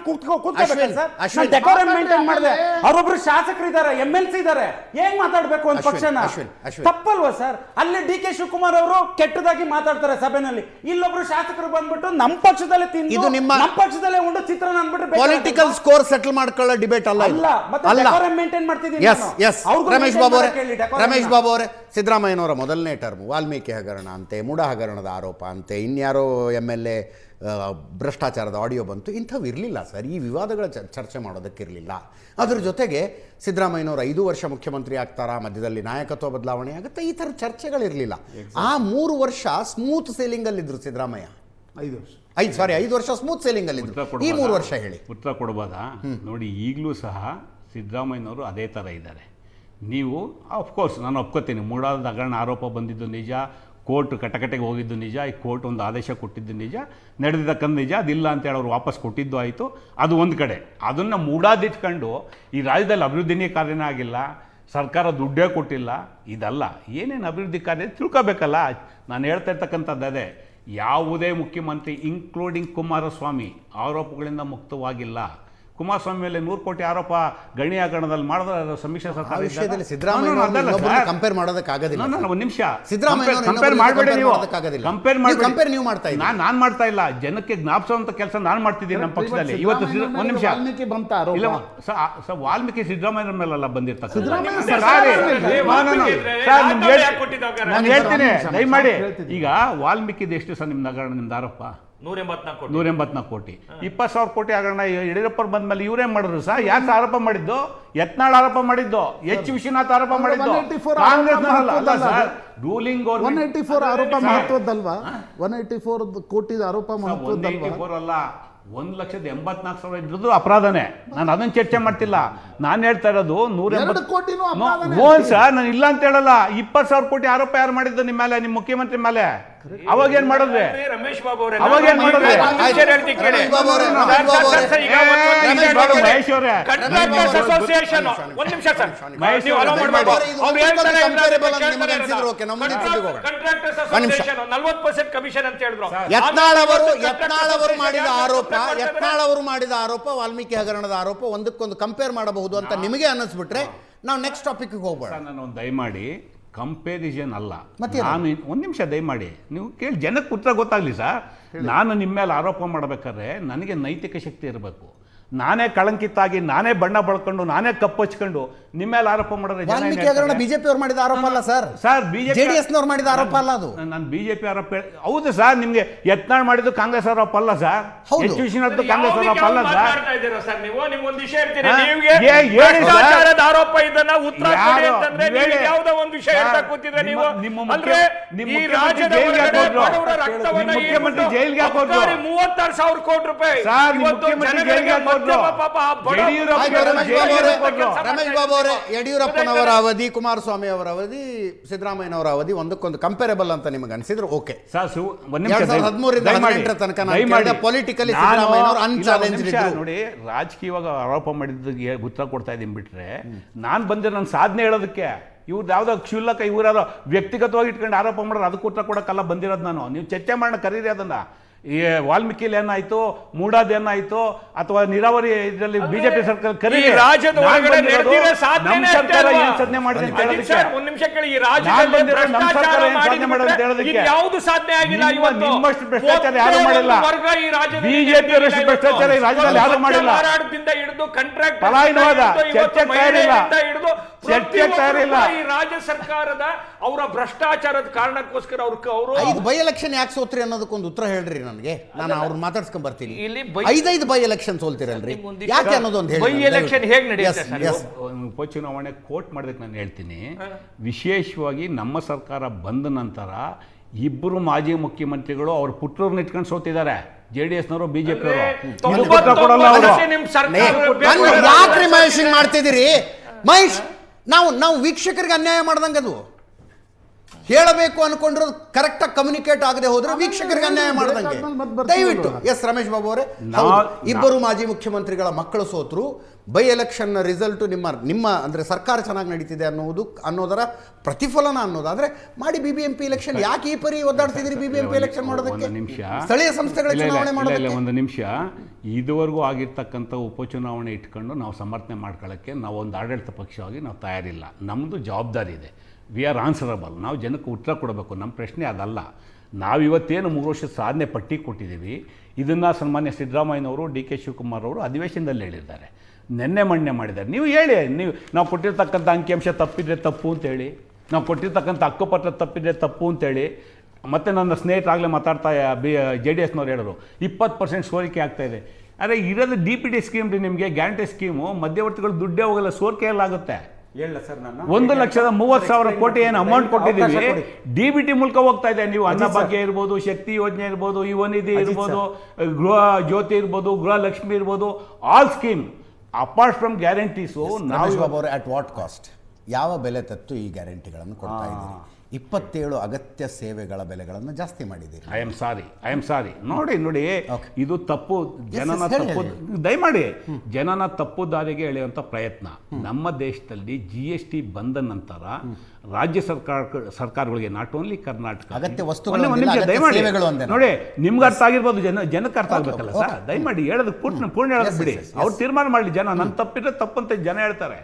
ಡೆಕೋರಂ ಮೇಂಟೈನ್ ಮಾಡಿದೆ. ಅವರೊಬ್ರು ಶಾಸಕರಿದ್ದಾರೆ, MLC ಇದ್ದಾರೆ, ಹೇಗ್ ಮಾತಾಡ್ಬೇಕು ಒಂದು ಪಕ್ಷನ? ತಪ್ಪಲ್ವಾ ಸರ್? ಅಲ್ಲಿ DK ಶಿವಕುಮಾರ್ ಅವರು ಕೆಟ್ಟದಾಗಿ ಮಾತಾಡ್ತಾರೆ ಸಭೆಯಲ್ಲಿ, ಇಲ್ಲೊಬ್ರು ಶಾಸಕರು ಬಂದ್ಬಿಟ್ಟು ನಮ್ಮ ಪಕ್ಷದಲ್ಲೇ ತಿಂದು ಇದು ನಮ್ಮ ಪಕ್ಷದಲ್ಲೇ ಉಂಡು ಚಿತ್ರನ ಅಂದ್ಬಿಟ್ರೆ ಪೊಲಿಟಿಕಲ್ ಸ್ಕೋರ್ ಸೆಟಲ್ ಮಾಡ್ಕೊಳ್ಳೋ ಡಿಬೇಟ್ ಅಲ್ಲ. ಮೇಂಟೈನ್ ಮಾಡ್ತಿದ್ದೀನಿ. ರಮೇಶ್ ಬಾಬು ಅವರೇ, ಸಿದ್ದರಾಮಯ್ಯನವರ ಮೊದಲನೇ ಟರ್ಮ್ ವಾಲ್ಮೀಕಿ ಹಗರಣ ಅಂತೆ, ಮೂಡ ಹಗರಣದ ಆರೋಪ ಅಂತೆ, ಇನ್ಯಾರೋ MLA ಭ್ರಷ್ಟಾಚಾರದ ಆಡಿಯೋ ಬಂತು. ಇಂಥವು ಇರಲಿಲ್ಲ ಸರ್, ಈ ವಿವಾದಗಳ ಚರ್ಚೆ ಮಾಡೋದಕ್ಕಿರಲಿಲ್ಲ. ಅದ್ರ ಜೊತೆಗೆ ಸಿದ್ದರಾಮಯ್ಯನವರು 5 ವರ್ಷ ಮುಖ್ಯಮಂತ್ರಿ ಆಗ್ತಾರಾ, ಮಧ್ಯದಲ್ಲಿ ನಾಯಕತ್ವ ಬದಲಾವಣೆ ಆಗುತ್ತೆ, ಈ ಥರ ಚರ್ಚೆಗಳಿರಲಿಲ್ಲ. ಆ 3 ವರ್ಷ ಸ್ಮೂತ್ ಸೇಲಿಂಗಲ್ಲಿದ್ದರು ಸಿದ್ದರಾಮಯ್ಯ. 5 ವರ್ಷ ಸ್ಮೂತ್ ಸೇಲಿಂಗಲ್ಲಿದ್ದರು. ಈ 3 ವರ್ಷ ಹೇಳಿ ಉತ್ತರ ಕೊಡ್ಬೋದಾ? ನೋಡಿ, ಈಗಲೂ ಸಹ ಸಿದ್ದರಾಮಯ್ಯನವರು ಅದೇ ಥರ ಇದ್ದಾರೆ. ನೀವು ಅಫ್ಕೋರ್ಸ್ ನಾನು ಒಪ್ಕೋತೀನಿ, ಮೂಡಾದ ಹಗರಣ ಆರೋಪ ಬಂದಿದ್ದು ನಿಜ, ಕೋರ್ಟ್ ಕಟಕಟೆಗೆ ಹೋಗಿದ್ದು ನಿಜ, ಈ ಕೋರ್ಟ್ ಒಂದು ಆದೇಶ ಕೊಟ್ಟಿದ್ದು ನಿಜ, ನಡೆದಿದ್ದಕ್ಕಂದು ನಿಜ, ಅದಿಲ್ಲ ಅಂತೇಳಿ ಅವ್ರು ವಾಪಸ್ ಕೊಟ್ಟಿದ್ದು ಆಯಿತು. ಅದು ಒಂದು ಕಡೆ. ಅದನ್ನು ಮೂಡಾದಿಟ್ಕೊಂಡು ಈ ರಾಜ್ಯದಲ್ಲಿ ಅಭಿವೃದ್ಧಿನೇ ಕಾರ್ಯನೇ ಆಗಿಲ್ಲ, ಸರ್ಕಾರ ದುಡ್ಡೇ ಕೊಟ್ಟಿಲ್ಲ, ಇದಲ್ಲ. ಏನೇನು ಅಭಿವೃದ್ಧಿ ಕಾರ್ಯ ತಿಳ್ಕೋಬೇಕಲ್ಲ. ನಾನು ಹೇಳ್ತಾ ಇರ್ತಕ್ಕಂಥದ್ದು ಅದೇ, ಯಾವುದೇ ಮುಖ್ಯಮಂತ್ರಿ ಇನ್ಕ್ಲೂಡಿಂಗ್ ಕುಮಾರಸ್ವಾಮಿ ಆರೋಪಗಳಿಂದ ಮುಕ್ತವಾಗಿಲ್ಲ. ಕುಮಾರಸ್ವಾಮಿ ಮೇಲೆ 100 ಕೋಟಿ ಆರೋಪ ಗಣಿ ಹಗರಣದಲ್ಲಿ ಮಾಡಿದ್ರೆ ಸಮ್ಮಿಶ್ರ ಸರ್ಕಾರ ವಿಷಯದಲ್ಲಿ ಸಿದ್ದರಾಮಯ್ಯ ಕಂಪೇರ್ ಮಾಡೋದಕ್ಕಾಗೋದಿಲ್ಲ. ಒಂದು ನಿಮಿಷ, ಕಂಪೇರ್ ಮಾಡಬೇಡಿ ನೀವು. ಕಂಪೇರ್ ನೀವು ಮಾಡ್ತಾ ಇಲ್ಲ, ನಾನು ಮಾಡ್ತಾ ಇಲ್ಲ. ಜನಕ್ಕೆ ಜ್ಞಾಪಿಸುವಂತ ಕೆಲಸ ನಾನು ಮಾಡ್ತಿದ್ದೀನಿ ನಮ್ಮ ಪಕ್ಷದಲ್ಲಿ. ಇವತ್ತು ಒಂದು ನಿಮಿಷ, ಇಲ್ಲ ಸರ್, ವಾಲ್ಮೀಕಿ ಸಿದ್ದರಾಮಯ್ಯ ಮೇಲೆಲ್ಲ ಬಂದಿರ್ತಾರೆ. ನಾನು ಹೇಳ್ತೀನಿ ದಯಮಾಡಿ. ಈಗ ವಾಲ್ಮೀಕಿದು ಎಷ್ಟು ಸರ್ ನಿಮ್ದು ಹಗರಣ, ನಿಮ್ದು ಆರೋಪ? 184 ಕೋಟಿ. 20,000 ಕೋಟಿ ಹಗರಣ ಯಡಿಯೂರಪ್ಪ ಬಂದ್ಮೇಲೆ ಇವ್ರೇನ್ ಮಾಡಿದ್ರು ಸರ್? ಯಾಕೆ ಆರೋಪ ಮಾಡಿದ್ದು? ಯತ್ನಾಳ್ ಆರೋಪ ಮಾಡಿದ್ದು, ವಿಶ್ವನಾಥ್ ಆರೋಪ ಮಾಡಿದ್ದು, ಕಾಂಗ್ರೆಸ್ ರೂಲಿಂಗ್ 184 ಆರೋಪ ಮಹತ್ವದ್ದಲ್ವಾ? 184 ಕೋಟಿ ಆರೋಪ ಮಹತ್ವದ್ದಲ್ವಾ? 184 ಅಲ್ಲ, 1,84,000 ಇದ್ರದ್ದು ಅಪರಾಧನೇ. ನಾನು ಅದನ್ನ ಚರ್ಚೆ ಮಾಡ್ತಿಲ್ಲ. ನಾನು ಹೇಳ್ತಾ ಇರೋದು 180 ಕೋಟಿನೂ ಸರ್, ನಾನು ಇಲ್ಲ ಅಂತ ಹೇಳಲ್ಲ. 20,000 ಕೋಟಿ ಆರೋಪ ಯಾರು ಮಾಡಿದ್ದು ನಿಮ್ಮ ಮೇಲೆ, ನಿಮ್ಮ ಮುಖ್ಯಮಂತ್ರಿ ಮೇಲೆ? ಅವಾಗೇನ್ ಮಾಡಿದ್ರಿ? ರಮೇಶ್ ಬಾಬು ಅವರೇ, ಅವಾಗೇನ್ ಮಾಡಿದ್ರಿ? ಯತ್ನಾಳ್ ಅವರು ಮಾಡಿದ ಆರೋಪ ವಾಲ್ಮೀಕಿ ಹಗರಣದ ಆರೋಪ ಒಂದಕ್ಕೊಂದು ಕಂಪೇರ್ ಮಾಡಬಹುದು ಅಂತ ನಿಮಗೆ ಅನ್ನಿಸ್ಬಿಟ್ರೆ ನಾವು ನೆಕ್ಸ್ಟ್ ಟಾಪಿಕ್ ಹೋಗ್ಬೇಡ. ನಾನು ದಯಮಾಡಿ ಕಂಪೇರಿಸನ್ ಅಲ್ಲ, ನಾನು ಒಂದು ನಿಮಿಷ ದಯಮಾಡಿ ನೀವು ಕೇಳಿ, ಜನಕ್ಕೆ ಉತ್ತರ ಗೊತ್ತಾಗ್ಲಿ ಸರ್. ನಾನು ನಿಮ್ಮ ಮೇಲೆ ಆರೋಪ ಮಾಡಬೇಕಾದ್ರೆ ನನಗೆ ನೈತಿಕ ಶಕ್ತಿ ಇರಬೇಕು. ನಾನೇ ಕಳಂಕಿತಾಗಿ, ನಾನೇ ಬಣ್ಣ ಬಳ್ಕೊಂಡು, ನಾನೇ ಕಪ್ಪು ಹಚ್ಕೊಂಡು ನಿಮ್ಮ ಮೇಲೆ ಆರೋಪ ಮಾಡಿದ್ರೆ ಬಿಜೆಪಿ ಅವ್ರು ಮಾಡಿದ ಆರೋಪ ಅಲ್ಲ ಸರ್. ಬಿಜೆಪಿ ಜೆಡಿಎಸ್ನವ್ರು ಮಾಡಿದ ಆರೋಪ ಅಲ್ಲ ಅದು. ನಾನು ಬಿಜೆಪಿ ಆರೋಪ ಹೌದು ಸರ್. ನಿಮ್ಗೆ ಯತ್ನಾಳ್ ಮಾಡಿದ್ದು ಕಾಂಗ್ರೆಸ್ ಆರೋಪ ಅಲ್ಲ ಸರ್. ವಿಶ್ವನಾಥ್ ಕಾಂಗ್ರೆಸ್ ಆರೋಪ ಅಲ್ಲ ಸರ್. ಆರೋಪ ಇದನ್ನ ಉತ್ತರ ಕೊಡಿ ಅಂತಂದ್ರೆ ನೀವು ಯಾವುದೋ ಒಂದು ವಿಷಯ ಹೇಳ್ತಾ ಕೂತಿದ್ರೆ ನೀವು ಮುಖ್ಯಮಂತ್ರಿ ಜೈಲ್ಗೆ ಹಾಕೋದು 36,000 ಕೋಟಿ ರೂಪಾಯಿ ರಮೇಶ್ ಬಾಬು ಅವರೇ, ಯಡಿಯೂರಪ್ಪನವರ ಅವಧಿ, ಕುಮಾರಸ್ವಾಮಿ ಅವರ ಅವಧಿ, ಸಿದ್ದರಾಮಯ್ಯನವರ ಅವಧಿ ಒಂದಕ್ಕೊಂದು ಕಂಪೇರೇಬಲ್ ಅಂತ ನಿಮಗೆ ಅನಿಸಿದ್ರು ಓಕೆ. 2013 ತನಕ ಪೊಲಿಟಿಕಲಿ ಸಿದ್ದರಾಮಯ್ಯನವರು ಅನ್ಚಾಲೆಂಜ್ಡ್ ಇದ್ರು. ನೋಡಿ, ರಾಜಕೀಯವಾಗಿ ಆರೋಪ ಮಾಡಿದ್ದಕ್ಕೆ ಉತ್ತರ ಕೊಡ್ತಾ ಇದ್ದೀನಿ ಬಿಟ್ರೆ, ನಾನು ಬಂದಿರೋ ನನ್ನ ಸಾಧನೆ ಹೇಳೋದಕ್ಕೆ ಇವ್ರು ಯಾವ್ದೋ ಕ್ಷುಲ್ಲಕ ಇವರಾರೋ ವ್ಯಕ್ತಿಗತವಾಗಿ ಇಟ್ಕೊಂಡು ಆರೋಪ ಮಾಡೋರು ಅದಕ್ಕೆ ಉತ್ತರ ಕೊಡೋಕ್ಕಲ್ಲ ಬಂದಿರೋದು ನಾನು. ನೀವು ಚರ್ಚೆ ಮಾಡೋಣ, ಕರೀರಿ ಅದನ್ನ. ಈ ವಾಲ್ಮೀಕಿಲಿ ಏನಾಯ್ತು, ಮೂಡಾದ್ ಏನಾಯ್ತು, ಅಥವಾ ನೀರಾವರಿ ಇದರಲ್ಲಿ ಬಿಜೆಪಿ ಸರ್ಕಾರ ಕರೀರಿ. ಯಾವುದು ಸಾಧನೆ ಆಗಿಲ್ಲ. ನಿಮ್ಮಷ್ಟು ಭ್ರಷ್ಟಾಚಾರ ಯಾರು ಮಾಡಿಲ್ಲ. ಬಿಜೆಪಿ ಭ್ರಷ್ಟಾಚಾರ ಈ ರಾಜ್ಯದಲ್ಲಿ ಯಾರು ಮಾಡಿಲ್ಲ. ಹಿಡಿದು ಕಾಂಟ್ರಾಕ್ಟ್ ಪಲಾಯನವಾದ ಚರ್ಚೆ ತಯಾರಿಲ್ಲ, ಚರ್ಚೆ ತಯಾರಿಲ್ಲ. ಈ ರಾಜ್ಯ ಸರ್ಕಾರದ ಅವರ ಭ್ರಷ್ಟಾಚಾರದ ಕಾರಣಕ್ಕೋಸ್ಕರ ಅವರು 5 ಬೈ ಎಲೆಕ್ಷನ್ ಯಾಕೆ ಸೋತ್ರಿ ಅನ್ನೋದಕ್ಕೊಂದು ಉತ್ತರ ಹೇಳ್ರಿ ನನಗೆ. ನಾನು ಅವ್ರನ್ನ ಮಾತಾಡ್ಸ್ಕೊಂಡ್ ಬರ್ತೀನಿ. 5 ಬೈ ಎಲೆಕ್ಷನ್ ಸೋಲ್ತಿರಲ್ರಿ, ಯಾಕೆ ಅನ್ನೋದೊಂದು ಹೇಳಿ. ಬೈ ಎಲೆಕ್ಷನ್ ಹೇಗೆ ನಡೆಯುತ್ತೆ? ಉಪಚುನಾವಣೆ ಕೋರ್ಟ್ ಮಾಡೋದಕ್ಕೆ ನಾನು ಹೇಳ್ತೀನಿ. ವಿಶೇಷವಾಗಿ ನಮ್ಮ ಸರ್ಕಾರ ಬಂದ ನಂತರ 2 ಮಾಜಿ ಮುಖ್ಯಮಂತ್ರಿಗಳು ಅವ್ರ ಪುತ್ರರನ್ನ ಇಟ್ಕೊಂಡು ಸೋತಿದ್ದಾರೆ. JDSನವರು ಬಿಜೆಪಿಯವರು. ಯಾಕ್ರಿ ಮಹೇಶ್ ಮಾಡ್ತಿದ್ದೀರಿ? ಮಹೇಶ್, ನಾವು ವೀಕ್ಷಕರಿಗೆ ಅನ್ಯಾಯ ಮಾಡ್ದಂಗೆ ಅದು. ಹೇಳಬೇಕು ಅನ್ಕೊಂಡ್ರು ಕರೆಕ್ಟಾಗಿ ಕಮ್ಯುನಿಕೇಟ್ ಆಗದೆ ಹೋದ್ರೆ ವೀಕ್ಷಕರಿಗೆ ಅನ್ಯಾಯ ಮಾಡಿದಂಗೆ. ದಯವಿಟ್ಟು ಎಸ್ ರಮೇಶ್ ಬಾಬು ಅವರೇ, ಇಬ್ಬರು ಮಾಜಿ ಮುಖ್ಯಮಂತ್ರಿಗಳ ಮಕ್ಕಳು ಸೋತರು, ಬೈ ಎಲೆಕ್ಷನ್ ರಿಸಲ್ಟ್ ನಿಮ್ಮ ಅಂದ್ರೆ ಸರ್ಕಾರ ಚೆನ್ನಾಗಿ ನಡೀತಿದೆ ಅನ್ನೋದರ ಪ್ರತಿಫಲನ ಅನ್ನೋದಾದ್ರೆ ಮಾಡಿ BBMP ಎಲೆಕ್ಷನ್ ಯಾಕೆ ಈ ಪರಿ ಒದ್ದಾಡ್ತಿದ್ರಿ? BBMP ಎಲೆಕ್ಷನ್ ಮಾಡೋದಕ್ಕೆ, ಸ್ಥಳೀಯ ಸಂಸ್ಥೆಗಳ ಚುನಾವಣೆ ಮಾಡೋದಕ್ಕೆ. ಒಂದು ನಿಮಿಷ, ಇದುವರೆಗೂ ಆಗಿರ್ತಕ್ಕಂಥ ಉಪಚುನಾವಣೆ ಇಟ್ಕೊಂಡು ನಾವು ಸಮರ್ಥನೆ ಮಾಡ್ಕೊಳ್ಳೋಕ್ಕೆ ನಾವು ಒಂದು ಆಡಳಿತ ಪಕ್ಷವಾಗಿ ನಾವು ತಯಾರಿಲ್ಲ. ನಮ್ಮದು ಜವಾಬ್ದಾರಿ ಇದೆ. We are answerable. ನಾವು ಜನಕ್ಕೆ ಉತ್ತರ ಕೊಡಬೇಕು. ನಮ್ಮ ಪ್ರಶ್ನೆ ಅದಲ್ಲ. ನಾವಿವತ್ತೇನು 3 ವರ್ಷದ ಸಾಧನೆ ಪಟ್ಟಿ ಕೊಟ್ಟಿದ್ದೀವಿ, ಇದನ್ನು ಸನ್ಮಾನ್ಯ ಸಿದ್ದರಾಮಯ್ಯನವರು, DK ಶಿವಕುಮಾರ್ ಅವರು ಅಧಿವೇಶನದಲ್ಲಿ ಹೇಳಿದ್ದಾರೆ, ನೆನ್ನೆ ಮಣ್ಣೆ ಮಾಡಿದ್ದಾರೆ. ನೀವು ಹೇಳಿ, ನಾವು ಕೊಟ್ಟಿರ್ತಕ್ಕಂಥ ಅಂಕಿಅಂಶ ತಪ್ಪಿದ್ರೆ ತಪ್ಪು ಅಂತೇಳಿ, ನಾವು ಕೊಟ್ಟಿರ್ತಕ್ಕಂಥ ಹಕ್ಕುಪತ್ರ ತಪ್ಪಿದ್ರೆ ತಪ್ಪು ಅಂತೇಳಿ. ಮತ್ತು ನನ್ನ ಸ್ನೇಹಿತರಾಗಲೇ ಮಾತಾಡ್ತಾ JDSನವ್ರು ಹೇಳಿದ್ರು 20% ಸೋರಿಕೆ ಆಗ್ತಾಯಿದೆ. ಅರೆ ಇರೋದು DPT ಸ್ಕೀಮ್ ರೀ, ನಿಮಗೆ ಗ್ಯಾರಂಟಿ ಸ್ಕೀಮು, ಮಧ್ಯವರ್ತಿಗಳು ದುಡ್ಡೇ ಹೋಗಲ್ಲ, ಸೋರಿಕೆ ಎಲ್ಲ ಆಗುತ್ತೆ. 1,30,30,000 ಕೋಟಿ ಏನು ಅಮೌಂಟ್ ಕೊಟ್ಟಿದ್ದೀವಿ, DBT ಮೂಲಕ ಹೋಗ್ತಾ ಇದೆ. ನೀವು ಅನ್ನಭಾಗ್ಯ ಇರ್ಬೋದು, ಶಕ್ತಿ ಯೋಜನೆ ಇರ್ಬೋದು, ಯುವನಿಧಿ ಇರ್ಬೋದು, ಗೃಹ ಜ್ಯೋತಿ ಇರ್ಬೋದು, ಗೃಹಲಕ್ಷ್ಮಿ ಇರ್ಬೋದು, ಆಲ್ ಸ್ಕೀಮ್ ಅಪಾರ್ಟ್ ಫ್ರಮ್ ಗ್ಯಾರಂಟೀಸು. ನಾವು ಅಟ್ ವಾಟ್ ಕಾಸ್ಟ್, ಯಾವ ಬೆಲೆ ತತ್ತು ಈ ಗ್ಯಾರಂಟಿಗಳನ್ನು ಕೊಡ್ತಾ ಇದ್ದೀರಿ? 27 ಅಗತ್ಯ ಸೇವೆಗಳ ಬೆಲೆಗಳನ್ನು ಜಾಸ್ತಿ ಮಾಡಿದ್ದೀರಿ. I am sorry. ನೋಡಿ ಇದು ತಪ್ಪು, ಜನನ ತಪ್ಪು, ದಯಮಾಡಿ ಜನನ ತಪ್ಪು ದಾರಿಗೆ ಎಳೆಯುವಂಥ ಪ್ರಯತ್ನ. ನಮ್ಮ ದೇಶದಲ್ಲಿ GST ಬಂದ ನಂತರ ರಾಜ್ಯ ಸರ್ಕಾರಗಳಿಗೆ, ನಾಟ್ ಓನ್ಲಿ ಕರ್ನಾಟಕ, ಅಗತ್ಯ ವಸ್ತುಗಳು ನೋಡಿ, ನಿಮ್ಗೆ ಅರ್ಥ ಆಗಿರ್ಬೋದು, ಜನಕ್ಕೆ ಅರ್ಥ ಆಗ್ಬೇಕಲ್ಲ ಸರ್. ದಯಮಾಡಿ ಹೇಳೋದು ಪೂರ್ಣ ಹೇಳೋದು ಬಿಡಿ, ಅವ್ರು ತೀರ್ಮಾನ ಮಾಡಲಿ. ಜನ ನನ್ನ ತಪ್ಪಿದ್ರೆ ತಪ್ಪಂತ ಜನ ಹೇಳ್ತಾರೆ.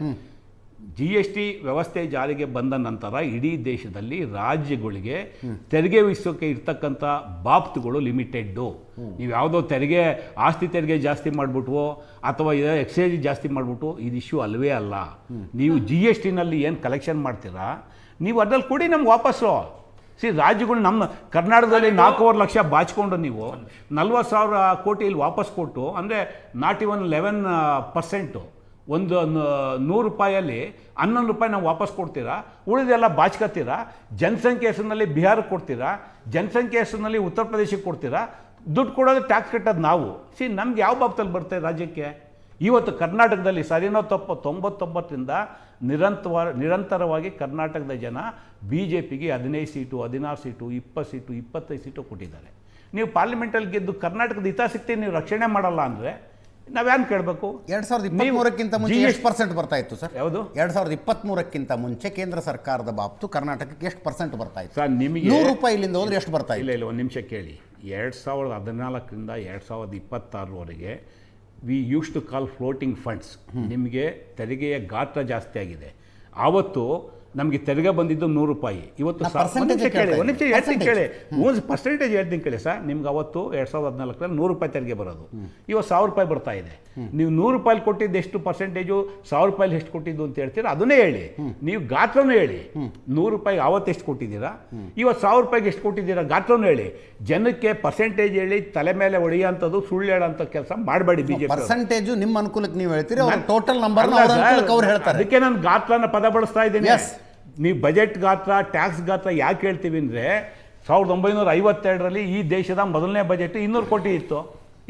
GST ವ್ಯವಸ್ಥೆ ಜಾರಿಗೆ ಬಂದ ನಂತರ ಇಡೀ ದೇಶದಲ್ಲಿ ರಾಜ್ಯಗಳಿಗೆ ತೆರಿಗೆ ವಿಷಯಕ್ಕೆ ಇರ್ತಕ್ಕಂಥ ಬಾಬ್ತುಗಳು ಲಿಮಿಟೆಡ್ಡು. ನೀವು ಯಾವುದೋ ತೆರಿಗೆ, ಆಸ್ತಿ ತೆರಿಗೆ ಜಾಸ್ತಿ ಮಾಡಿಬಿಟ್ವೋ ಅಥವಾ ಎಕ್ಸೈಜ್ ಜಾಸ್ತಿ ಮಾಡಿಬಿಟ್ಟು ಇದು ಇಶ್ಯೂ ಅಲ್ವೇ ಅಲ್ಲ. ನೀವು GSTನಲ್ಲಿ ಏನು ಕಲೆಕ್ಷನ್ ಮಾಡ್ತೀರಾ, ನೀವು ಅದ್ರಲ್ಲಿ ಕೊಡಿ ನಮ್ಗೆ ವಾಪಸ್ಸು. ರಾಜ್ಯಗಳು, ನಮ್ಮ ಕರ್ನಾಟಕದಲ್ಲಿ 4.5 ಲಕ್ಷ ಬಾಚಿಕೊಂಡು ನೀವು 40,000 ಕೋಟಿ ಇಲ್ಲಿ ವಾಪಸ್ ಕೊಟ್ಟು, ಅಂದರೆ ನಾಟ್ ಇವನ್ 11%, ಒಂದು 100 ರೂಪಾಯಲ್ಲಿ 11 ರೂಪಾಯಿ ನಾವು ವಾಪಸ್ ಕೊಡ್ತೀರಾ, ಉಳಿದೆಲ್ಲ ಬಾಚ್ಕೊತೀರಾ. ಜನಸಂಖ್ಯೆ ಹೆಸರಿನಲ್ಲಿ ಬಿಹಾರಕ್ಕೆ ಕೊಡ್ತೀರಾ, ಜನಸಂಖ್ಯೆ ಹೆಸರಿನಲ್ಲಿ ಉತ್ತರ ಪ್ರದೇಶಕ್ಕೆ ಕೊಡ್ತೀರಾ. ದುಡ್ಡು ಕೊಡೋದು, ಟ್ಯಾಕ್ಸ್ ಕಟ್ಟೋದು ನಾವು. ನಮ್ಗೆ ಯಾವ ಬಾಬ್ತಲ್ಲಿ ಬರ್ತದೆ ರಾಜ್ಯಕ್ಕೆ? ಇವತ್ತು ಕರ್ನಾಟಕದಲ್ಲಿ ಸರಿನೋ ತಪ್ಪು 99ರಿಂದ ನಿರಂತರವಾಗಿ ಕರ್ನಾಟಕದ ಜನ BJPಗೆ 15 ಸೀಟು, 16 ಸೀಟು, 20 ಸೀಟು, 25 ಸೀಟು ಕೊಟ್ಟಿದ್ದಾರೆ. ನೀವು ಪಾರ್ಲಿಮೆಂಟಲ್ಲಿ ಗೆದ್ದು ಕರ್ನಾಟಕದ ಹಿತಾಸಕ್ತಿ ನೀವು ರಕ್ಷಣೆ ಮಾಡಲ್ಲ ಅಂದರೆ ನಾವ್ಯಾನು ಕೇಳಬೇಕು? 2023ಕ್ಕಿಂತ ಮುಂಚೆ ಎಷ್ಟು % ಬರ್ತಾ ಇತ್ತು ಸರ್? ಯಾವುದು? 2023ಕ್ಕಿಂತ ಮುಂಚೆ ಕೇಂದ್ರ ಸರ್ಕಾರದ ಬಾಬ್ತು ಕರ್ನಾಟಕಕ್ಕೆ ಎಷ್ಟು % ಬರ್ತಾ ಇತ್ತು ಸರ್? ನಿಮಗೆ 100 ರೂಪಾಯಿ ಇಲ್ಲಿಂದ ಹೋದ್ರೆ ಎಷ್ಟು ಬರ್ತಾ ಇಲ್ಲ? ಒಂದು ನಿಮಿಷ ಕೇಳಿ. 2014ರಿಂದ 2026ವರೆಗೆ we use to call floating funds. ನಿಮಗೆ ತೆರಿಗೆಯ ಗಾತ್ರ ಜಾಸ್ತಿ ಆಗಿದೆ. ಆವತ್ತು ನಮಗೆ ತೆರಿಗೆ ಬಂದಿದ್ದು 100 ರೂಪಾಯಿ. ಇವತ್ತು ಪರ್ಸೆಂಟೇಜ್ ಹೇಳ್ತೀನಿ ಕೇಳಿ ಸರ್. ನಿಮ್ಗೆ ಅವತ್ತು 2014ರಲ್ಲಿ 100 ರೂಪಾಯಿ ತೆರಿಗೆ ಬರೋದು, ಇವತ್ತು 1000 ರೂಪಾಯಿ ಬರ್ತಾ ಇದೆ. ನೀವು 100 ರೂಪಾಯಿ ಕೊಟ್ಟಿದ್ದು ಎಷ್ಟು ಪರ್ಸೆಂಟೇಜು, 1000 ರೂಪಾಯಿ ಎಷ್ಟು ಕೊಟ್ಟಿದ್ದು ಅಂತ ಹೇಳ್ತೀರಾ, ಅದನ್ನೇ ಹೇಳಿ. ನೀವು ಗಾತ್ರನೂ ಹೇಳಿ. 100 ರೂಪಾಯಿ ಅವತ್ತು ಎಷ್ಟು ಕೊಟ್ಟಿದ್ದೀರಾ, ಇವತ್ತು 1000 ರೂಪಾಯಿಗೆ ಎಷ್ಟು ಕೊಟ್ಟಿದ್ದೀರಾ, ಗಾತ್ರನೂ ಹೇಳಿ. ಜನಕ್ಕೆ ಪರ್ಸೆಂಟೇಜ್ ಹೇಳಿ ತಲೆ ಮೇಲೆ ಹೊಡೆಯುವಂಥದ್ದು, ಸುಳ್ಳು ಹೇಳೋಂಥ ಕೆಲಸ ಮಾಡಬೇಡಿ. BJP ಪರ್ಸೆಂಟೇಜು ನಿಮ್ಮ ಅನುಕೂಲಕ್ಕೆ ನೀವು ಹೇಳ್ತೀರಿ, ಟೋಟಲ್ ನಂಬರ್ ಅವ್ರು ಹೇಳ್ತಾರೆ. ಅದಕ್ಕೆ ನಾನು ಗಾತ್ರನ ಪದ ಬಳಸ್ತಾ ಇದ್ದೀನಿ. ನೀವು ಬಜೆಟ್ ಗಾತ್ರ, ಟ್ಯಾಕ್ಸ್ ಗಾತ್ರ ಯಾಕೆ ಹೇಳ್ತೀವಿ ಅಂದರೆ, 1952ರಲ್ಲಿ ಈ ದೇಶದ ಮೊದಲನೇ ಬಜೆಟ್ 200 ಕೋಟಿ ಇತ್ತು.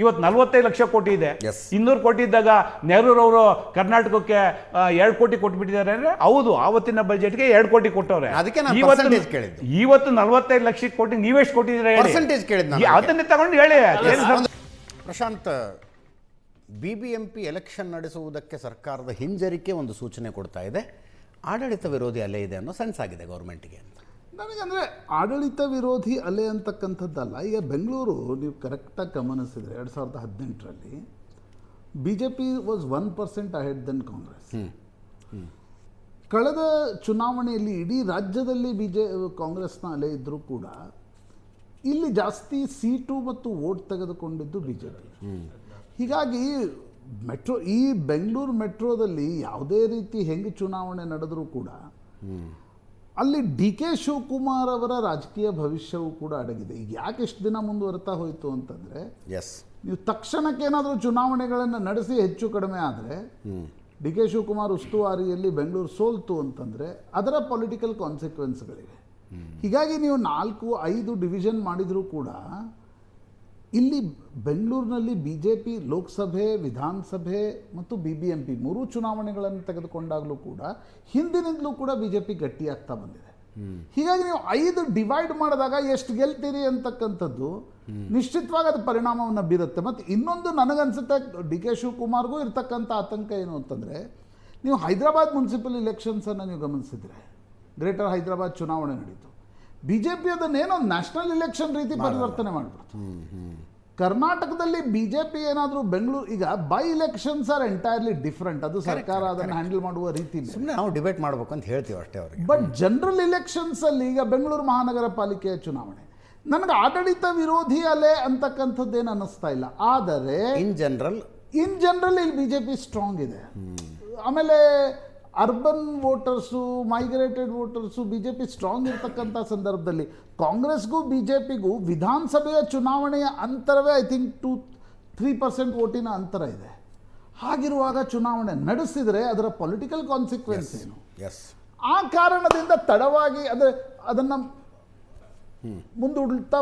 ಇವತ್ತು 45 ಲಕ್ಷ ಕೋಟಿ ಇದೆ. 200 ಕೋಟಿ ಇದ್ದಾಗ ನೆಹರೂರವರು ಕರ್ನಾಟಕಕ್ಕೆ 2 ಕೋಟಿ ಕೊಟ್ಬಿಟ್ಟಿದ್ದಾರೆ ಅಂದರೆ, ಹೌದು, ಆವತ್ತಿನ ಬಜೆಟ್ಗೆ 2 ಕೋಟಿ ಕೊಟ್ಟವ್ರೆ. ಇವತ್ತು 45 ಲಕ್ಷ ಕೋಟಿ ನೀವೆಷ್ಟು ಕೊಟ್ಟಿದ್ದೀರಾ ಹೇಳಿ, ಅದನ್ನೇ ತಗೊಂಡು ಹೇಳಿ. ಪ್ರಶಾಂತ್, BBMP ಎಲೆಕ್ಷನ್ ನಡೆಸುವುದಕ್ಕೆ ಸರ್ಕಾರದ ಹಿಂಜರಿಕೆ ಒಂದು ಸೂಚನೆ ಕೊಡ್ತಾ ಇದೆ. ಆಡಳಿತ ವಿರೋಧಿ ಅಲೆ ಇದೆ ಅನ್ನೋ ಸೆನ್ಸ್ ಆಗಿದೆ ಗೌರ್ಮೆಂಟ್ಗೆ ಅಂತ. ನನಗಂದರೆ ಆಡಳಿತ ವಿರೋಧಿ ಅಲೆ ಅಂತಕ್ಕಂಥದ್ದಲ್ಲ. ಈಗ ಬೆಂಗಳೂರು ನೀವು ಕರೆಕ್ಟಾಗಿ ಗಮನಿಸಿದರೆ 2018ರಲ್ಲಿ BJP was 1% ahead then Congress. ಕಳೆದ ಚುನಾವಣೆಯಲ್ಲಿ ಇಡೀ ರಾಜ್ಯದಲ್ಲಿ ಕಾಂಗ್ರೆಸ್ನ ಅಲೆ ಇದ್ದರೂ ಕೂಡ ಇಲ್ಲಿ ಜಾಸ್ತಿ ಸೀಟು ಮತ್ತು ವೋಟ್ ತೆಗೆದುಕೊಂಡಿದ್ದು BJP. ಹೀಗಾಗಿ ಈ ಬೆಂಗಳೂರು ಮೆಟ್ರೋದಲ್ಲಿ ಯಾವುದೇ ರೀತಿ ಹೆಂಗೆ ಚುನಾವಣೆ ನಡೆದರೂ ಕೂಡ ಅಲ್ಲಿ DK ಶಿವಕುಮಾರ್ ಅವರ ರಾಜಕೀಯ ಭವಿಷ್ಯವೂ ಕೂಡ ಅಡಗಿದೆ. ಈಗ ಯಾಕೆ ಇಷ್ಟು ದಿನ ಮುಂದುವರಿತಾ ಹೋಯಿತು ಅಂತಂದರೆ, ನೀವು ತಕ್ಷಣಕ್ಕೆ ಏನಾದರೂ ಚುನಾವಣೆಗಳನ್ನು ನಡೆಸಿ ಹೆಚ್ಚು ಕಡಿಮೆ ಆದರೆ DK ಶಿವಕುಮಾರ್ ಉಸ್ತುವಾರಿಯಲ್ಲಿ ಬೆಂಗಳೂರು ಸೋಲ್ತು ಅಂತಂದರೆ ಅದರ ಪೊಲಿಟಿಕಲ್ ಕಾನ್ಸಿಕ್ವೆನ್ಸ್ಗಳಿವೆ. ಹೀಗಾಗಿ ನೀವು 4-5 ಡಿವಿಷನ್ ಮಾಡಿದರೂ ಕೂಡ ಇಲ್ಲಿ ಬೆಂಗಳೂರಿನಲ್ಲಿ BJP ಲೋಕಸಭೆ, ವಿಧಾನಸಭೆ ಮತ್ತು BBMP 3 ಚುನಾವಣೆಗಳನ್ನು ತೆಗೆದುಕೊಂಡಾಗಲೂ ಕೂಡ ಹಿಂದಿನಿಂದಲೂ ಕೂಡ BJP ಗಟ್ಟಿಯಾಗ್ತಾ ಬಂದಿದೆ. ಹೀಗಾಗಿ ನೀವು 5 ಡಿವೈಡ್ ಮಾಡಿದಾಗ ಎಷ್ಟು ಗೆಲ್ತೀರಿ ಅಂತಕ್ಕಂಥದ್ದು ನಿಶ್ಚಿತವಾಗಿ ಅದು ಪರಿಣಾಮವನ್ನು ಬೀರುತ್ತೆ. ಮತ್ತು ಇನ್ನೊಂದು ನನಗನ್ಸುತ್ತೆ ಡಿ ಕೆ ಶಿವಕುಮಾರ್ಗೂ ಇರ್ತಕ್ಕಂಥ ಆತಂಕ ಏನು ಅಂತಂದರೆ, ನೀವು ಹೈದರಾಬಾದ್ ಮುನ್ಸಿಪಲ್ ಇಲೆಕ್ಷನ್ಸನ್ನು ನೀವು ಗಮನಿಸಿದರೆ, ಗ್ರೇಟರ್ ಹೈದರಾಬಾದ್ ಚುನಾವಣೆ ನಡೀತು, ಬಿ ಜೆ ಪಿ ಅದನ್ನೇನೋ ನ್ಯಾಷನಲ್ ಇಲೆಕ್ಷನ್ ರೀತಿ ಪರಿವರ್ತನೆ ಮಾಡಿಬಿಡ್ತು. ಕರ್ನಾಟಕದಲ್ಲಿ ಬಿ ಜೆ ಪಿ ಏನಾದರೂ ಬೆಂಗಳೂರು ಈಗ by elections are entirely different, ಅದು ಸರ್ಕಾರ ಅದನ್ನು ಹ್ಯಾಂಡಲ್ ಮಾಡುವ ರೀತಿ ನಾವು ಡಿಬೇಟ್ ಮಾಡಬೇಕು ಅಂತ ಹೇಳ್ತೀವಿ ಅಷ್ಟೇ ಅವರಿಗೆ. ಬಟ್ ಜನರಲ್ ಇಲೆಕ್ಷನ್ಸಲ್ಲಿ ಈಗ ಬೆಂಗಳೂರು ಮಹಾನಗರ ಪಾಲಿಕೆಯ ಚುನಾವಣೆ ನನಗೆ ಆಡಳಿತ ವಿರೋಧಿ ಅಲೆ ಅಂತಕ್ಕಂಥದ್ದೇನು ಅನ್ನಿಸ್ತಾ ಇಲ್ಲ. ಆದರೆ ಇನ್ ಜನರಲ್ ಇಲ್ಲಿ ಬಿ ಜೆ ಪಿ ಸ್ಟ್ರಾಂಗ್ ಇದೆ. ಆಮೇಲೆ urban voters, migrated voters B J P strong ಇರ್ತಕ್ಕಂಥ ಸಂದರ್ಭದಲ್ಲಿ ಕಾಂಗ್ರೆಸ್ಗೂ ಬಿ ಜೆ ಪಿಗೂ ವಿಧಾನಸಭೆಯ ಚುನಾವಣೆಯ ಅಂತರವೇ ಐ ಥಿಂಕ್ 2-3% ವೋಟಿನ ಅಂತರ ಇದೆ. ಹಾಗಿರುವಾಗ ಚುನಾವಣೆ ನಡೆಸಿದರೆ ಅದರ ಪೊಲಿಟಿಕಲ್ ಕಾನ್ಸಿಕ್ವೆನ್ಸ್ ಏನು? ಆ ಕಾರಣದಿಂದ ತಡವಾಗಿ ಅದನ್ನು ಮುಂದೂಡ್ತಾ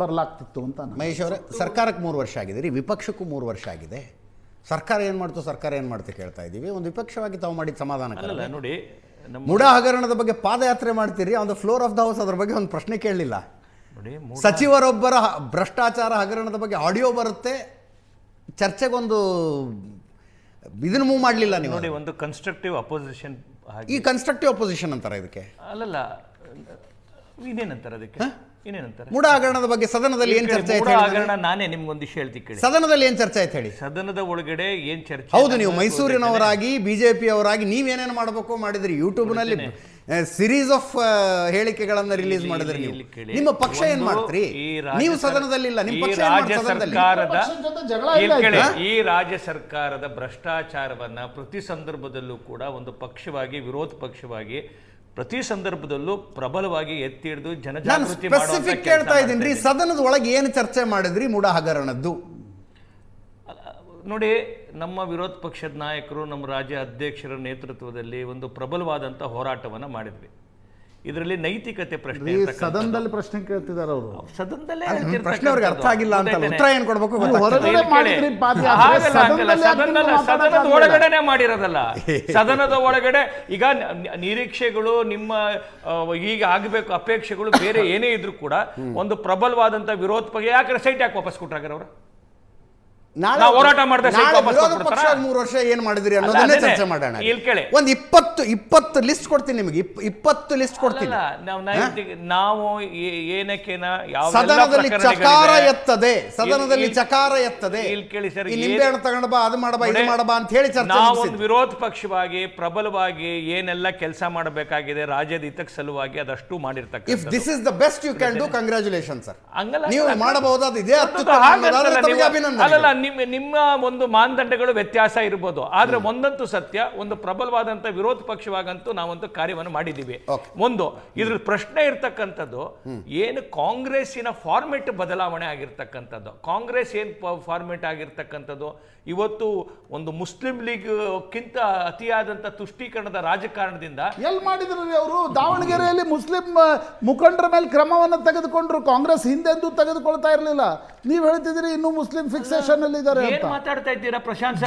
ಬರಲಾಗ್ತಿತ್ತು ಅಂತ. ಮಹೇಶ್ ಅವರೇ, ಸರ್ಕಾರಕ್ಕೆ 3 ವರ್ಷ ಆಗಿದೆ ರೀ, ವಿಪಕ್ಷಕ್ಕೂ 3 ವರ್ಷ ಆಗಿದೆ. ಸರ್ಕಾರ ಏನು ಮಾಡ್ತು ಕೇಳ್ತಾ ಇದ್ದೀವಿ. ಒಂದು ವಿಪಕ್ಷವಾಗಿ ತಾವು ಮಾಡಿದ ಸಮಾಧಾನ ನೋಡಿ, ಮುಡಾ ಹಗರಣದ ಬಗ್ಗೆ ಪಾದಯಾತ್ರೆ ಮಾಡ್ತೀರಿ, on the floor of the house ಅದ್ರ ಬಗ್ಗೆ ಒಂದು ಪ್ರಶ್ನೆ ಕೇಳಲಿಲ್ಲ. ಸಚಿವರೊಬ್ಬರ ಭ್ರಷ್ಟಾಚಾರ ಹಗರಣದ ಬಗ್ಗೆ ಆಡಿಯೋ ಬರುತ್ತೆ, ಚರ್ಚೆಗೊಂದು ಇದನ್ನು ಮೂವ್ ಮಾಡಲಿಲ್ಲ ನೀವು. ನೋಡಿ, ಒಂದು ಕನ್ಸ್ಟ್ರಕ್ಟಿವ್ ಅಪೋಸಿಷನ್, ಈ ಕನ್ಸ್ಟ್ರಕ್ಟಿವ್ ಅಪೋಸಿಷನ್ ಅಂತಾರೆ ಇದಕ್ಕೆ. ಅಲ್ಲಲ್ಲ, ಇನ್ನೇನಂತಾರೆ ಅದಕ್ಕೆ? ಮುಡಾ ಹಗರಣದ ಬಗ್ಗೆ ಸದನದಲ್ಲಿ ಏನ್ ಚರ್ಚೆ ಆಯ್ತು? ಹಗರಣ ನಾನೇ ನಿಮ್ಗೊಂದು ವಿಷಯ ಹೇಳ್ತೀನಿ. ಸದನದಲ್ಲಿ ಏನ್ ಚರ್ಚೆ ಆಯ್ತು ಹೇಳಿ? ಸದನದ ಒಳಗಡೆ ಏನ್ ಚರ್ಚೆ? ಹೌದು, ನೀವು ಮೈಸೂರಿನವರಾಗಿ ಬಿಜೆಪಿ ಅವರಾಗಿ ನೀವೇನೇನು ಮಾಡಬೇಕು ಮಾಡಿದ್ರಿ. ಯೂಟ್ಯೂಬ್ ನಲ್ಲಿ ಸಿರೀಸ್ ಆಫ್ ಹೇಳಿಕೆಗಳನ್ನ ರಿಲೀಸ್ ಮಾಡಿದ್ರಿ. ನಿಮ್ಮ ಪಕ್ಷ ಏನ್ ಮಾಡ್ತೀರಿ? ನೀವು ಸದನದಲ್ಲಿ ಇಲ್ಲ, ನಿಮ್ಮ ಪಕ್ಷ ಈ ರಾಜ್ಯ ಸರ್ಕಾರದ ಭ್ರಷ್ಟಾಚಾರವನ್ನ ಪ್ರತಿ ಸಂದರ್ಭದಲ್ಲೂ ಕೂಡ ಒಂದು ಪಕ್ಷವಾಗಿ, ವಿರೋಧ ಪಕ್ಷವಾಗಿ ಪ್ರತಿ ಸಂದರ್ಭದಲ್ಲೂ ಪ್ರಬಲವಾಗಿ ಎತ್ತಿ ಹಿಡಿದು ಜನಜಾಗೃತಿ ಕೇಳ್ತಾ ಇದ್ದೀನಿ. ಸದನದ ಒಳಗೆ ಏನು ಚರ್ಚೆ ಮಾಡಿದ್ರಿ ಮುಡಾ ಹಗರಣದ್ದು? ನೋಡಿ, ನಮ್ಮ ವಿರೋಧ ಪಕ್ಷದ ನಾಯಕರು, ನಮ್ಮ ರಾಜ್ಯ ಅಧ್ಯಕ್ಷರ ನೇತೃತ್ವದಲ್ಲಿ ಒಂದು ಪ್ರಬಲವಾದಂಥ ಹೋರಾಟವನ್ನು ಮಾಡಿದ್ವಿ. ಇದರಲ್ಲಿ ನೈತಿಕತೆ ಪ್ರಶ್ನೆ, ಸದನದಲ್ಲಿ ಪ್ರಶ್ನೆ ಕೇಳ್ತಿದ್ದಾರೆ ಅವರು. ಸದನದಲ್ಲೇ ಪ್ರಶ್ನೆ ಅವ್ರಿಗೆ ಅರ್ಥ ಆಗಿಲ್ಲ ಅಂತ ಉತ್ತರ ಏನು ಕೊಡಬೇಕು? ಸದನದ ಒಳಗಡೆನೆ ಮಾಡಿರೋದಲ್ಲ. ಸದನದ ಒಳಗಡೆ ಈಗ ನಿರೀಕ್ಷೆಗಳು, ನಿಮ್ಮ ಈಗ ಆಗಬೇಕು ಅಪೇಕ್ಷೆಗಳು ಬೇರೆ ಏನೇ ಇದ್ರು ಕೂಡ ಒಂದು ಪ್ರಬಲವಾದಂತ ವಿರೋಧ ಪಕ್ಷ ಯಾಕೆ ಸೈಟ್ ಯಾಕೆ ವಾಪಸ್ ಕೊಟ್ಟಾಗ ಅವರು ಹೋರಾಟ ಮಾಡಿದ 3 ವರ್ಷ ಏನ್ ಮಾಡಿದ್ರಿ ಅನ್ನೋದನ್ನೇ ಚರ್ಚೆ ಮಾಡೋಣ. ಒಂದು 20 ಲಿಸ್ಟ್ ಕೊಡ್ತೀನಿ ನಿಮಗೆ, 20 ಲಿಸ್ಟ್ ಕೊಡ್ತೀನಿ. ನಾವು ಏನಕ್ಕೆನ ಸದನದಲ್ಲಿ ಚಕಾರ ಎತ್ತದೆ ಇಲ್ಲಿ ಕೇಳಿ ಸರ್, ನಿಂಬೆಹಣ್ಣು ತಗೊಂಡು ಬಾ, ಅದು ಮಾಡಬಾ, ಇದು ಮಾಡಬಾ ಅಂತ ಹೇಳಿ ಚರ್ಚೆ. ನಾವೊಂದು ವಿರೋಧ ಪಕ್ಷವಾಗಿ ಪ್ರಬಲವಾಗಿ ಏನೆಲ್ಲ ಕೆಲಸ ಮಾಡಬೇಕಾಗಿದೆ ರಾಜ್ಯದ ಹಿತಕ್ಕೆ ಸಲುವಾಗಿ ಅದಷ್ಟು ಮಾಡಿರ್ತಕ್ಕ. If this is the best you can do, congratulation sir. ನೀವು ಮಾಡಬಹುದಾದ ಇದೇ ಅಲ್ಲಲ್ಲ, ನಿಮ್ಮ ಒಂದು ಮಾನದಂಡಗಳು ವ್ಯತ್ಯಾಸ ಇರಬಹುದು, ಆದ್ರೆ ಒಂದಂತೂ ಸತ್ಯ, ಒಂದು ಪ್ರಬಲವಾದಂತ ವಿರೋಧ ಪಕ್ಷವಾಗಂತೂ ನಾವೊಂದು ಕಾರ್ಯವನ್ನು ಮಾಡಿದ್ದೀವಿ. ಒಂದು ಇದ್ರ ಪ್ರಶ್ನೆ ಇರ್ತಕ್ಕಂಥದ್ದು ಏನು ಕಾಂಗ್ರೆಸ್ಸಿನ ಫಾರ್ಮೆಟ್ ಬದಲಾವಣೆ ಆಗಿರ್ತಕ್ಕಂಥದ್ದು. ಕಾಂಗ್ರೆಸ್ ಏನ್ ಫಾರ್ಮೆಟ್ ಆಗಿರ್ತಕ್ಕಂಥದ್ದು ಇವತ್ತು ಒಂದು ಮುಸ್ಲಿಂ ಲೀಗ್ ಕಿಂತ ಅತಿಯಾದಂತ ತುಷ್ಟೀಕರಣದ ರಾಜಕಾರಣದಿಂದ ಎಲ್ಲಿ ಮಾಡಿದ್ರು ಅವರು? ದಾವಣಗೆರೆಯಲ್ಲಿ ಮುಸ್ಲಿಂ ಮುಖಂಡರ ಮೇಲೆ ಕ್ರಮವನ್ನು ತೆಗೆದುಕೊಂಡ್ರು. ಕಾಂಗ್ರೆಸ್ ಹಿಂದೆಂದೂ ತೆಗೆದುಕೊಳ್ತಾ ಇರಲಿಲ್ಲ. ನೀವು ಹೇಳ್ತಿದ್ದೀರಿ ಇನ್ನೂ ಮುಸ್ಲಿಂ ಫಿಕ್ಸೇಷನ್ ಅಲ್ಲಿ ಇದ್ದಾರೆ ಅಂತ. ಮಾತಾಡ್ತಾ ಇದ್ದೀರಾ ಪ್ರಶಾಂತ್?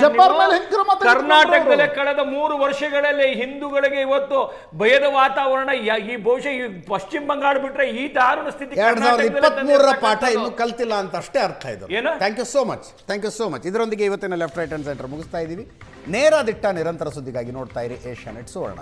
ಕರ್ನಾಟಕದಲ್ಲಿ ಕಳೆದ 3 ವರ್ಷಗಳಲ್ಲಿ ಹಿಂದೂಗಳಿಗೆ ಇವತ್ತು ಭಯದ ವಾತಾವರಣ, ಈ ಬಹುಶಃ ಈ ಪಶ್ಚಿಮ ಬಂಗಾಳ ಬಿಟ್ರೆ ಈ ದಾರುಣ ಸ್ಥಿತಿ 2023ರ ಪಾಠ ಇನ್ನೂ ಕಲ್ತಿಲ್ಲ ಅಂತ ಅಷ್ಟೇ ಅರ್ಥ ಇದು. Thank you so much. ಇದರೊಂದಿಗೆ ಇವತ್ತಿನ ಲೆಫ್ಟ್ ರೈಟ್ ಅಂಡ್ ಸೆಂಟರ್ ಮುಗಿಸ್ತಾ ಇದ್ದೀವಿ. ನೇರ ದಿಟ್ಟ ನಿರಂತರ ಸುದ್ದಿಗಾಗಿ ನೋಡ್ತಾ ಇರಿ ಏಷ್ಯಾನೆಟ್ ಸುವರ್ಣ.